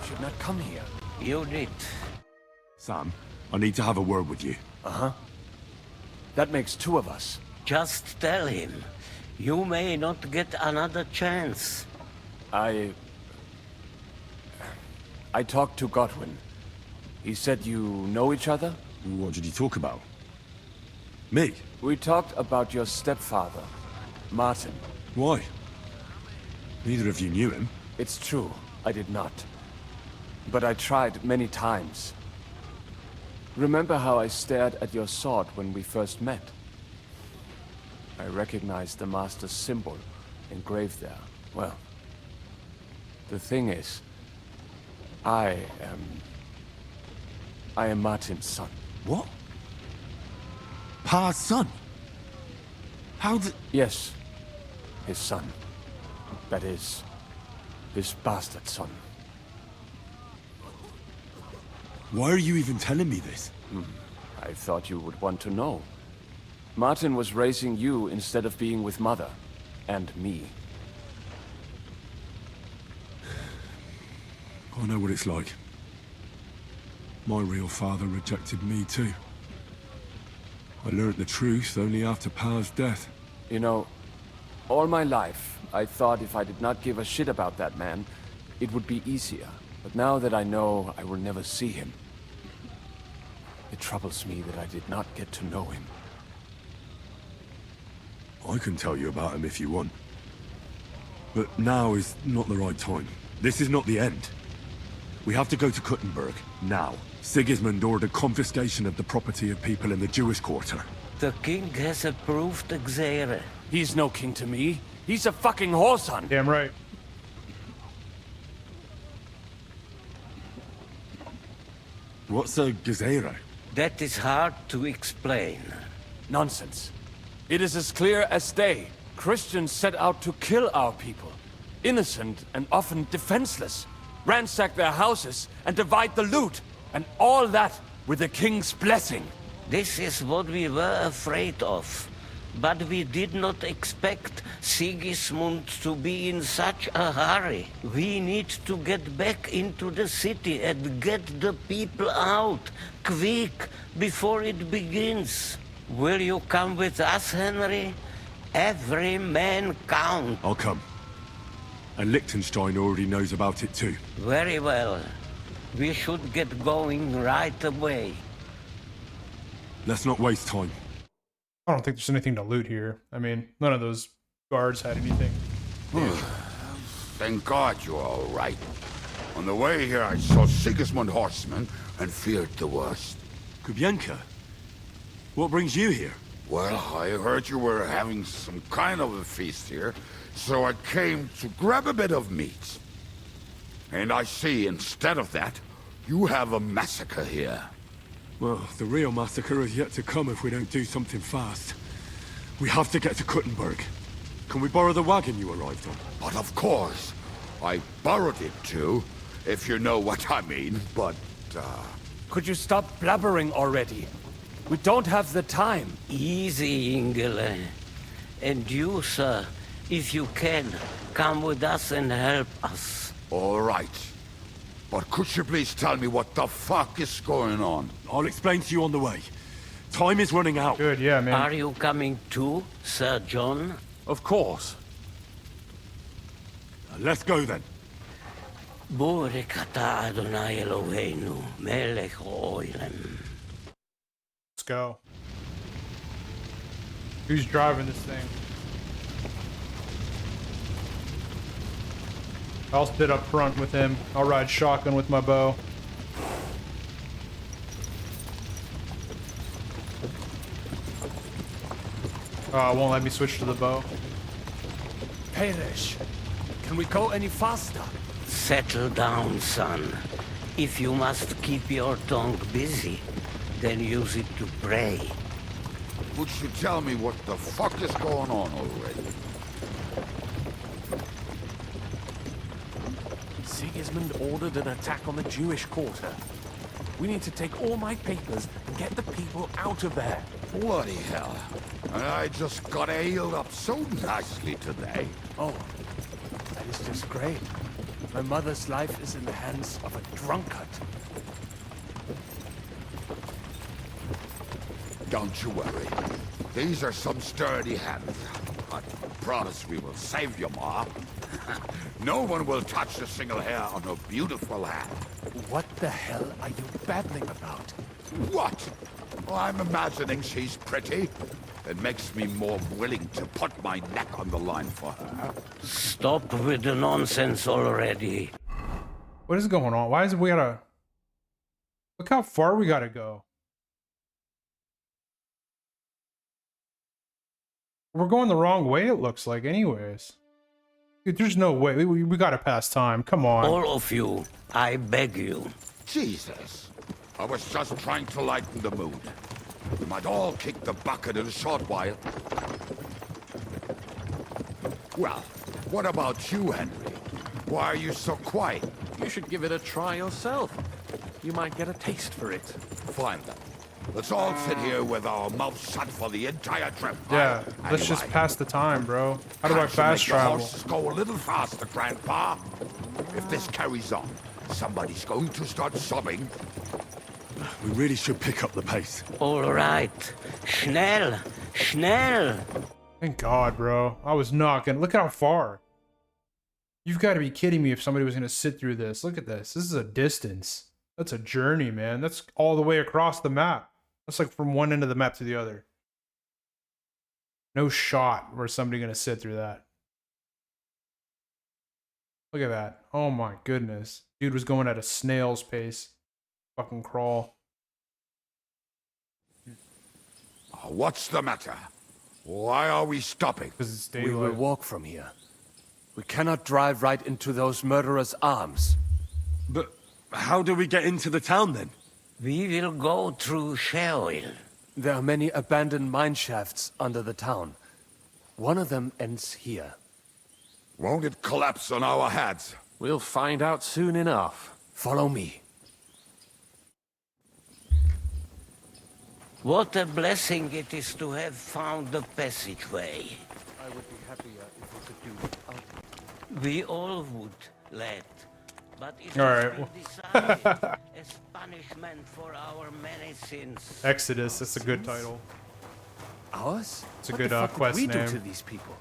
Should not come here. You did. Sam, I need to have a word with you. Uh-huh. That makes two of us. Just tell him. You may not get another chance. I talked to Godwin. He said you know each other? What did he talk about? Me? We talked about your stepfather, Martin. Why? Neither of you knew him. It's true, I did not. But I tried many times. Remember how I stared at your sword when we first met? I recognized the Master's symbol engraved there. Well, the thing is, I am Martin's son. What? Pa's son? How did... Yes, his son. That is, his bastard son. Why are you even telling me this? I thought you would want to know. Martin was raising you instead of being with Mother. And me. I know what it's like. My real father rejected me too. I learned the truth only after Pa's death. You know, all my life, I thought if I did not give a shit about that man, it would be easier. But now that I know I will never see him, it troubles me that I did not get to know him. I can tell you about him if you want. But now is not the right time. This is not the end. We have to go to Kuttenberg, now. Sigismund ordered confiscation of the property of people in the Jewish quarter. The king has approved Xere. He's no king to me. He's a fucking whoreson. Damn right. What's a Gezerah? That is hard to explain. Nonsense. It is as clear as day. Christians set out to kill our people. Innocent and often defenseless. Ransack their houses and divide the loot. And all that with the king's blessing. This is what we were afraid of. But we did not expect Sigismund to be in such a hurry. We need to get back into the city and get the people out. Quick, before it begins. Will you come with us, Henry? Every man counts. I'll come. And Liechtenstein already knows about it too. Very well. We should get going right away. Let's not waste time. I don't think there's anything to loot here. I mean, none of those guards had anything. Thank God you're all right. On the way here, I saw Sigismund horsemen and feared the worst. Kubienka? What brings you here? Well, I heard you were having some kind of a feast here, so I came to grab a bit of meat. And I see, instead of that, you have a massacre here. Well, the real massacre is yet to come if we don't do something fast. We have to get to Kuttenberg. Can we borrow the wagon you arrived on? But of course. I borrowed it too, if you know what I mean, but, Could you stop blabbering already? We don't have the time. Easy, Ingele. And you, sir, if you can, come with us and help us. All right. But could you please tell me what the fuck is going on? I'll explain to you on the way. Time is running out. Good, yeah, man. Are you coming too, Sir John? Of course. Let's go then. Burekata Adonai Eloheinu, melech ha'olam. Let's go. Who's driving this thing? I'll sit up front with him. I'll ride shotgun with my bow. Oh, it won't let me switch to the bow. Perish. Can we go any faster? Settle down, son. If you must keep your tongue busy, then use it to pray. Would you tell me what the fuck is going on already? Sigismund ordered an attack on the Jewish quarter. We need to take all my papers and get the people out of there. Bloody hell. And I just got ailed up so nicely today. Oh, that is just great. My mother's life is in the hands of a drunkard. Don't you worry. These are some sturdy hands. I promise we will save you, Ma. No one will touch a single hair on her beautiful head. What the hell are you babbling about? What? Oh, I'm imagining she's pretty. It makes me more willing to put my neck on the line for her. Stop with the nonsense already. What is going on? Why is it we gotta... Look how far we gotta go. We're going the wrong way, it looks like, anyways. Dude, there's no way. We gotta pass time. Come on. All of you, I beg you. Jesus. I was just trying to lighten the mood. We might all kick the bucket in a short while. Well, what about you, Henry? Why are you so quiet? You should give it a try yourself. You might get a taste for it. Fine then. Let's all sit here with our mouths shut for the entire trip. Yeah, let's just pass the time, bro. How do I fast travel? Horses go a little faster, Grandpa. If this carries on, somebody's going to start sobbing. We really should pick up the pace. All right. Schnell! Schnell! Thank God, bro. I was not gonna... Look how far. You've got to be kidding me if somebody was gonna sit through this. Look at this. This is a distance. That's a journey, man. That's all the way across the map. That's like from one end of the map to the other. No shot where somebody gonna sit through that. Look at that. Oh my goodness. Dude was going at a snail's pace. Fucking crawl. What's the matter? Why are we stopping? Because it's We will walk from here. We cannot drive right into those murderers' arms. But how do we get into the town then? We will go through Sheol. There are many abandoned mine shafts under the town. One of them ends here. Won't it collapse on our heads? We'll find out soon enough. Follow me. What a blessing it is to have found the passageway. I would be happier if we could do without. We all would, lad. But it All has right. been decided as punishment for our many sins. Exodus. That's a good title. Ours? It's a What good the fuck quest did we name. do to these people?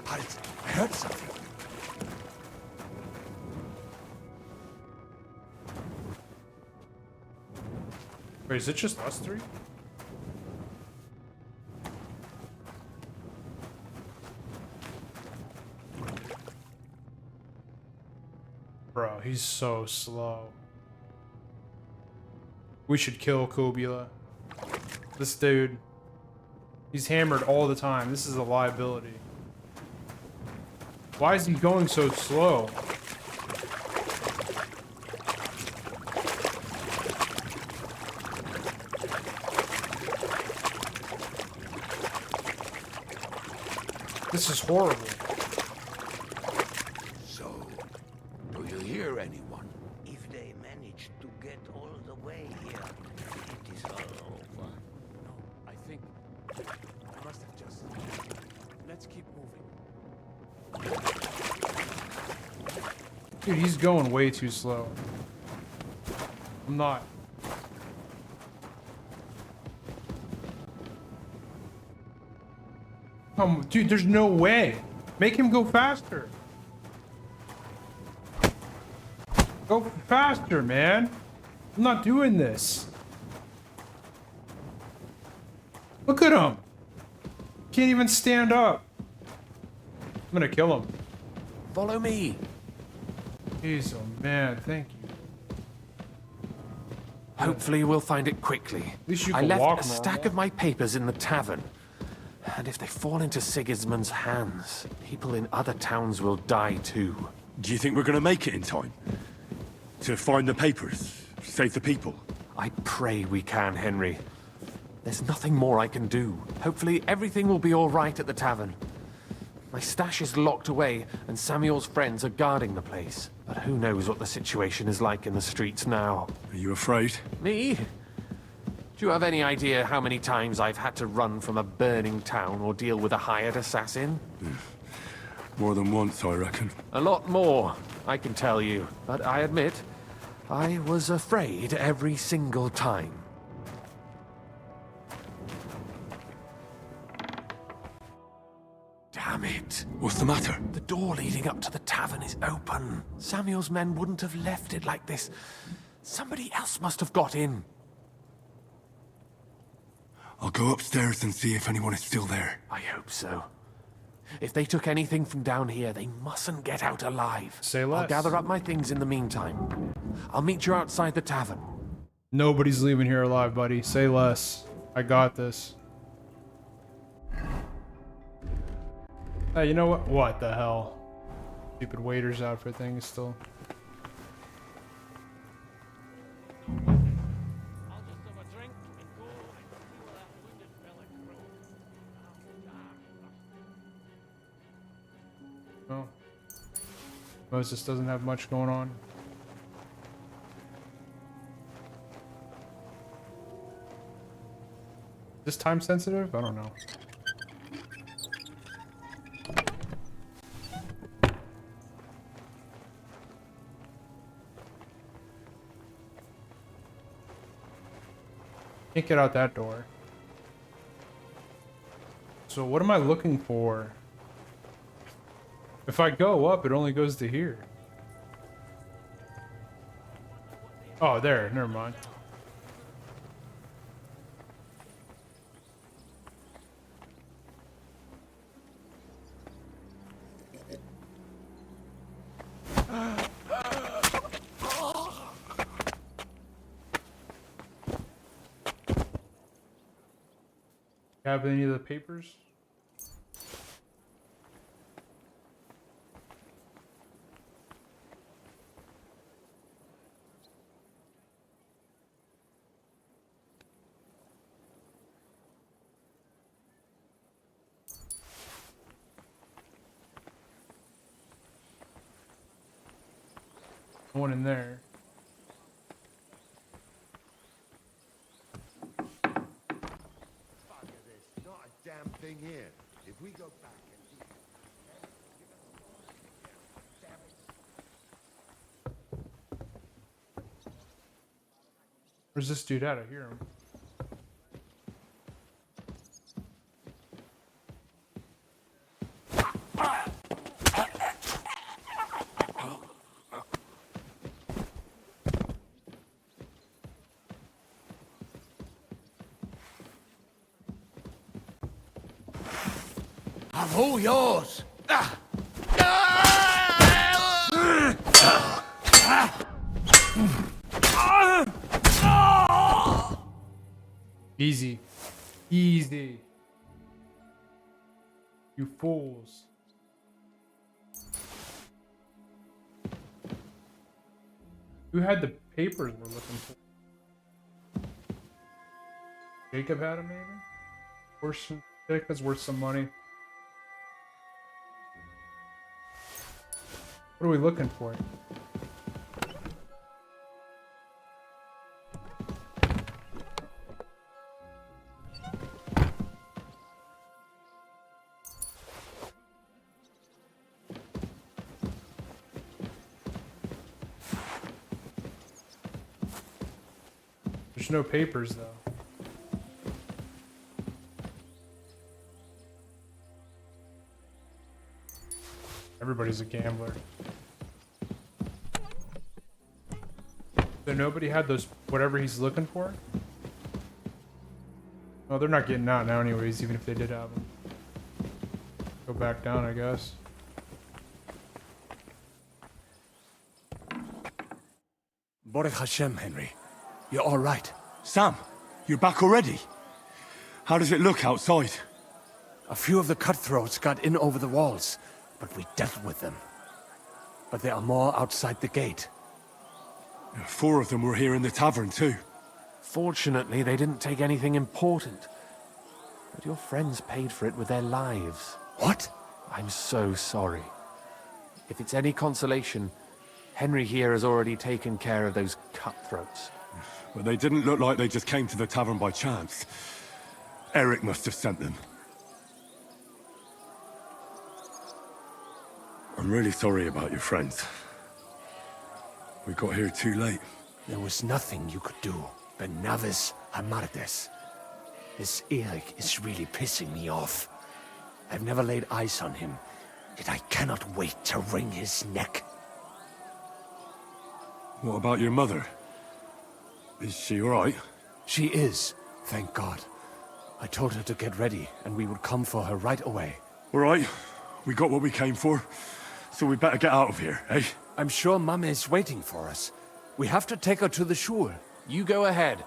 I heard something. Wait, is it just us three? Bro, he's so slow. We should kill Kobula. This dude, he's hammered all the time. This is a liability. Why is he going so slow? This is horrible. So, do you hear anyone? If they manage to get all the way here, it is all over. No, I think I must have just. Let's keep moving. Dude, he's going way too slow. I'm not. Dude, there's no way. Make him go faster. Go faster, man. I'm not doing this. Look at him. Can't even stand up. I'm gonna kill him. Follow me. Jeez, oh man, thank you. Hopefully we'll find it quickly. At least you I can left walk a more. stack of my papers in the tavern. And if they fall into Sigismund's hands, people in other towns will die too. Do you think we're gonna make it in time? To find the papers? Save the people? I pray we can, Henry. There's nothing more I can do. Hopefully everything will be all right at the tavern. My stash is locked away, and Samuel's friends are guarding the place. But who knows what the situation is like in the streets now? Are you afraid? Me? Do you have any idea how many times I've had to run from a burning town or deal with a hired assassin? More than once, I reckon. A lot more, I can tell you. But I admit, I was afraid every single time. Damn it. What's the matter? The door leading up to the tavern is open. Samuel's men wouldn't have left it like this. Somebody else must have got in. I'll go upstairs and see if anyone is still there. I hope so. If they took anything from down here, they mustn't get out alive. Say less. I'll gather up my things in the meantime. I'll meet you outside the tavern. Nobody's leaving here alive, buddy. Say less. I got this. Hey, you know what? What the hell? Stupid waiter's outfit thing is still... Oh. Moses doesn't have much going on. Is this time sensitive? I don't know. Can't get out that door. So what am I looking for? If I go up, it only goes to here. Oh, there. Never mind. Have any of the papers? No one in there. Thing here. If we go back and Where's this dude at? I hear him. I'm all yours. Easy. Easy. You fools. Who had the papers we're looking for? Jacob had them, maybe? Worth Jacob's worth some money. What are we looking for? There's no papers, though. Everybody's a gambler. So nobody had those, whatever he's looking for? Oh, they're not getting out now anyways, even if they did have them. Go back down, I guess. Baruch Hashem, Henry. You're all right. Sam, you're back already? How does it look outside? A few of the cutthroats got in over the walls, but we dealt with them. But there are more outside the gate. 4 of them were here in the tavern too. Fortunately, they didn't take anything important. But your friends paid for it with their lives. What? I'm so sorry. If it's any consolation, Henry here has already taken care of those cutthroats. But they didn't look like they just came to the tavern by chance. Eric must have sent them. I'm really sorry about your friends. We got here too late. There was nothing you could do. Benavis Amartes. This Eric is really pissing me off. I've never laid eyes on him, yet I cannot wait to wring his neck. What about your mother? Is she alright? She is, thank God. I told her to get ready, and we would come for her right away. Alright, we got what we came for, so we better get out of here, eh? I'm sure Mum is waiting for us. We have to take her to the shul. You go ahead.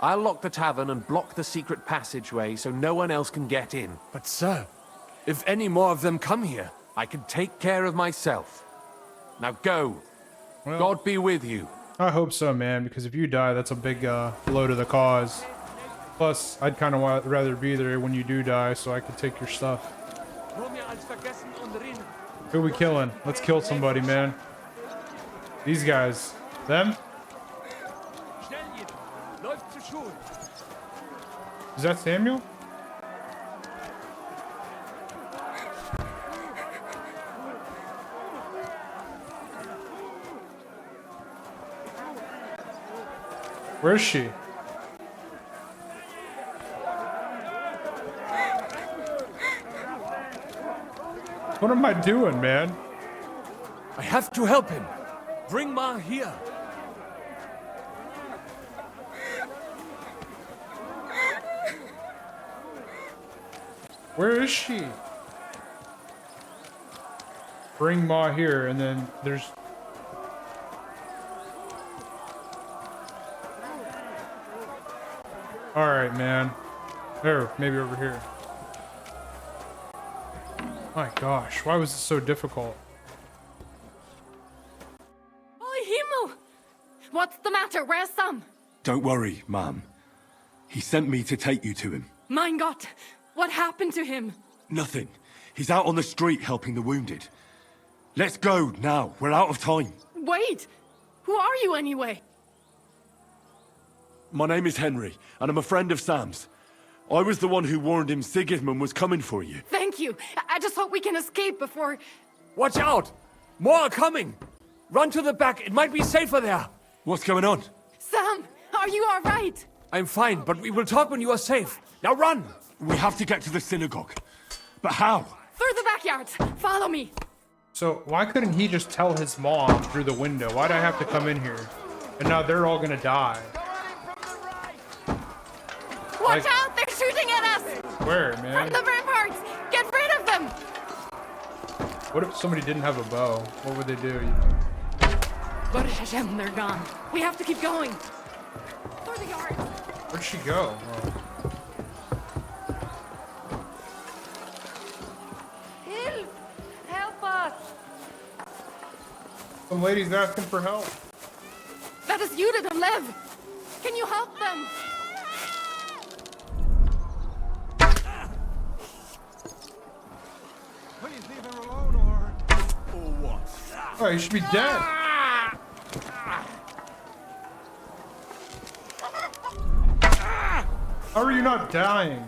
I'll lock the tavern and block the secret passageway so no one else can get in. But sir, if any more of them come here, I can take care of myself. Now go. Well, God be with you. I hope so, man, because if you die, that's a big blow to the cause. Plus, I'd kind of rather be there when you do die so I could take your stuff. Who we killing? Let's kill somebody, man. These guys. Them? Is that Samuel? Where is she? What am I doing, man? I have to help him. Bring Ma here. Where is she? Bring Ma here, and then there's... Alright, man. There, maybe over here. My gosh, why was this so difficult? Oh, Himmel! What's the matter? Where's Sam? Don't worry, ma'am. He sent me to take you to him. Mein Gott! What happened to him? Nothing. He's out on the street helping the wounded. Let's go now. We're out of time. Wait! Who are you anyway? My name is Henry, and I'm a friend of Sam's. I was the one who warned him Sigismund was coming for you. Thank you. I just hope we can escape before... Watch out! More are coming! Run to the back. It might be safer there. What's going on? Sam, are you all right? I'm fine, but we will talk when you are safe. Now run! We have to get to the synagogue. But how? Through the backyard. Follow me. So, why couldn't he just tell his mom through the window? Why'd I have to come in here? And now they're all gonna die. Watch out! They're shooting at us! Where, man? From the ramparts! Get rid of them! What if somebody didn't have a bow? What would they do? But Hashem, they're gone. We have to keep going. Through the yard. Where'd she go? Oh. Help us! Some lady's asking for help. That is Judith and Lev. Can you help them? Please leave her alone, or what? Oh, you should be dead. How are you not dying?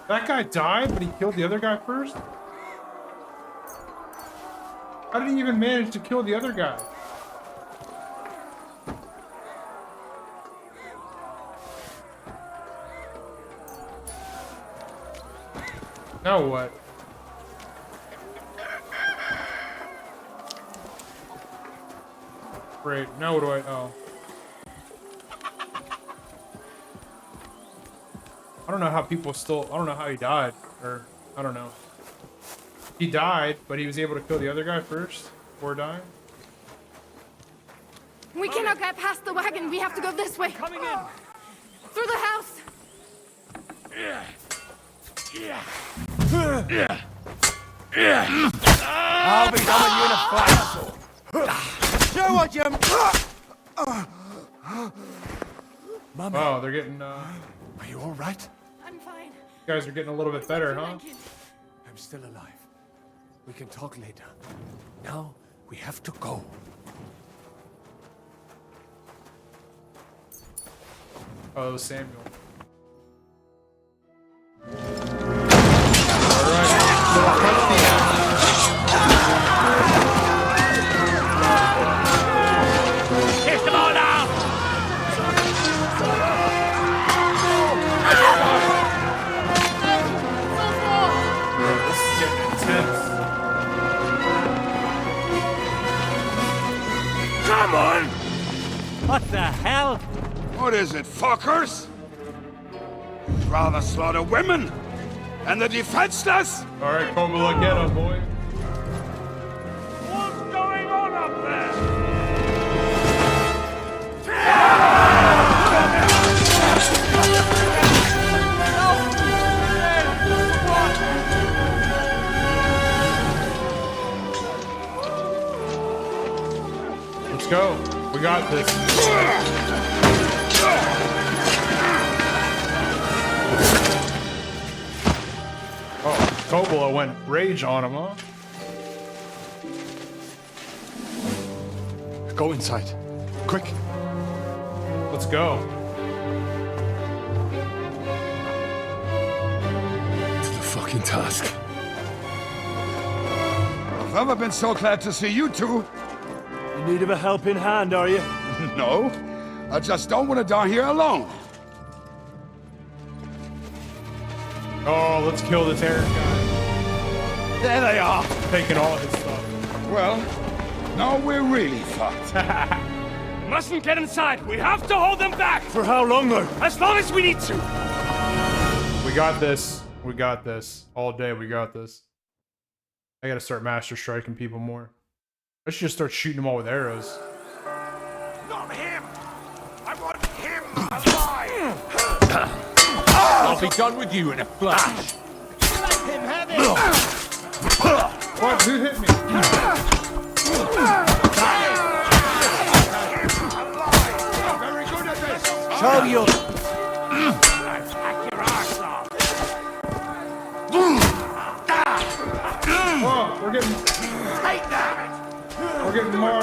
That guy died, but he killed the other guy first? How did he even manage to kill the other guy? Now what? Great, now what do I... Oh. I don't know how people still... I don't know how he died. Or, I don't know. He died, but he was able to kill the other guy first before dying? We cannot get past the wagon. We have to go this way. Coming in. Through the house. I'll be done with you in a flash. Show what you... Mama. Wow, they're getting, Are you all right? I'm fine. You guys are getting a little bit better, huh? I'm I'm still alive. We can talk later. Now, we have to go. Oh, it was Samuel. Kick them all out! This is getting intense. Come on! What the hell? What is it, fuckers? You'd rather slaughter women and the defenseless? All right, Cobble, get him, boy. What's going on up there? Let's go. We got this. Oh, Cobble went rage on him, huh? Go inside. Quick. Let's go. To the fucking task. I've ever been so glad to see you two. In need of a helping hand, are you? No, I just don't want to die here alone. Oh, let's kill this Aaron guy. There they are. Taking all his stuff. Well, now we're really fucked. Mustn't get inside. We have to hold them back. For how long, though? As long as we need to. We got this. We got this. All day, we got this. I gotta start master striking people more. I should just start shooting them all with arrows. Not him. I want him alive. I'll be done with you in a flash. Let him have it. What? Who hit me? Very good at this. Show you. Oh, we're getting. Take that. We're getting more.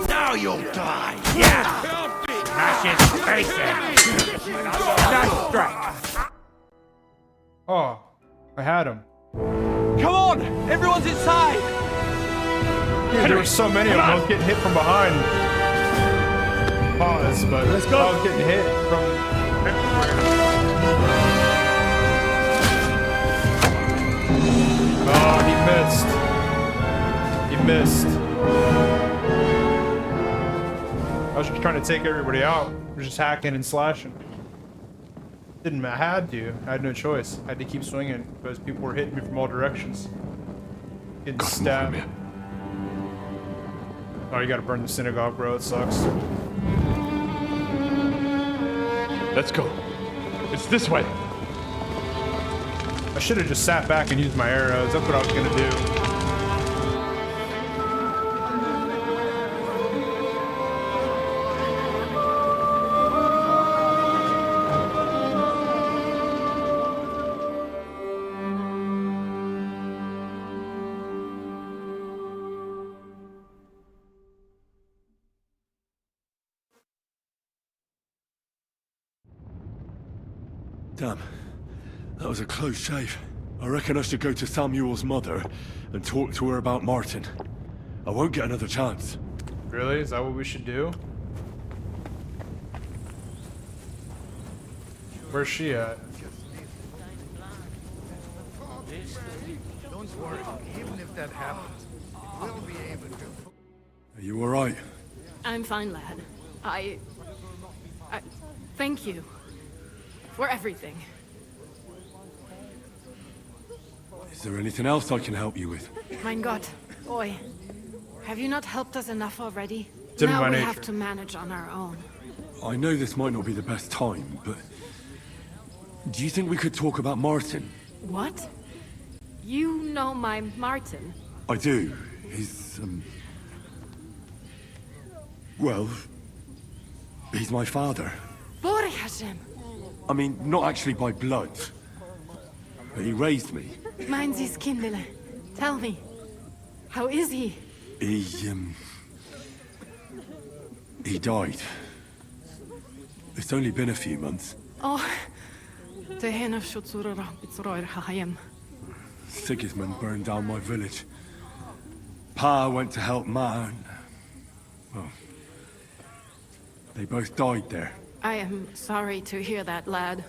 Now you'll die. Yeah. Smash his face in. Nice strike. Oh, I had him. Come on, everyone's inside. Dude, there were so many of them. I was getting hit from behind. Pause, but Let's go. I was getting hit from everywhere. Oh, he missed. He missed. I was just trying to take everybody out. I was just hacking and slashing. Didn't matter. I had to. I had no choice. I had to keep swinging because people were hitting me from all directions. Getting stabbed. Oh, you gotta burn the synagogue, bro. It sucks. Let's go. It's this way. I should have just sat back and used my arrows. That's what I was gonna do. Damn. That was a close shave. I reckon I should go to Samuel's mother and talk to her about Martin. I won't get another chance. Really? Is that what we should do? Where's she at? Don't worry. Even if that happens, we'll be able to. Are you alright? I'm fine, lad. I thank you for everything. Is there anything else I can help you with? Mein Gott, boy. Have you not helped us enough already? It's in now my we nature. have to manage on our own. I know this might not be the best time, but... do you think we could talk about Martin? What? You know my Martin? I do. He's, well... he's my father. Borjasem! I mean, not actually by blood. But he raised me. Meinen Sie's Kindele. Tell me. How is he? He died. It's only been a few months. Oh. The hen of Shutsura it's roir hayem. Sigismund burned down my village. Pa went to help Ma and... well... they both died there. I am sorry to hear that, lad.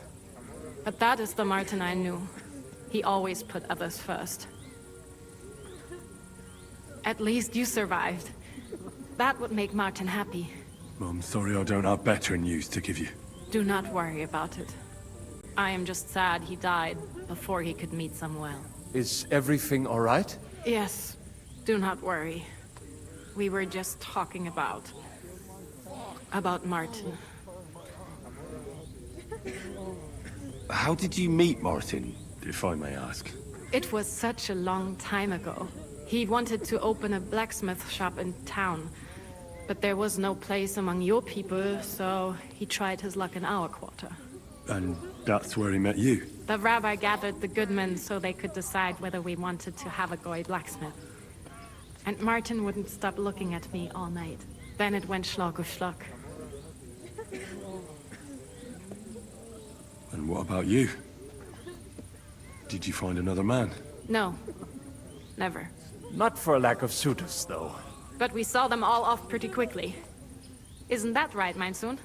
But that is the Martin I knew. He always put others first. At least you survived. That would make Martin happy. I'm sorry I don't have better news to give you. Do not worry about it. I am just sad he died before he could meet Samuel. Is everything all right? Yes. Do not worry. We were just talking about Martin. How did you meet Martin, if I may ask? It was such a long time ago. He wanted to open a blacksmith shop in town, but there was no place among your people, so he tried his luck in our quarter. And that's where he met you? The rabbi gathered the good men so they could decide whether we wanted to have a goy blacksmith. And Martin wouldn't stop looking at me all night. Then it went schlag auf schlag. And what about you? Did you find another man? No. Never. Not for a lack of suitors, though. But we saw them all off pretty quickly. Isn't that right, mein Sohn?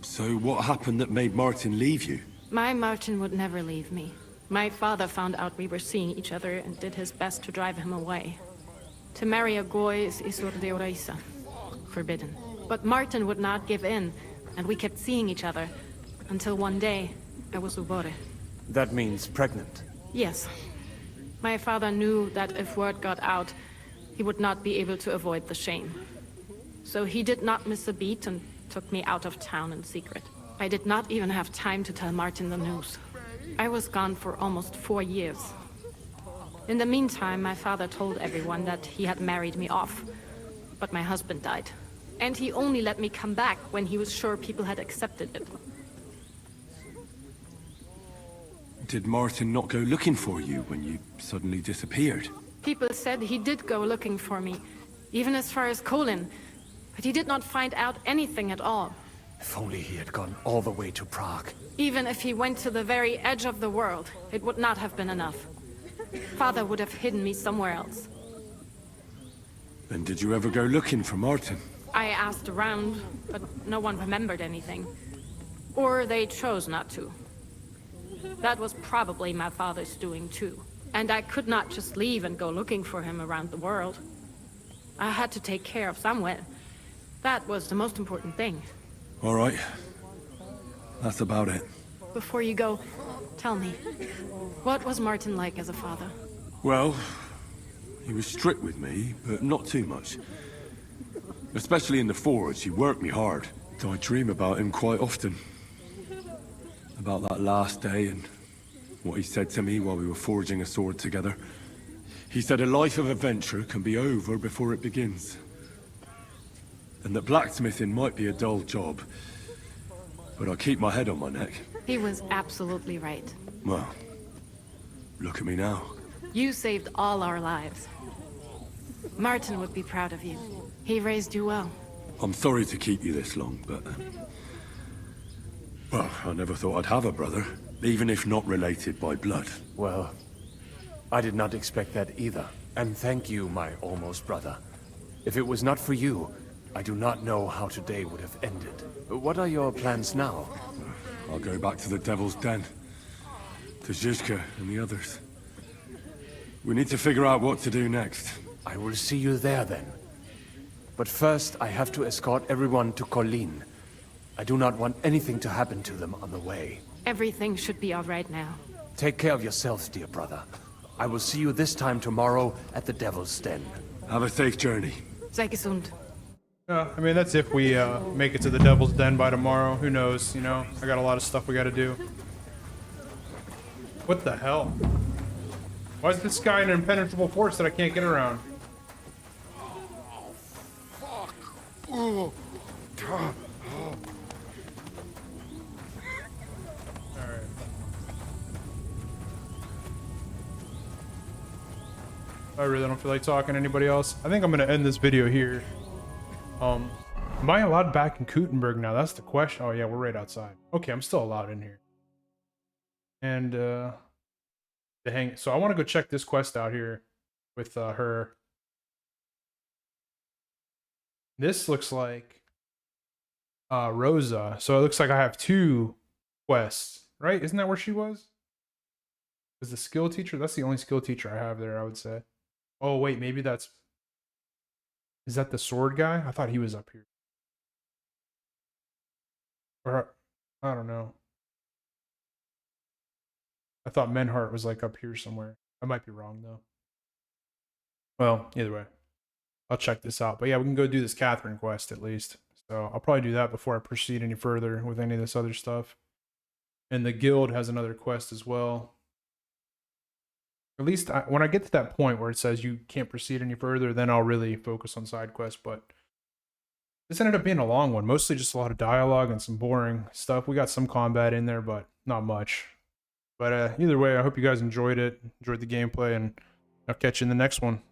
So what happened that made Martin leave you? My Martin would never leave me. My father found out we were seeing each other and did his best to drive him away. To marry a goy is isur deoraisa. Forbidden. But Martin would not give in, and we kept seeing each other. Until one day, I was ubore. That means pregnant. Yes. My father knew that if word got out, he would not be able to avoid the shame. So he did not miss a beat and took me out of town in secret. I did not even have time to tell Martin the news. I was gone for almost 4 years. In the meantime, my father told everyone that he had married me off. But my husband died. And he only let me come back when he was sure people had accepted it. Did Martin not go looking for you when you suddenly disappeared? People said he did go looking for me, even as far as Colin. But he did not find out anything at all. If only he had gone all the way to Prague. Even if he went to the very edge of the world, it would not have been enough. Father would have hidden me somewhere else. Then did you ever go looking for Martin? I asked around, but no one remembered anything. Or they chose not to. That was probably my father's doing too. And I could not just leave and go looking for him around the world. I had to take care of Samuel. That was the most important thing. All right. That's about it. Before you go, tell me, what was Martin like as a father? Well, he was strict with me, but not too much. Especially in the forge, he worked me hard. I dream about him quite often. About that last day and what he said to me while we were forging a sword together. He said a life of adventure can be over before it begins. And that blacksmithing might be a dull job, but I keep my head on my neck. He was absolutely right. Well, look at me now. You saved all our lives. Martin would be proud of you. He raised you well. I'm sorry to keep you this long, but... well, I never thought I'd have a brother, even if not related by blood. Well, I did not expect that either. And thank you, my almost brother. If it was not for you, I do not know how today would have ended. What are your plans now? I'll go back to the Devil's Den. To Zizka and the others. We need to figure out what to do next. I will see you there then. But first, I have to escort everyone to Colleen. I do not want anything to happen to them on the way. Everything should be all right now. Take care of yourselves, dear brother. I will see you this time tomorrow at the Devil's Den. Have a safe journey. Sei gesund. Yeah, I mean, that's if we make it to the Devil's Den by tomorrow. Who knows, you know? I got a lot of stuff we gotta do. What the hell? Why is this guy an impenetrable force that I can't get around? Oh. Alright. I really don't feel like talking to anybody else. I think I'm gonna end this video here. Am I allowed back in Kuttenberg now? That's the question. Oh yeah, we're right outside. Okay, I'm still allowed in here. And the hang. So I want to go check this quest out here with her. This looks like Rosa. So it looks like I have 2 quests, right? Isn't that where she was? Is the skill teacher? That's the only skill teacher I have there, I would say. Oh wait, maybe that's. Is that the sword guy? I thought he was up here. Or, I don't know. I thought Menhart was like up here somewhere. I might be wrong though. Well, either way. I'll check this out. But yeah, we can go do this Catherine quest at least. So I'll probably do that before I proceed any further with any of this other stuff. And the guild has another quest as well. At least when I get to that point where it says you can't proceed any further, then I'll really focus on side quests. But this ended up being a long one. Mostly just a lot of dialogue and some boring stuff. We got some combat in there, but not much. But either way, I hope you guys enjoyed it, enjoyed the gameplay, and I'll catch you in the next one.